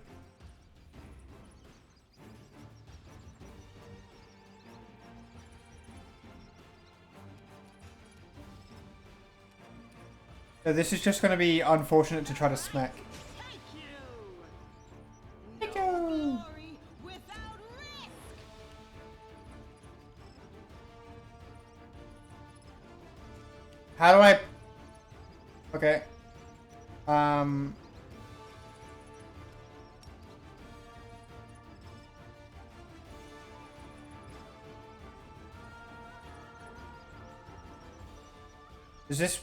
So this is just going to be unfortunate to try to smack. Thank you. How do I... Okay.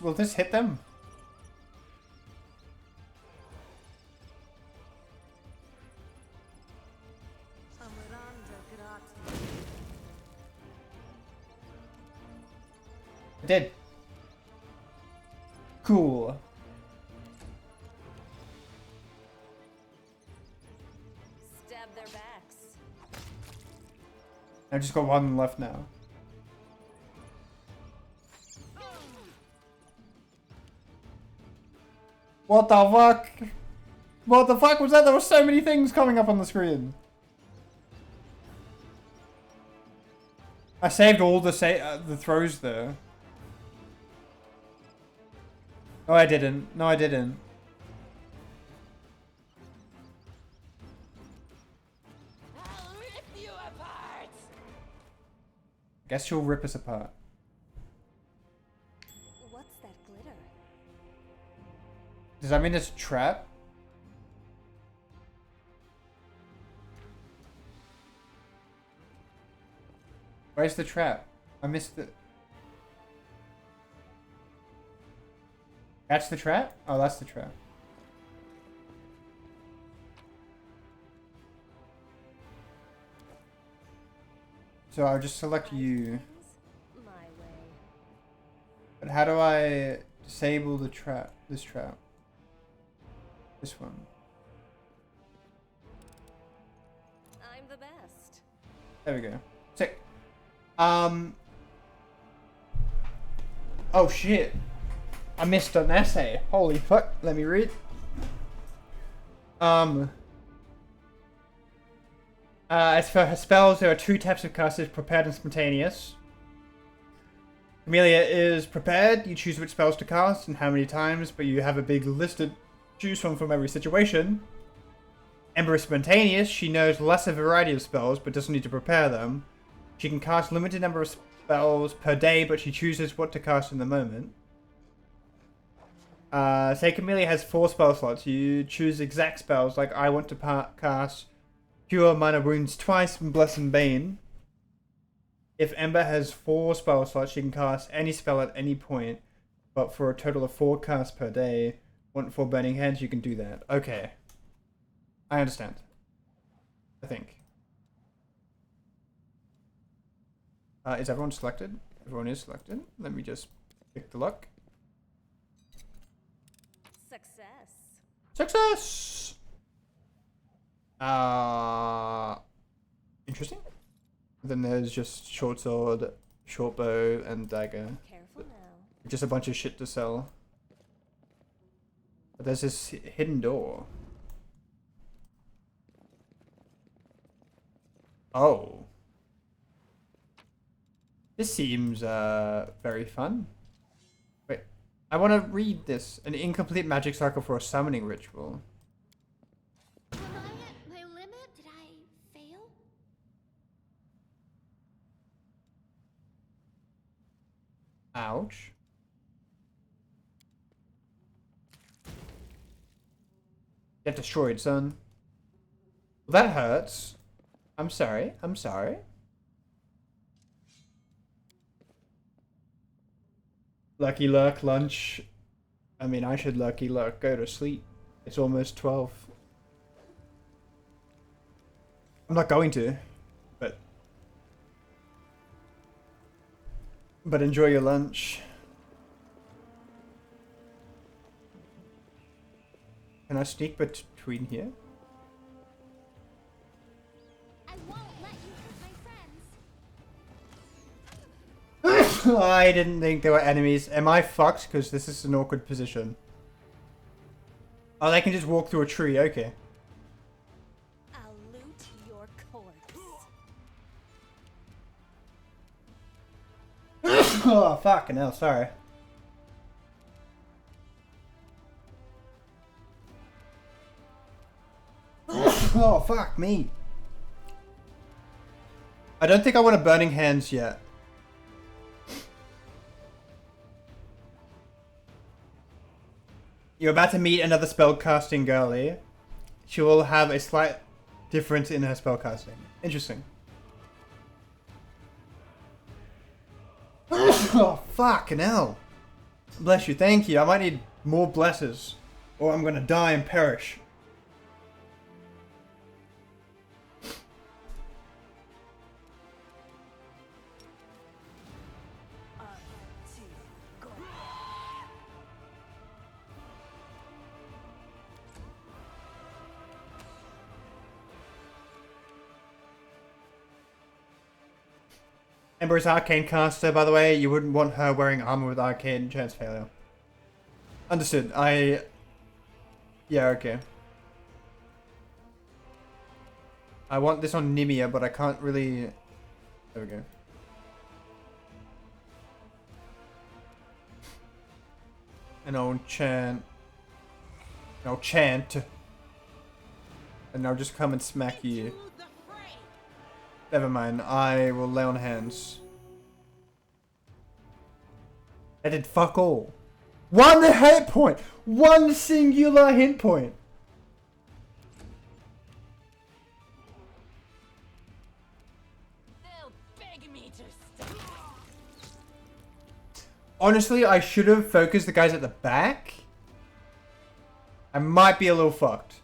Will this hit them? It did. Cool. Stab their backs. I've just got one left now. What the fuck? What the fuck was that? There were so many things coming up on the screen. I saved all the throws there. No, I didn't. No, I didn't. I'll rip you apart. Guess she'll rip us apart. What's that glitter? Does that mean it's a trap? Where's the trap? I missed it. That's the trap? Oh, that's the trap. So I'll just select you. My way. But how do I disable the trap? This trap. This one. I'm the best. There we go. Sick. Oh shit. I missed an essay. Holy fuck. Let me read. As for her spells, there are two types of casters, prepared and spontaneous. Amelia is prepared. You choose which spells to cast and how many times, but you have a big listed choose from every situation. Ember is spontaneous. She knows less of a variety of spells, but doesn't need to prepare them. She can cast limited number of spells per day, but she chooses what to cast in the moment. Say Camellia has 4 spell slots. You choose exact spells, like I want to cast Cure Minor Wounds twice and Bless and Bane. If Ember has 4 spell slots, she can cast any spell at any point, but for a total of 4 casts per day. Want 4 Burning Hands, you can do that. Okay. I understand. I think. Is everyone selected? Everyone is selected. Let me just pick the luck. Success. Success! Interesting. Then there's just short sword, short bow, and dagger. Careful now. Just a bunch of shit to sell. But there's this hidden door. Oh. This seems very fun. Wait, I want to read this. An incomplete magic cycle for a summoning ritual. Am I at my limit? Did I fail? Ouch. Get destroyed, son. Well, that hurts. I'm sorry. I'm sorry. Lucky luck, lunch. I mean, I should lucky luck. Go to sleep. It's almost 12. I'm not going to, but enjoy your lunch. Can I sneak between here? I won't let you hurt my friends. I didn't think there were enemies. Am I fucked? Because this is an awkward position. Oh, they can just walk through a tree. Okay. I'll loot your corpse. Oh, fucking hell. Sorry. Oh, fuck me. I don't think I want a Burning Hands yet. You're about to meet another spellcasting girlie. She will have a slight difference in her spellcasting. Interesting. Oh, fucking hell. Bless you, thank you. I might need more blesses, or I'm gonna die and perish. Ember is Arcane Caster, by the way. You wouldn't want her wearing armor with Arcane Chance Failure. Understood. Yeah, okay. I want this on Nimia, but I can't really... There we go. And I'll chant... I'll chant. And I'll just come and smack you. Never mind, I will lay on hands. I did fuck all. 1 hit point! 1 singular hit point! They'll beg me to stop. Honestly, I should have focused the guys at the back. I might be a little fucked.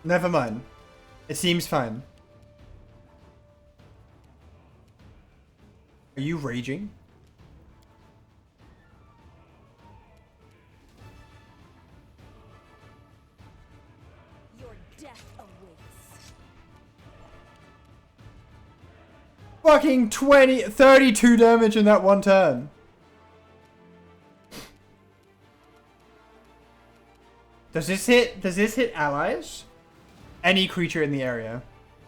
Never mind. It seems fine. Are you raging? Your death awaits. Fucking 32 damage in that one turn. Does this hit allies? Any creature in the area?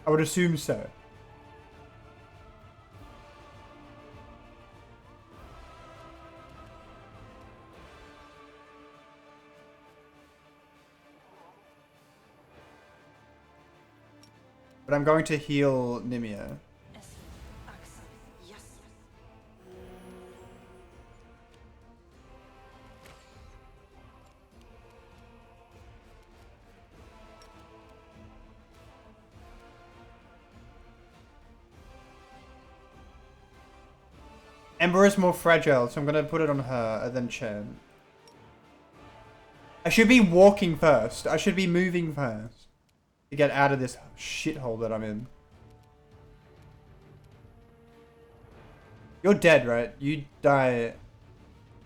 I would assume so. But I'm going to heal Nimia. Yes. Ember is more fragile, so I'm gonna put it on her and then Chen. I should be walking first. I should be moving first. To get out of this shithole that I'm in. You're dead, right? You die...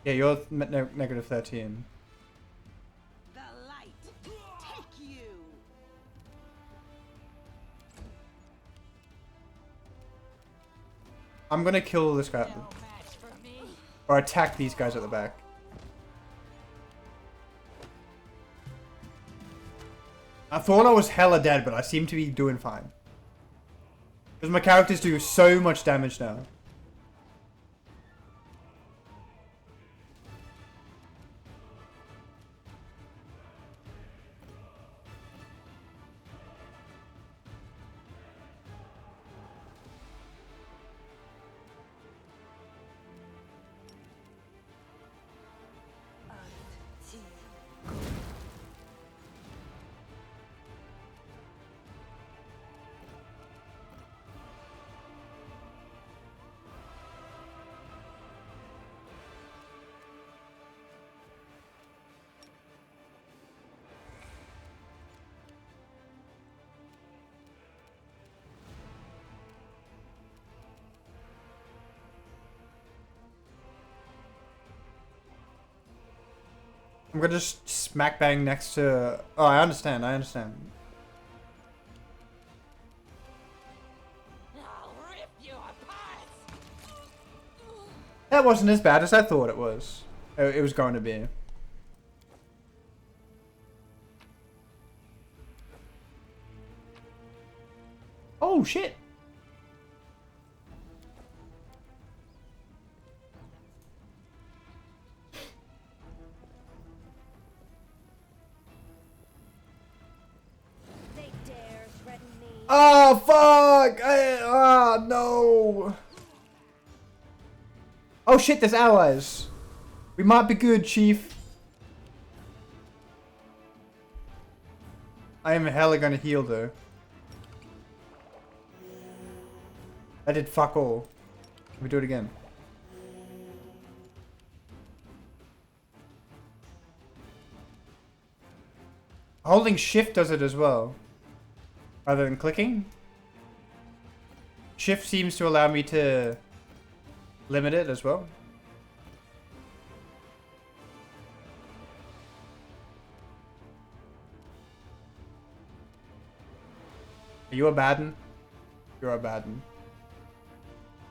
Yeah, you're negative 13. The light. Take you. I'm gonna kill this guy. Or attack these guys at the back. I thought I was hella dead, but I seem to be doing fine. Because my characters do so much damage now. I'm gonna just smack bang next to... Oh, I understand, I understand. I'll rip you apart. That wasn't as bad as I thought it was. It was going to be. Oh, shit. They dare threaten me. Oh, fuck! Oh, no! Oh, shit, there's allies. We might be good, Chief. I am hella gonna heal, though. I did fuck all. Can we do it again? Holding shift does it as well. Rather than clicking. Shift seems to allow me to limit it as well. Are you a Baden? You're a Baden.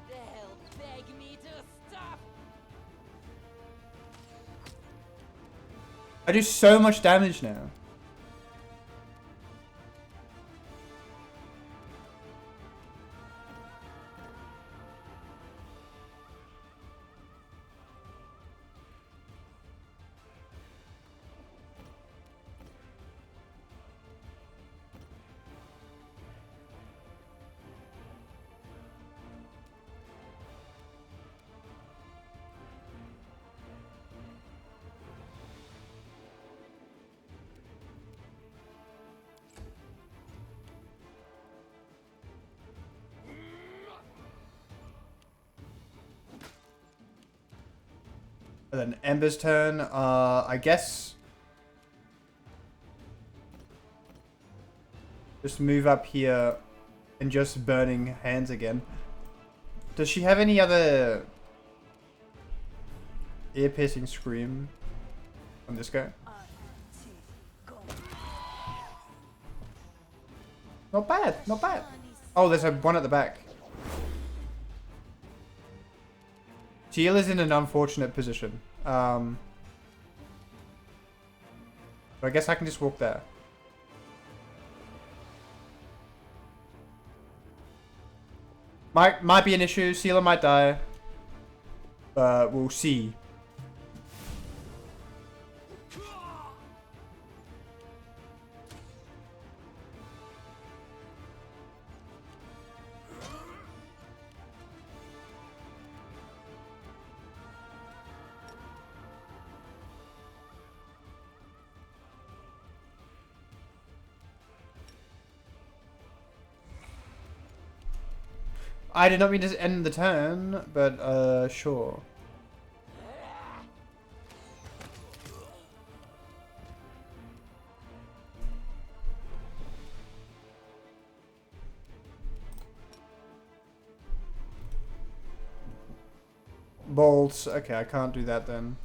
They'll beg me to stop. I do so much damage now. And then Ember's turn. I guess just move up here and just burning hands again. Does she have any other ear-piercing scream on this guy? Not bad, not bad. Oh, there's one at the back. Teal is in an unfortunate position. So I guess I can just walk there. Might be an issue. Sealer might die. We'll see. I did not mean to end the turn, but sure. Bolts. Okay, I can't do that then.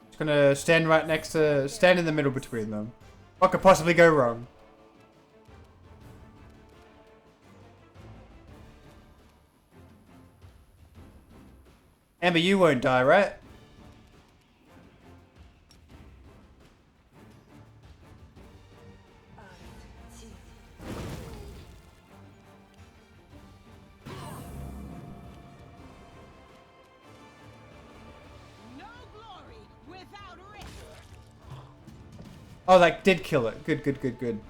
Just gonna stand right next to, stand in the middle between them. What could possibly go wrong? Amber, you won't die, right? Oh, that did kill it. Good, good, good, good.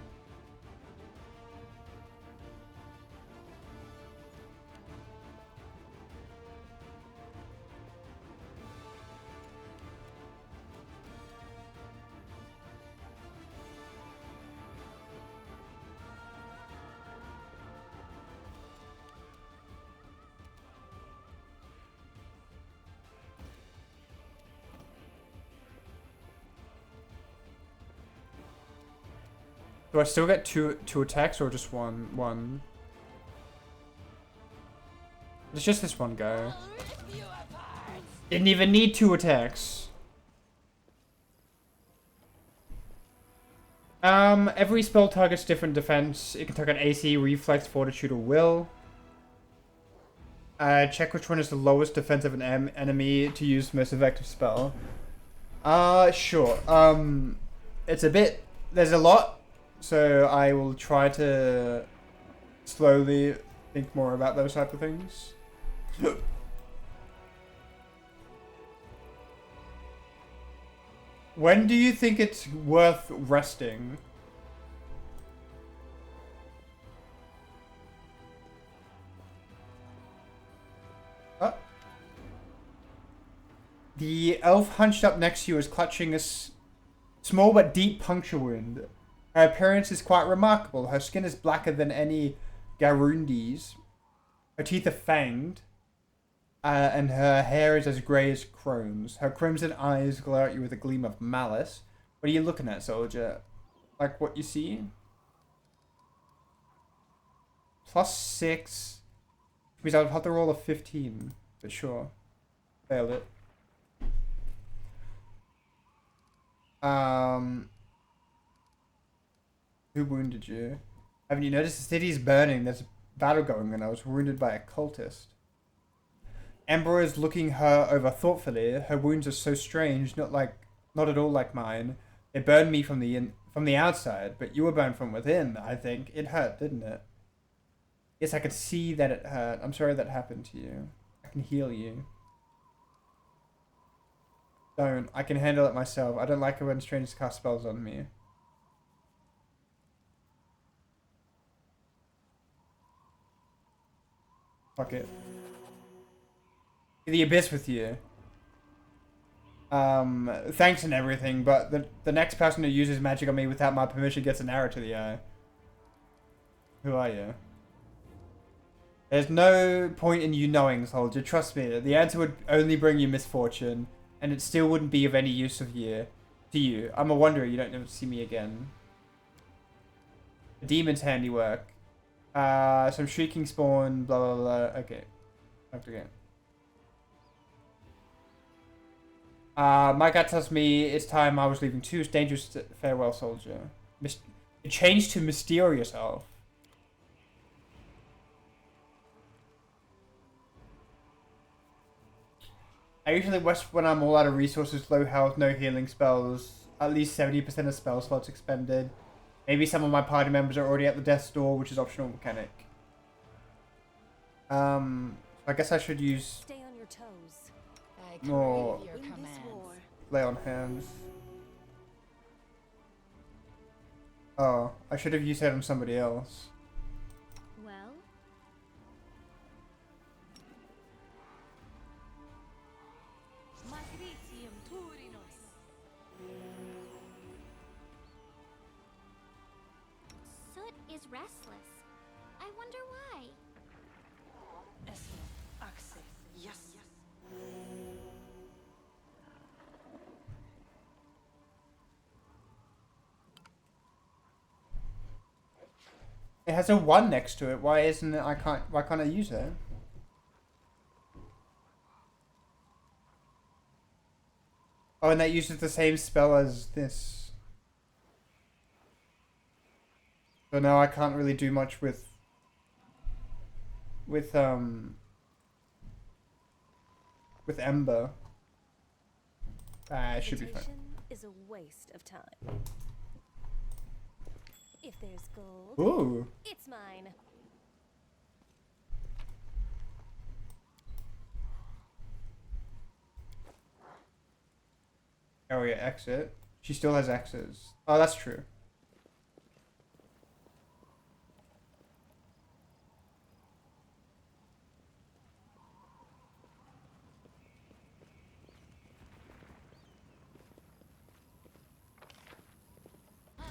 Do I still get two attacks or just one? One. It's just this one guy. Didn't even need 2 attacks. Every spell targets different defense. It can target AC, reflex, fortitude, or will. Check which one is the lowest defense of an enemy to use the most effective spell. Sure. It's a bit... There's a lot. So I will try to slowly think more about those type of things. When do you think it's worth resting? The elf hunched up next to you is clutching a small but deep puncture wound. Her appearance is quite remarkable. Her skin is blacker than any Garundi's. Her teeth are fanged. And her hair is as grey as crones. Her crimson eyes glare at you with a gleam of malice. What are you looking at, soldier? Like what you see? +6. Means I would have to roll a 15. But sure. Failed it. Who wounded you? Haven't you noticed the city is burning? There's a battle going on. I was wounded by a cultist. Amber is looking her over thoughtfully. Her wounds are so strange, not at all like mine. They burned me from the outside, but you were burned from within, I think. It hurt, didn't it? Yes, I could see that it hurt. I'm sorry that happened to you. I can heal you. Don't. I can handle it myself. I don't like it when strangers cast spells on me. Fuck it. The abyss with you. Thanks and everything, but the next person who uses magic on me without my permission gets an arrow to the eye. Who are you? There's no point in you knowing, soldier. Trust me, the answer would only bring you misfortune, and it still wouldn't be of any use to you. I'm a wanderer, you don't never see me again. A demon's handiwork. Some shrieking spawn, blah blah blah. Okay. Okay. My gut tells me it's time I was leaving too. It's dangerous. Farewell, soldier. It changed to mysterious elf. I usually rest when I'm all out of resources, low health, no healing spells. At least 70% of spell slots expended. Maybe some of my party members are already at the death's door, which is optional mechanic. I guess I should use... Stay on your toes. More lay on hands. Oh, I should have used that on somebody else. Well? restless. I wonder why. Yes. It has a 1 next to it. Why isn't it? Why can't I use it? Oh, and that uses the same spell as this. So now I can't really do much with Ember. It should be fine. Hesitation is a waste of time. If there's gold, Ooh. it's mine. Oh yeah, exit. She still has X's. Oh, that's true.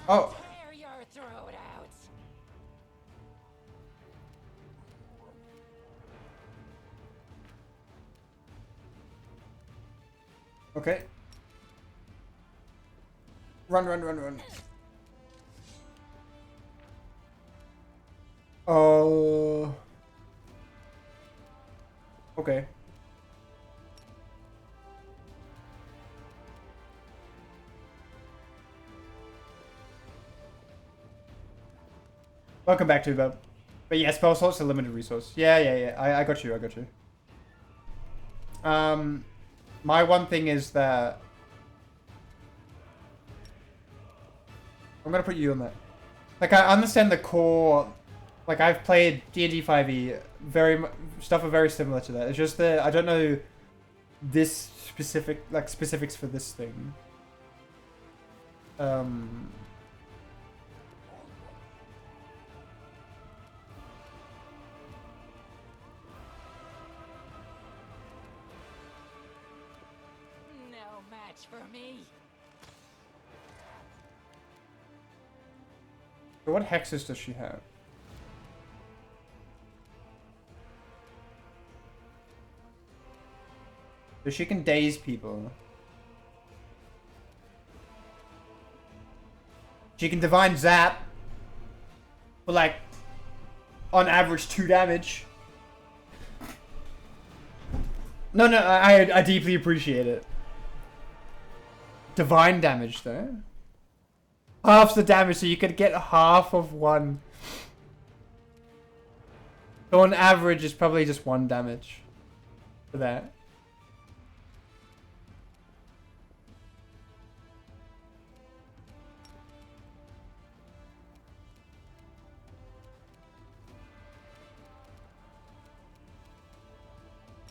Oh. Tear your throat out. Okay. Run. Oh. Okay. Welcome back to Bob. But yeah, spell slot's a limited resource. Yeah. I got you. My one thing is that I'm gonna put you on that. Like, I understand the core. Like, I've played D&D 5e. Stuff are very similar to that. It's just that I don't know this specifics for this thing. No match for me. So what hexes does she have? So she can daze people. She can divine zap. For like, on average, 2 damage. No, I deeply appreciate it. Divine damage though. Half the damage, so you could get half of 1. So on average, it's probably just 1 damage for that.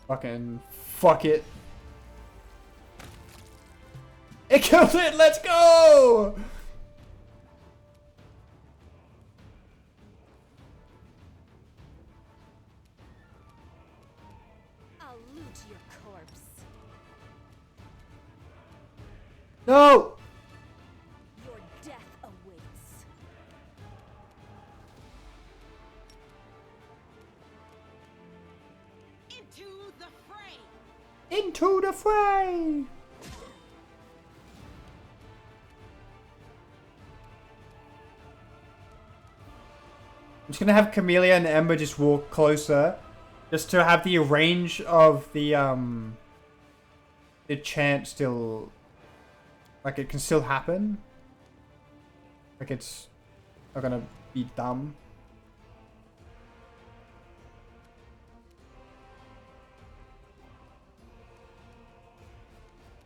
Fucking fuck it. It killed it! Let's go! I'll loot your corpse. No! Your death awaits. Into the fray! Into the fray! I'm just gonna have Camellia and Ember just walk closer, just to have the range of the chant still, like it can still happen. Like it's not gonna be dumb.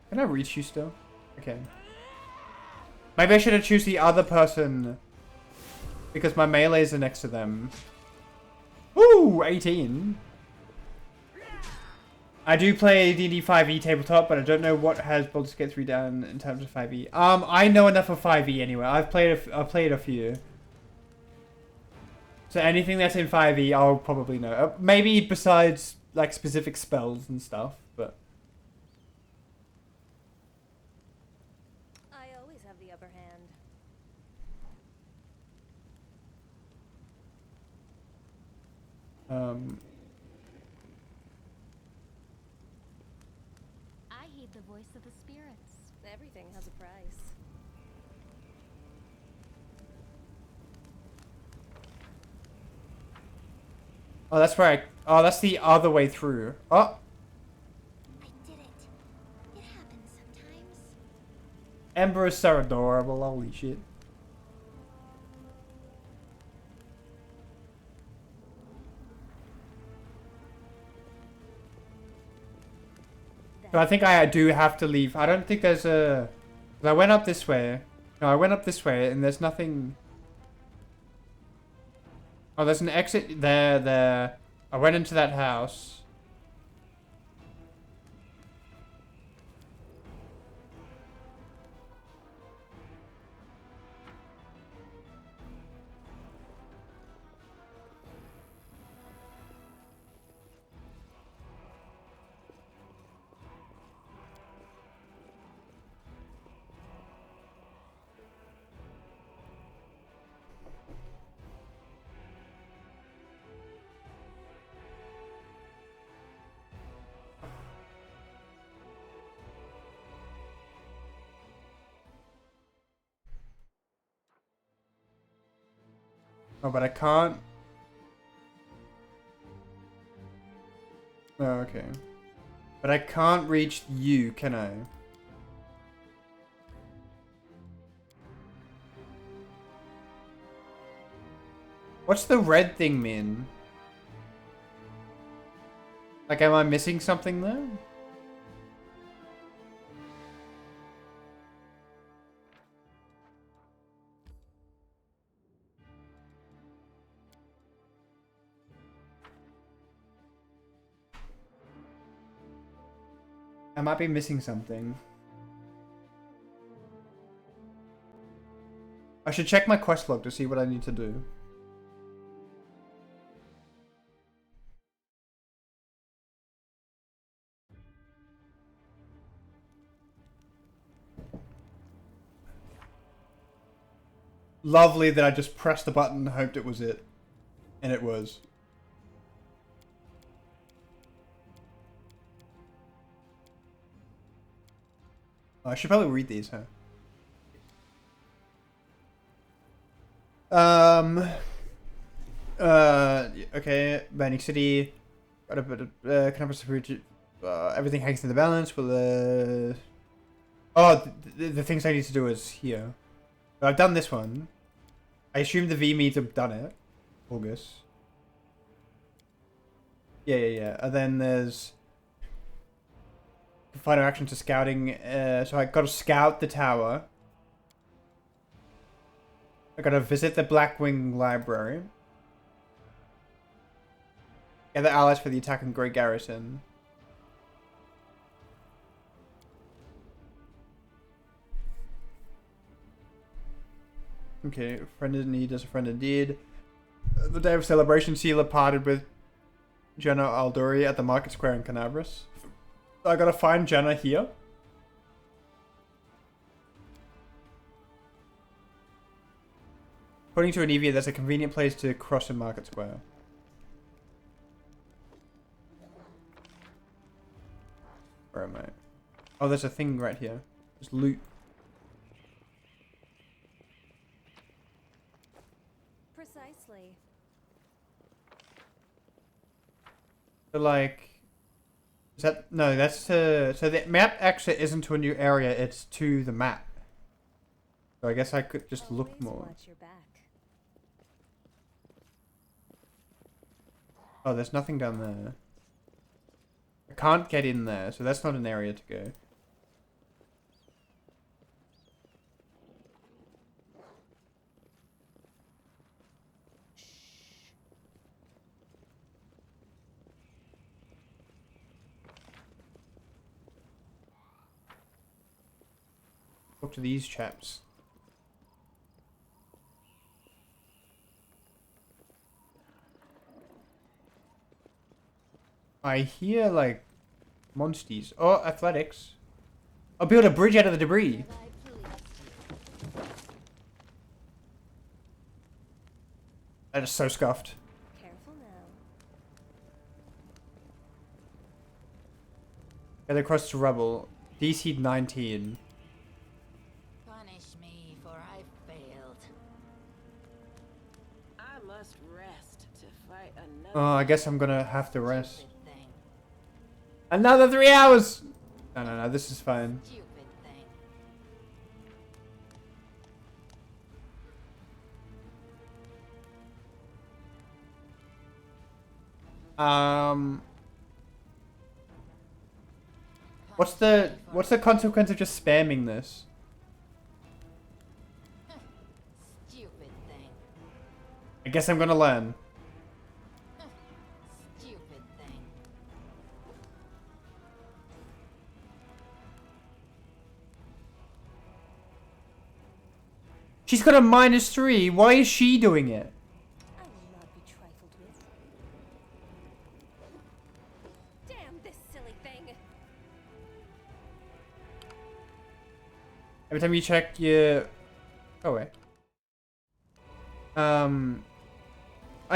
Can I reach you still? Okay. Maybe I should have choose the other person. Because my melees are next to them. Woo! 18. I do play D&D 5e tabletop, but I don't know what has Baldur's Gate 3 done in terms of 5e. I know enough of 5e anyway. I've played a few. So anything that's in 5e, I'll probably know. Maybe besides like specific spells and stuff, but I always have the upper hand. Um, I heed the voice of the spirits. Everything has a price. oh, that's where I... Oh, that's the other way through. Oh! I did it. It happens sometimes. Ember is so adorable, holy shit. So I think I do have to leave. I don't think there's a... I went up this way. No, I went up this way and there's nothing... Oh, there's an exit there. I went into that house. Oh, but I can't... Oh, okay. But I can't reach you, can I? What's the red thing mean? Like, am I missing something there? I might be missing something. I should check my quest log to see what I need to do. Lovely that I just pressed the button and hoped it was it. And it was. I should probably read these, huh? Okay, Burning City. Got a bit of, campus everything hangs in the balance. Will, oh, the things I need to do is here. But I've done this one. I assume the V means I've done it. August. Yeah. And then there's final action to scouting. So I got to scout the tower. I got to visit the Blackwing Library. Gather allies for the attack on Great Garrison. Okay, friend in need is a friend indeed. The day of celebration, Sheila parted with Jenna Alduri at the Market Square in Canabras. I gotta find Jenna here. According to Anivia, there's a convenient place to cross in Market Square. Where am I? Oh, there's a thing right here. There's loot. Precisely. So like... Is that... No, that's to... So the map exit isn't to a new area, it's to the map. So I guess I could just Always look more. watch your back. Oh, there's nothing down there. I can't get in there, so that's not an area to go. Talk to these chaps. I hear, like, monsties. Oh, athletics. I'll build a bridge out of the debris. That is so scuffed. Careful now. Get across to rubble. DC 19. Punish me, for I failed. I must rest to fight another. Oh, I guess I'm gonna have to rest. Stupid thing. Another 3 hours! No, this is fine. Stupid thing. What's the consequence of just spamming this? Stupid thing. I guess I'm gonna learn. Stupid thing. She's got a -3. Why is she doing it? I will not be trifled with. Damn this silly thing. Every time you check your... Oh, wait. I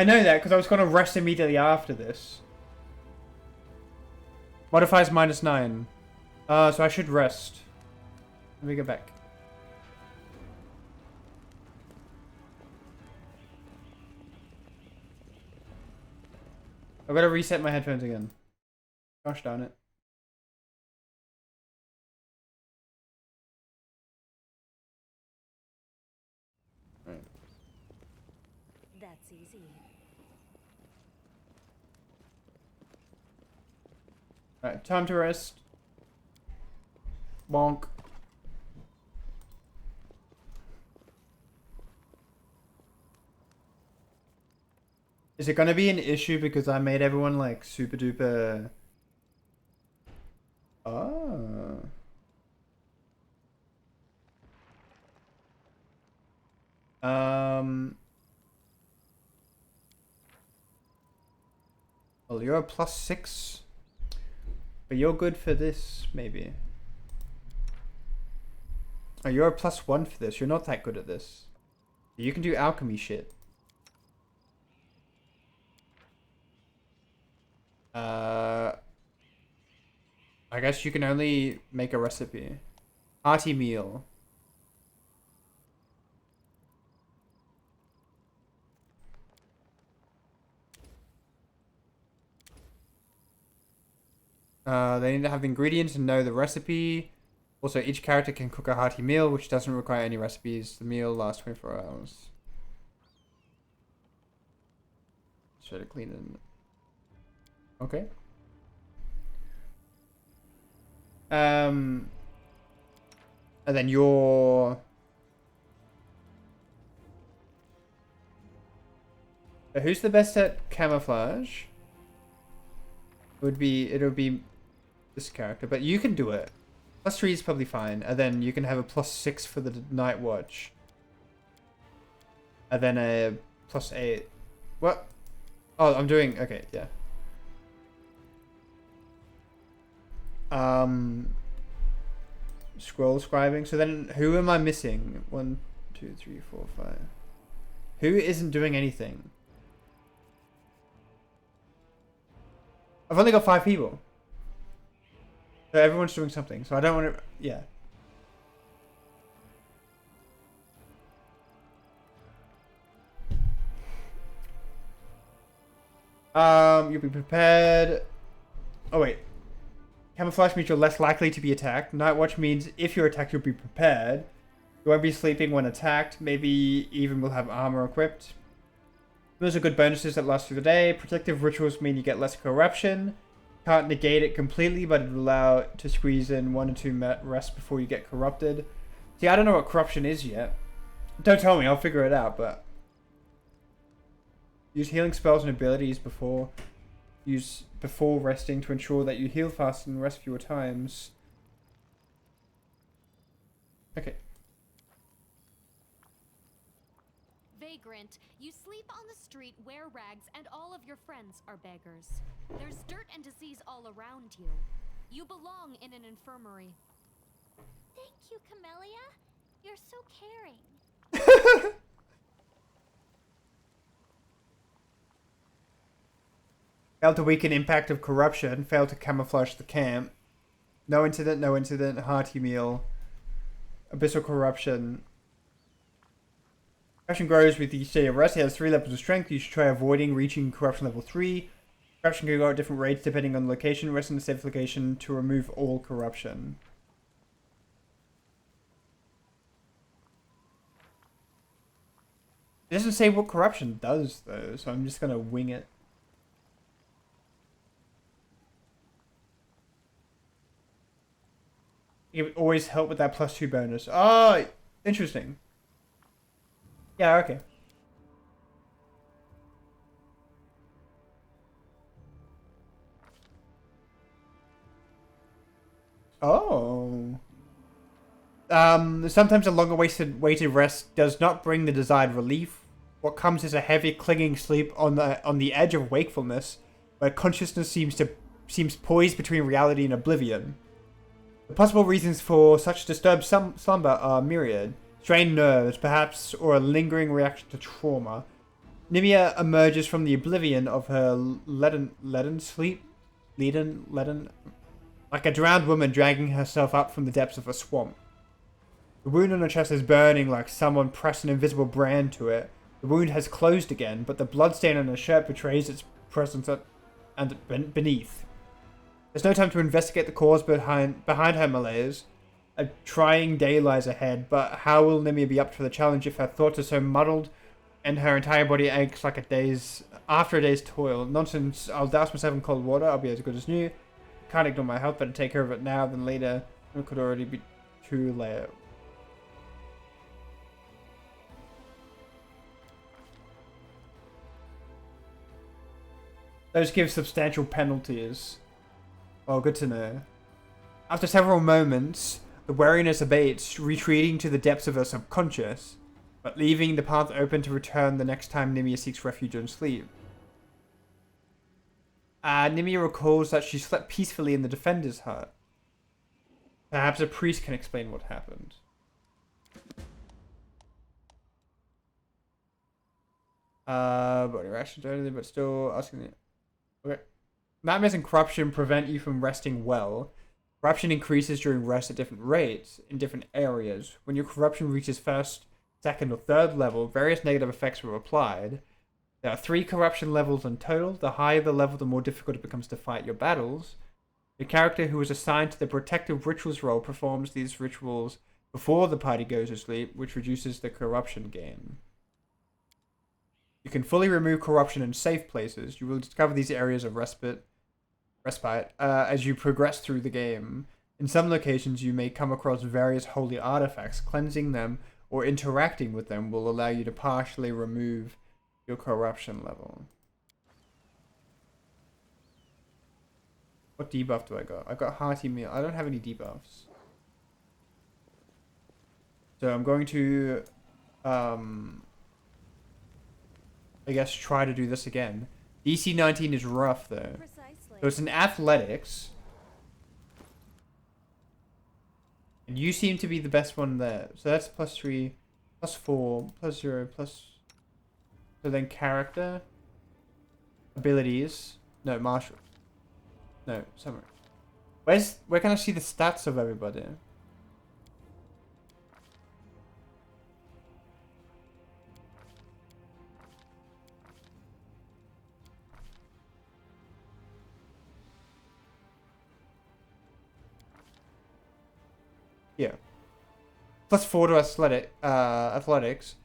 know that because I was going to rest immediately after this. Modifies -9. So I should rest. Let me go back. I've got to reset my headphones again. Gosh darn it. Right. That's easy. Alright, time to rest. Bonk. Is it gonna be an issue because I made everyone like super duper... Oh. Well, you're a +6. But you're good for this, maybe. Oh, you're a +1 for this. You're not that good at this. You can do alchemy shit. I guess you can only make a recipe. Hearty meal. They need to have the ingredients and know the recipe. Also, each character can cook a hearty meal, which doesn't require any recipes. The meal lasts 24 hours. Try to clean it. Okay. And then your... Who's the best at camouflage? It'll be this character, but you can do it. +3 is probably fine, and then you can have a +6 for the night watch. And then a +8. What? Oh, I'm doing, okay, yeah. Scroll scribing. So then who am I missing? 1, 2, 3, 4, 5. Who isn't doing anything? I've only got 5 people. So everyone's doing something. So I don't want to... Yeah. You'll be prepared. Oh, wait. Camouflage means you're less likely to be attacked. Night watch means if you're attacked, you'll be prepared. You won't be sleeping when attacked. Maybe even will have armor equipped. Those are good bonuses that last through the day. Protective rituals mean you get less corruption. Can't negate it completely, but it'll allow it to squeeze in 1 or 2 rests before you get corrupted. See, I don't know what corruption is yet. Don't tell me, I'll figure it out, but... Use healing spells and abilities before resting to ensure that you heal fast and rest fewer times. Okay. Vagrant, you sleep on the street, wear rags, and all of your friends are beggars. There's dirt and disease all around you. You belong in an infirmary. Thank you, Camellia. You're so caring. Failed to weaken impact of corruption. Failed to camouflage the camp. No incident, no incident. Hearty meal. Abyssal corruption. Corruption grows with each day of rest. It has 3 levels of strength. You should try avoiding reaching corruption level 3. Corruption can go at different rates depending on the location. Rest in a safe location to remove all corruption. It doesn't say what corruption does though, so I'm just gonna wing it. It would always help with that +2 bonus. Oh, interesting. Yeah, okay. Oh. Sometimes a longer weighted rest does not bring the desired relief. What comes is a heavy, clinging sleep on the edge of wakefulness, where consciousness seems poised between reality and oblivion. The possible reasons for such disturbed slumber are myriad. Strained nerves, perhaps, or a lingering reaction to trauma. Nimia emerges from the oblivion of her leaden sleep. Leaden, like a drowned woman dragging herself up from the depths of a swamp. The wound on her chest is burning like someone pressed an invisible brand to it. The wound has closed again, but the bloodstain on her shirt betrays its presence beneath. There's no time to investigate the cause behind her malaise. A trying day lies ahead, but how will Nimia be up for the challenge if her thoughts are so muddled and her entire body aches like after a day's toil? Nonsense, I'll douse myself in cold water, I'll be as good as new. Can't ignore my health, better take care of it now than later. It could already be too late. Those give substantial penalties. Well, good to know. After several moments, the wariness abates, retreating to the depths of her subconscious, but leaving the path open to return the next time Nimia seeks refuge in sleep. Nimia recalls that she slept peacefully in the defender's hut. Perhaps a priest can explain what happened. Body reactions only, but still asking the... Okay. Nightmares and corruption prevent you from resting well. Corruption increases during rest at different rates in different areas. When your corruption reaches first, second, or third level, various negative effects are applied. There are 3 corruption levels in total. The higher the level, the more difficult it becomes to fight your battles. The character who is assigned to the protective rituals role performs these rituals before the party goes to sleep, which reduces the corruption gain. You can fully remove corruption in safe places. You will discover these areas of respite as you progress through the game. In some locations, you may come across various holy artifacts. Cleansing them or interacting with them will allow you to partially remove your corruption level. What debuff do I got? I got hearty meal. I don't have any debuffs. So I'm going to, I guess try to do this again. DC 19 is rough though. Precisely. So it's in athletics. And you seem to be the best one there. So that's +3, +4, +0, plus... So then character. Abilities. No, martial. No, summary. Where can I see the stats of everybody? Yeah. +4 to athletics.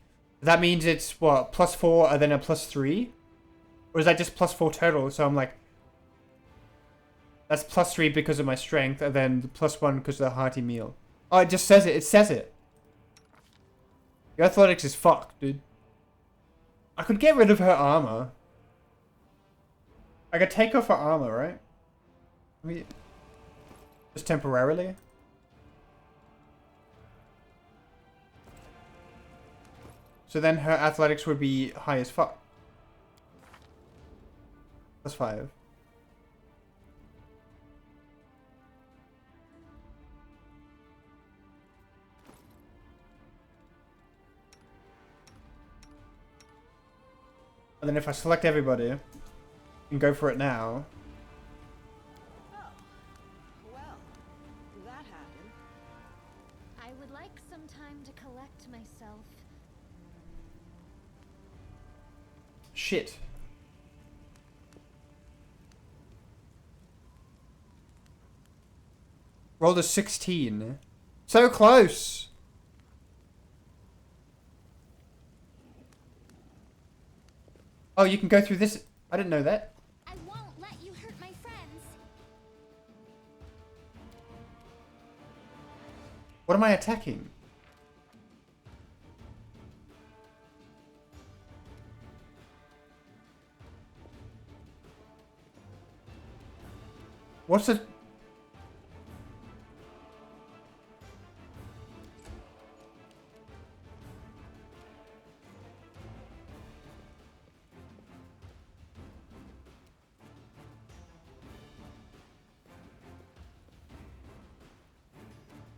That means it's what, +4 and then a +3? Or is that just +4 total? So I'm like, that's +3 because of my strength, and then +1 because of the hearty meal. Oh, it just says it. It says it. Your athletics is fucked, dude. I could get rid of her armor. I could take off her armor, right? I mean, just temporarily. So then her athletics would be high as fuck. +5. And then if I select everybody and go for it now. Oh, well, would like some time to collect myself. Shit. Rolled a 16. So close. Oh, you can go through this. I didn't know that. I won't let you hurt my friends. What am I attacking? What's it?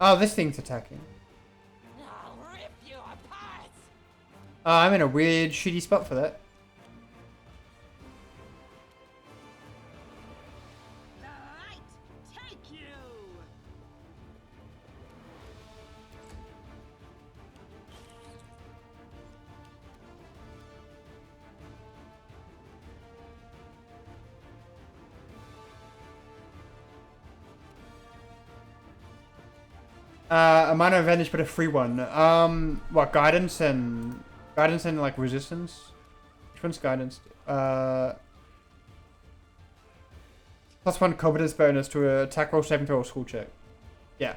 Oh, this thing's attacking. I'll rip you apart. Oh, I'm in a weird, shitty spot for that. The light take you. A minor advantage, but a free one. What, guidance and like resistance? Which one's guidance? +1 competence bonus to a attack roll, saving throw, or school check. Yeah.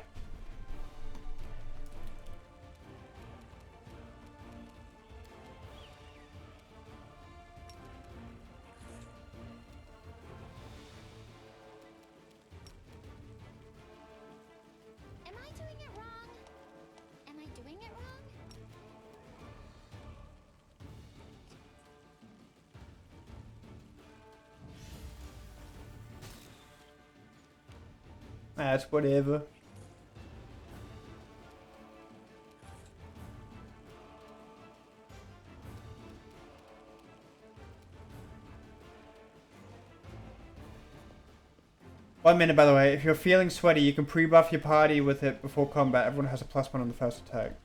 Am I doing it wrong? Am I doing it wrong? That's whatever. One minute, by the way. If you're feeling sweaty, you can pre-buff your party with it before combat. Everyone has a +1 on the first attack.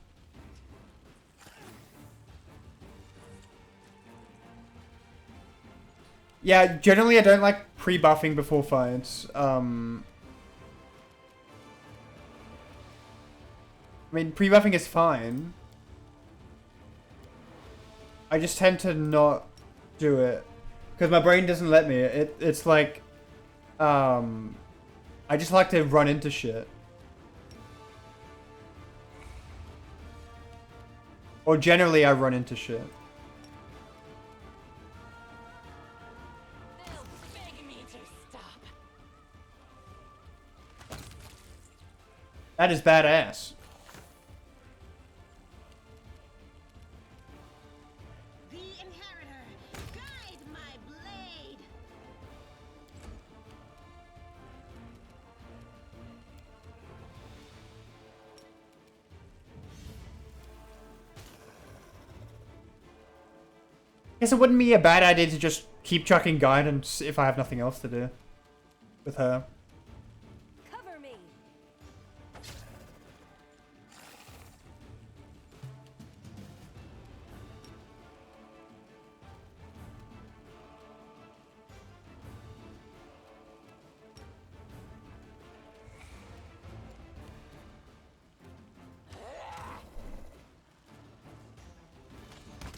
Yeah, generally I don't like pre-buffing before fights. I mean, pre-buffing is fine. I just tend to not do it because my brain doesn't let me. It's like, I just like to run into shit. Or generally I run into shit. They'll beg me to stop. That is badass. The inheritor, guide my blade. Guess it wouldn't be a bad idea to just keep chucking guidance if I have nothing else to do with her. Cover me.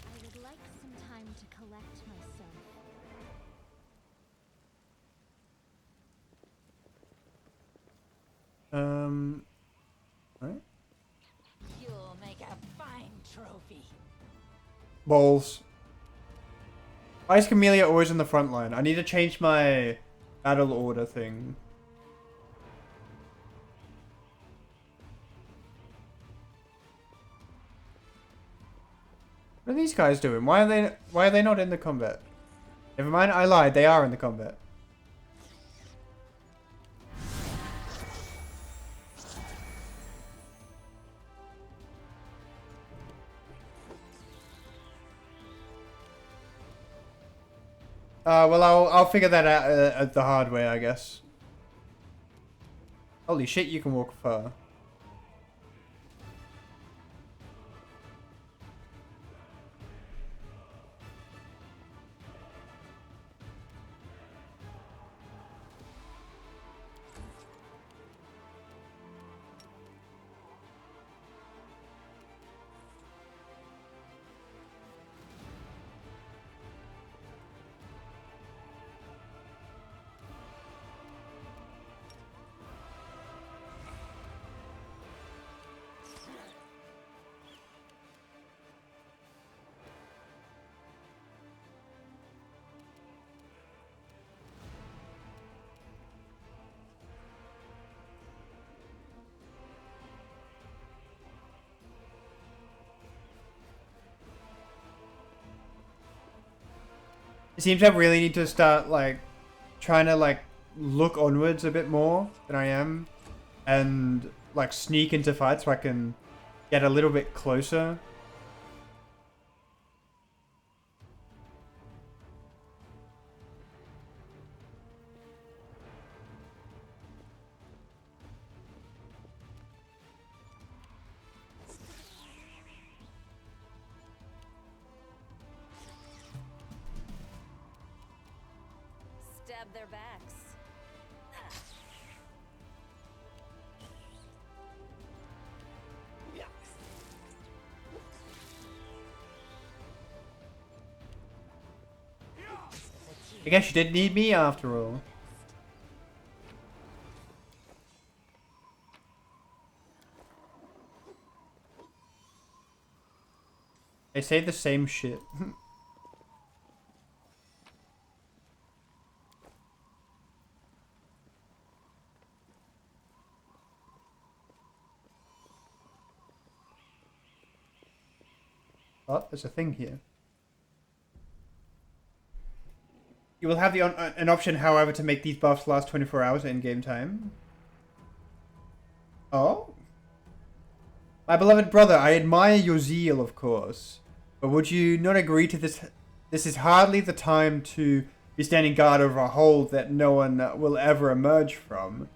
I would like some time to collect myself. Right? You'll make a fine trophy. Balls. Why is Camellia always in the front line? I need to change my battle order thing. What are these guys doing? Why are they not in the combat? Never mind, I lied. They are in the combat. Well, I'll figure that out the hard way, I guess. Holy shit, you can walk far. It seems I really need to start, like, trying to, like, look onwards a bit more than I am. And, like, sneak into fights so I can get a little bit closer. Stab their backs. I guess you didn't need me after all. They say the same shit. Oh, there's a thing here. You will have an option, however, to make these buffs last 24 hours in game time. Oh? My beloved brother, I admire your zeal, of course. But would you not agree to this? This is hardly the time to be standing guard over a hole that no one will ever emerge from.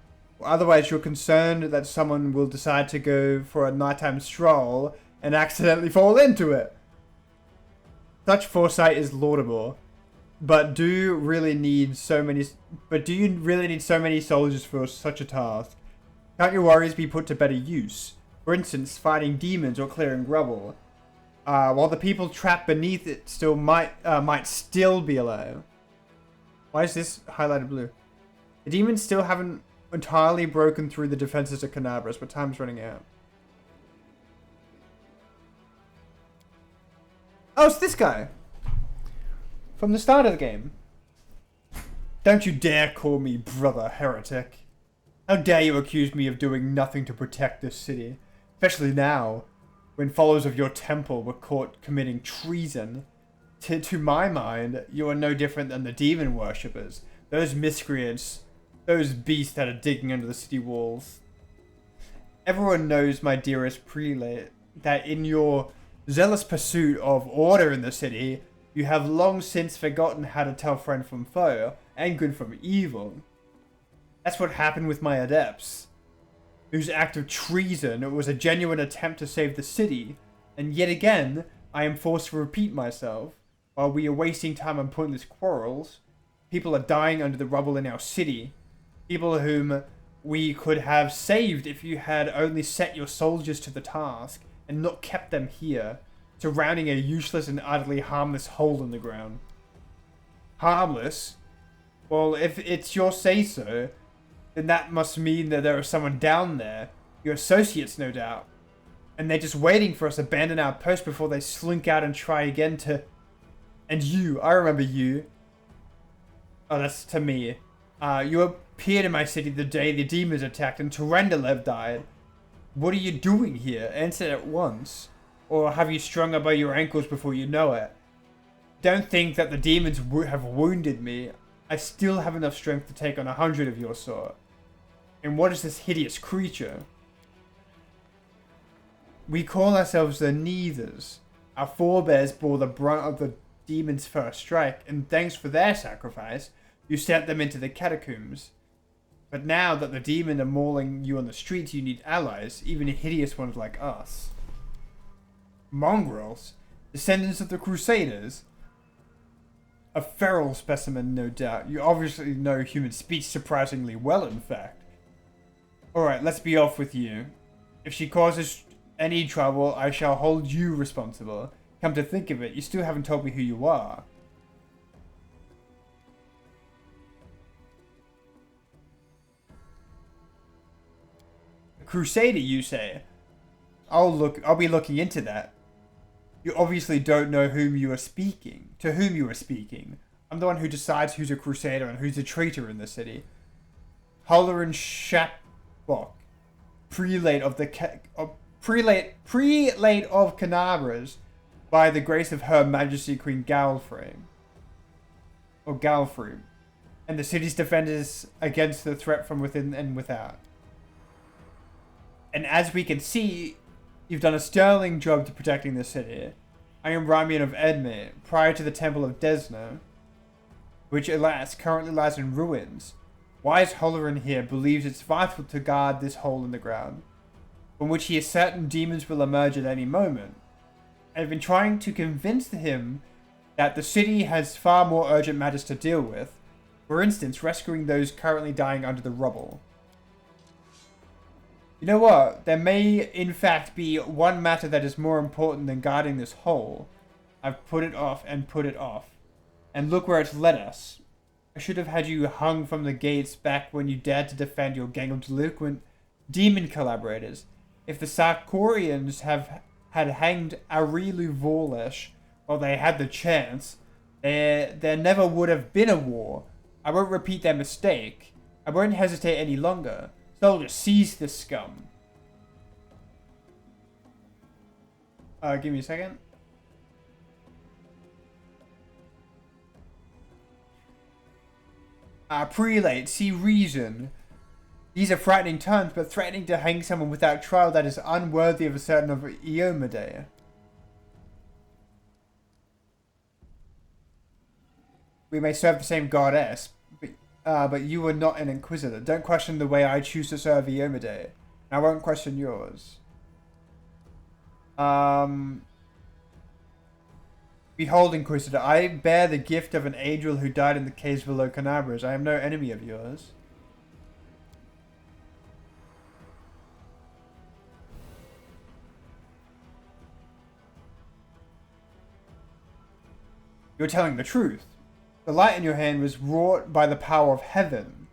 Otherwise, you're concerned that someone will decide to go for a nighttime stroll and accidentally fall into it. Such foresight is laudable. But do you really need so many soldiers for such a task? Can't your warriors be put to better use? For instance, fighting demons or clearing rubble. While the people trapped beneath it still might still be alive. Why is this highlighted blue? The demons still haven't entirely broken through the defenses of Canabras, but time's running out. Oh, it's this guy! From the start of the game. Don't you dare call me brother, heretic. How dare you accuse me of doing nothing to protect this city? Especially now, when followers of your temple were caught committing treason. To my mind, you are no different than the demon worshippers. Those miscreants. Those beasts that are digging under the city walls. Everyone knows, my dearest prelate, that in your zealous pursuit of order in the city, you have long since forgotten how to tell friend from foe, and good from evil. That's what happened with my adepts, whose act of treason was a genuine attempt to save the city, and yet again, I am forced to repeat myself. While we are wasting time on pointless quarrels, people are dying under the rubble in our city, people whom we could have saved if you had only set your soldiers to the task, and not kept them here, surrounding a useless and utterly harmless hole in the ground. Harmless? Well, if it's your say-so, then that must mean that there is someone down there, your associates no doubt, and they're just waiting for us to abandon our post before they slink out and try again to... And you, I remember you. Oh, that's to me. You appeared in my city the day the demons attacked and Turandalev died. What are you doing here? Answer at once. Or have you strung up by your ankles before you know it? Don't think that the demons have wounded me. I still have enough strength to take on 100 of your sort. And what is this hideous creature? We call ourselves the Neithers. Our forebears bore the brunt of the demons' first strike, and thanks for their sacrifice, you sent them into the catacombs. But now that the demon are mauling you on the streets, you need allies, even hideous ones like us. Mongrels? Descendants of the Crusaders? A feral specimen, no doubt. You obviously know human speech surprisingly well, in fact. Alright, let's be off with you. If she causes any trouble, I shall hold you responsible. Come to think of it, you still haven't told me who you are. A Crusader, you say? I'll be looking into that. You obviously don't know to whom you are speaking. I'm the one who decides who's a Crusader and who's a traitor in the city. Halloran Shapbok, prelate of Canabras, by the grace of Her Majesty Queen Galfrey. or Galfru, and the city's defenders against the threat from within and without. And as we can see, you've done a sterling job to protecting the city. I am Ramian of Edmir, prior to the Temple of Desna, which alas currently lies in ruins. Wise Holleran here believes it's vital to guard this hole in the ground, from which he is certain demons will emerge at any moment. I've been trying to convince him that the city has far more urgent matters to deal with, for instance, rescuing those currently dying under the rubble. You know what? There may, in fact, be one matter that is more important than guarding this hole. I've put it off and put it off. And look where it's led us. I should have had you hung from the gates back when you dared to defend your gang of delinquent demon collaborators. If the Sarkorians had hanged Arilu Vorlesh while they had the chance, there never would have been a war. I won't repeat their mistake. I won't hesitate any longer. Soldiers, seize this scum. Give me a second. Prelate, see reason. These are frightening terms, but threatening to hang someone without trial that is unworthy of a certain of Eomade. We may serve the same goddess, but you are not an inquisitor. Don't question the way I choose to serve Eomade. I won't question yours. Behold, Inquisitor, I bear the gift of an angel who died in the caves below Canabras. I am no enemy of yours. You're telling the truth. The light in your hand was wrought by the power of heaven.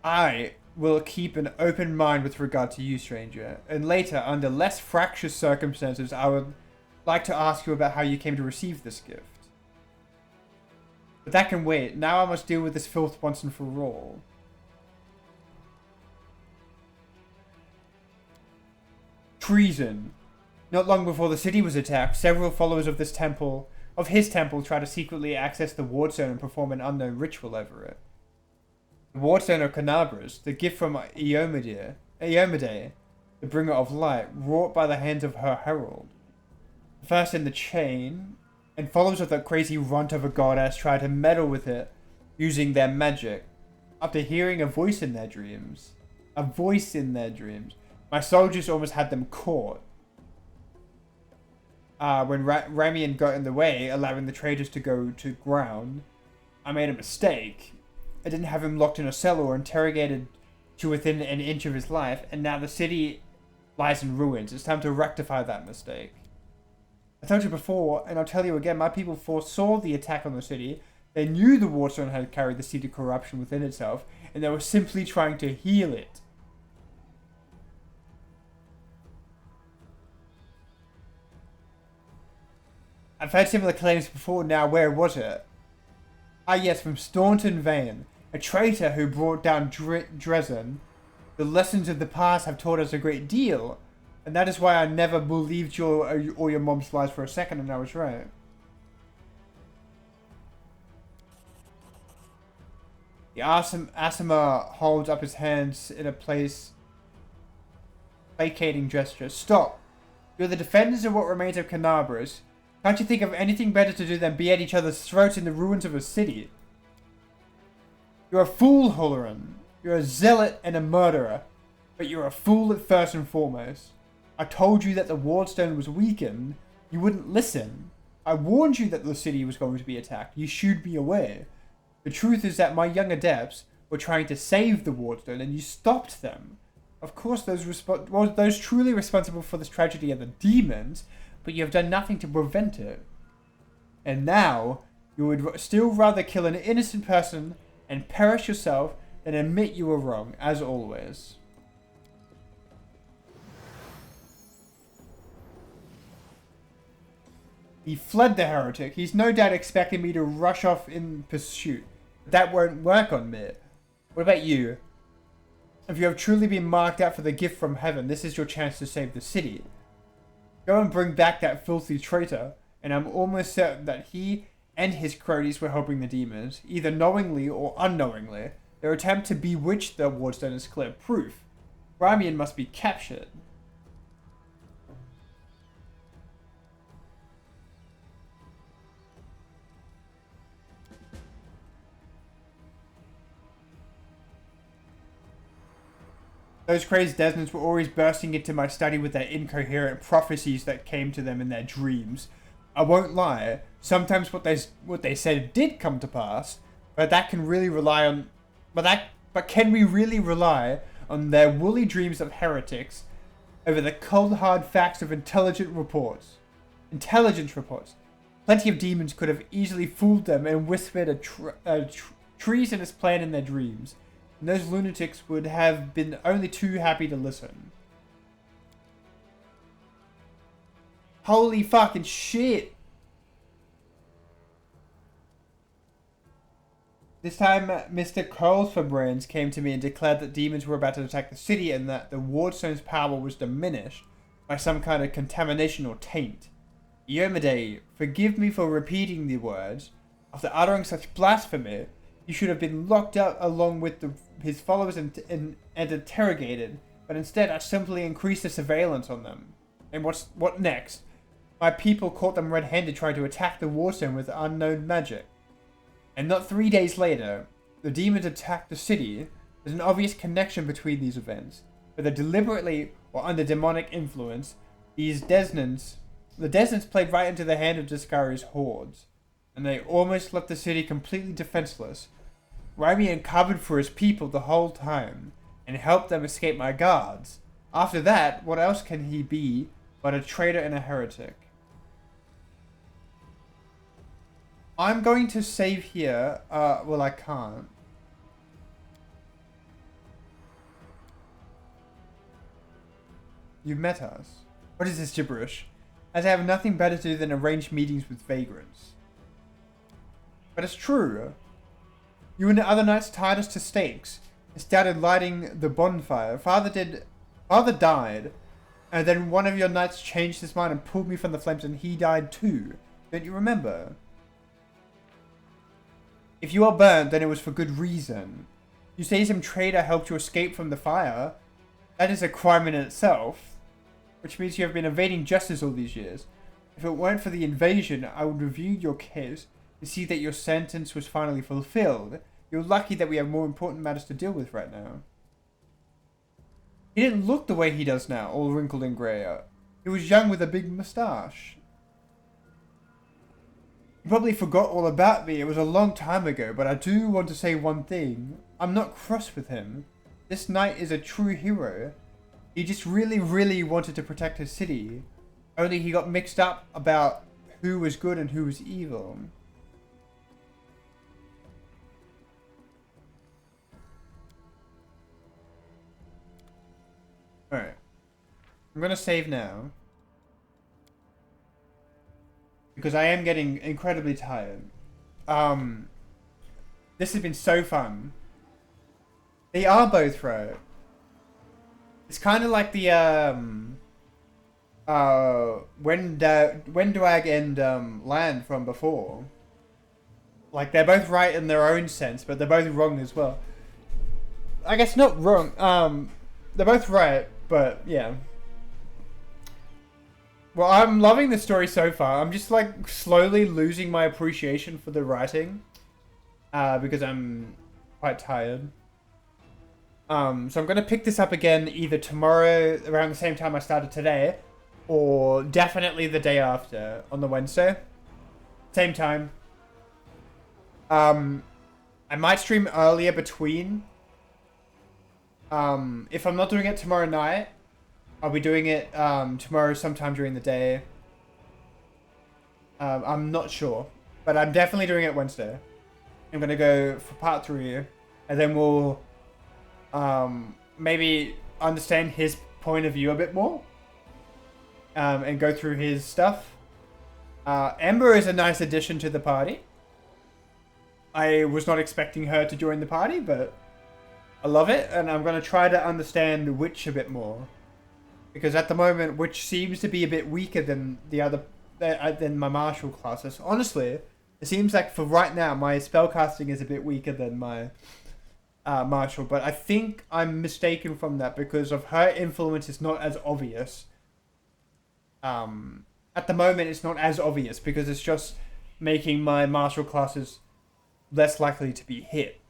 I will keep an open mind with regard to you, stranger. And later, under less fractious circumstances, I would like to ask you about how you came to receive this gift. But that can wait. Now I must deal with this filth once and for all. Treason. Not long before the city was attacked, several followers of his temple tried to secretly access the wardstone and perform an unknown ritual over it. The wardstone of Canabras, the gift from Eomade, the bringer of light, wrought by the hands of her herald. First in the chain, and followers of that crazy runt of a goddess tried to meddle with it using their magic. After hearing a voice in their dreams, my soldiers almost had them caught. When Ramian got in the way, allowing the traders to go to ground, I made a mistake. I didn't have him locked in a cell or interrogated to within an inch of his life, and now the city lies in ruins. It's time to rectify that mistake. I told you before, and I'll tell you again, my people foresaw the attack on the city. They knew the wardstone had carried the seed of corruption within itself, and they were simply trying to heal it. I've heard similar claims before. Now where was it? Ah yes, from Staunton Vane, a traitor who brought down Dresden. The lessons of the past have taught us a great deal, and that is why I never believed your or your mom's lies for a second, and I was right. The Asima holds up his hands in a placating gesture. Stop! You're the defenders of what remains of Canabras. Can't you think of anything better to do than be at each other's throats in the ruins of a city? You're a fool, Holleran. You're a zealot and a murderer. But you're a fool at first and foremost. I told you that the wardstone was weakened. You wouldn't listen. I warned you that the city was going to be attacked. You should be aware. The truth is that my young adepts were trying to save the wardstone and you stopped them. Of course, those truly responsible for this tragedy are the demons, but you have done nothing to prevent it. And now, you would still rather kill an innocent person and perish yourself than admit you were wrong, as always. He fled the heretic. He's no doubt expecting me to rush off in pursuit. But that won't work on me. What about you? If you have truly been marked out for the gift from heaven, this is your chance to save the city. Go and bring back that filthy traitor, and I'm almost certain that he and his cronies were helping the demons, either knowingly or unknowingly. Their attempt to bewitch the Wardstone is clear proof. Rymian must be captured. Those crazed Desmonds were always bursting into my study with their incoherent prophecies that came to them in their dreams. I won't lie, sometimes what they said did come to pass, but can we really rely on their woolly dreams of heretics over the cold hard facts of intelligence reports? Plenty of demons could have easily fooled them and whispered a treasonous plan in their dreams. And those lunatics would have been only too happy to listen. Holy fucking shit! This time, Mr. Carlsfabrands came to me and declared that demons were about to attack the city and that the Wardstone's power was diminished by some kind of contamination or taint. Iomedae, forgive me for repeating the words. After uttering such blasphemy, you should have been locked up along with his followers and interrogated, but instead I simply increased the surveillance on them. And what next? My people caught them red-handed trying to attack the Wardstone with unknown magic. And not 3 days later, the demons attacked the city. There's an obvious connection between these events. Whether deliberately or under demonic influence, the Desmonds played right into the hand of Discari's hordes, and they almost left the city completely defenseless. Rymian covered for his people the whole time, and helped them escape my guards. After that, what else can he be but a traitor and a heretic? I'm going to save here. Well, I can't. You've met us. What is this gibberish? As I have nothing better to do than arrange meetings with vagrants. But it's true. You and the other knights tied us to stakes and started lighting the bonfire. Father died, and then one of your knights changed his mind and pulled me from the flames, and he died too. Don't you remember? If you are burned, then it was for good reason. You say some traitor helped you escape from the fire. That is a crime in itself, which means you have been evading justice all these years. If it weren't for the invasion, I would review your case to see that your sentence was finally fulfilled. You're lucky that we have more important matters to deal with right now. He didn't look the way he does now, all wrinkled and grey. He was young with a big moustache. You probably forgot all about me. It was a long time ago, but I do want to say one thing. I'm not cross with him. This knight is a true hero. He just really, really wanted to protect his city. Only he got mixed up about who was good and who was evil. Alright. I'm gonna save now. Because I am getting incredibly tired. This has been so fun. They are both right. It's kind of like the Wendag and Land from before. Like they're both right in their own sense, but they're both wrong as well. I guess not wrong. They're both right, but yeah. Well, I'm loving the story so far. I'm just like slowly losing my appreciation for the writing, because I'm quite tired. So I'm going to pick this up again either tomorrow around the same time I started today, or definitely the day after on the Wednesday. Same time. I might stream earlier between. If I'm not doing it tomorrow night, I'll be doing it tomorrow sometime during the day. I'm not sure, but I'm definitely doing it Wednesday. I'm going to go for part 3, and then we'll maybe understand his point of view a bit more, and go through his stuff. Ember is a nice addition to the party. I was not expecting her to join the party, but I love it, and I'm going to try to understand Witch a bit more. Because at the moment, Witch seems to be a bit weaker than the other, than my martial classes. Honestly, It seems like for right now, my spellcasting is a bit weaker than my martial, but I think I'm mistaken from that because of her influence is not as obvious. At the moment, it's not as obvious because it's just making my martial classes less likely to be hit.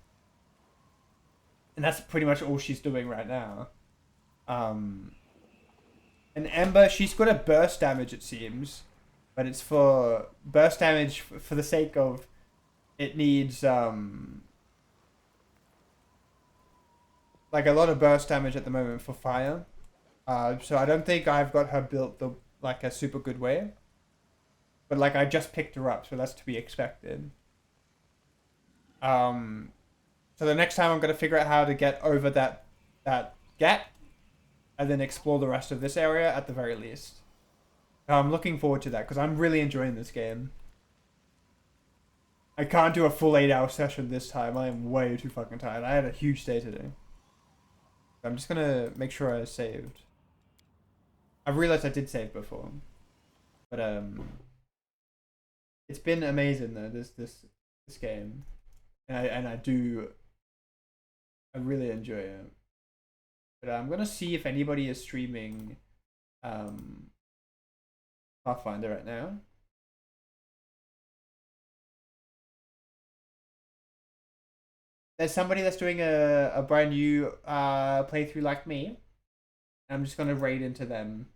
And that's pretty much all she's doing right now. And Ember, she's got a burst damage, it seems. But it's for burst damage for the sake of it needs like a lot of burst damage at the moment for fire. So I don't think I've got her built the like a super good way. But like I just picked her up, so that's to be expected. So the next time I'm gonna figure out how to get over that gap, and then explore the rest of this area at the very least. I'm looking forward to that because I'm really enjoying this game. I can't do a full 8-hour session this time. I am way too fucking tired. I had a huge day today. I'm just gonna make sure I saved. I realized I did save before, but it's been amazing though. This game, and I really enjoy it. But I'm gonna see if anybody is streaming Pathfinder right now. There's somebody that's doing a brand new playthrough like me. I'm just gonna raid into them.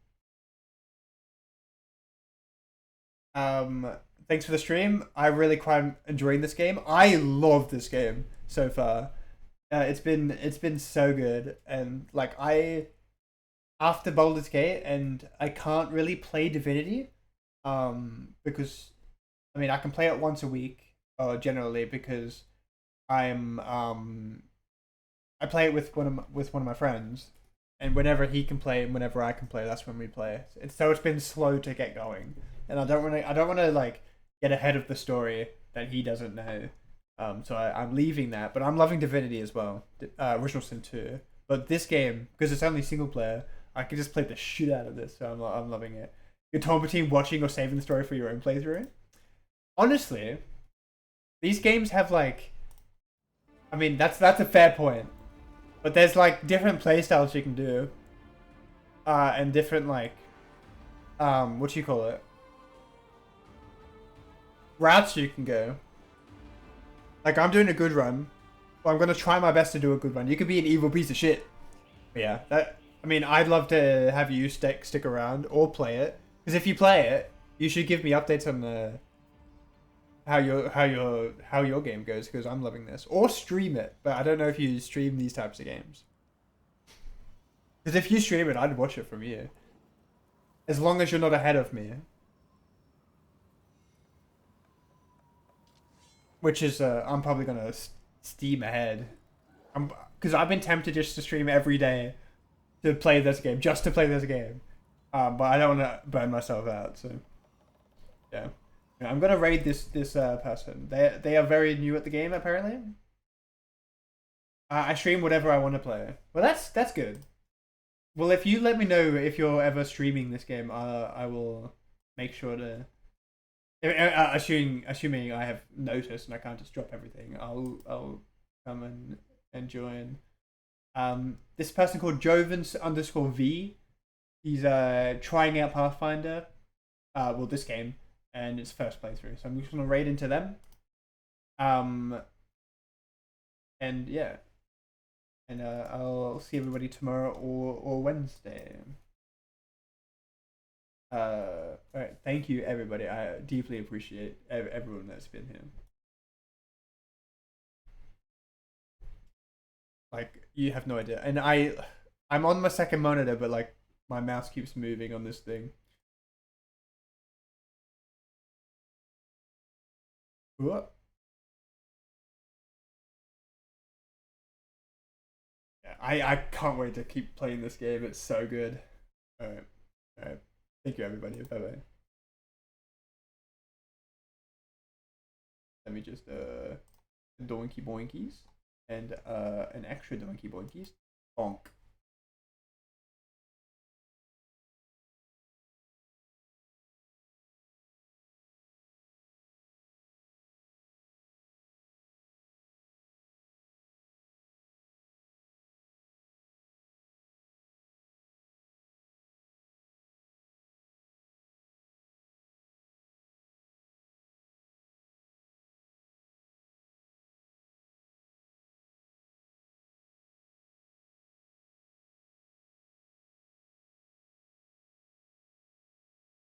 Thanks for the stream. I really quite enjoying this game. I love this game so far. It's been so good, and like after Baldur's Gate, and I can't really play Divinity, because I mean I can play it once a week, generally because I'm I play it with one of my friends, and whenever he can play and whenever I can play, that's when we play. So it's been slow to get going, and I don't want to like get ahead of the story that he doesn't know. So I'm leaving that, but I'm loving Divinity as well, Original Sin 2. But this game, because it's only single player, I can just play the shit out of this, so I'm loving it. You're torn between watching or saving the story for your own playthrough. Honestly, these games have like, I mean that's a fair point, but there's like different playstyles you can do, and different like, what you call it, routes you can go. Like, I'm doing a good run. Well, I'm going to try my best to do a good run. You could be an evil piece of shit. But yeah, I mean, I'd love to have you stick around or play it. Because if you play it, you should give me updates on how your game goes, because I'm loving this. Or stream it. But I don't know if you stream these types of games. Because if you stream it, I'd watch it from you. As long as you're not ahead of me. Which is, I'm probably gonna steam ahead. Because I've been tempted just to stream every day to play this game, just to play this game. But I don't want to burn myself out, so yeah. I'm gonna raid this person. They are very new at the game apparently. I stream whatever I want to play. Well, that's good. Well, if you let me know if you're ever streaming this game, I will make sure to. Assuming I have notice and I can't just drop everything, I'll come and join. This person called Jovens_V, he's trying out Pathfinder, well this game, and it's first playthrough, so I'm just gonna raid into them. And yeah, and I'll see everybody tomorrow or Wednesday. Alright, thank you everybody. I deeply appreciate everyone that's been here. Like, you have no idea. And I'm on my second monitor, but like my mouse keeps moving on this thing. What? Yeah, I can't wait to keep playing this game. It's so good. Alright. Thank you, everybody. Bye bye. Let me just donkey boinkies and an extra donkey boinkies. Bonk.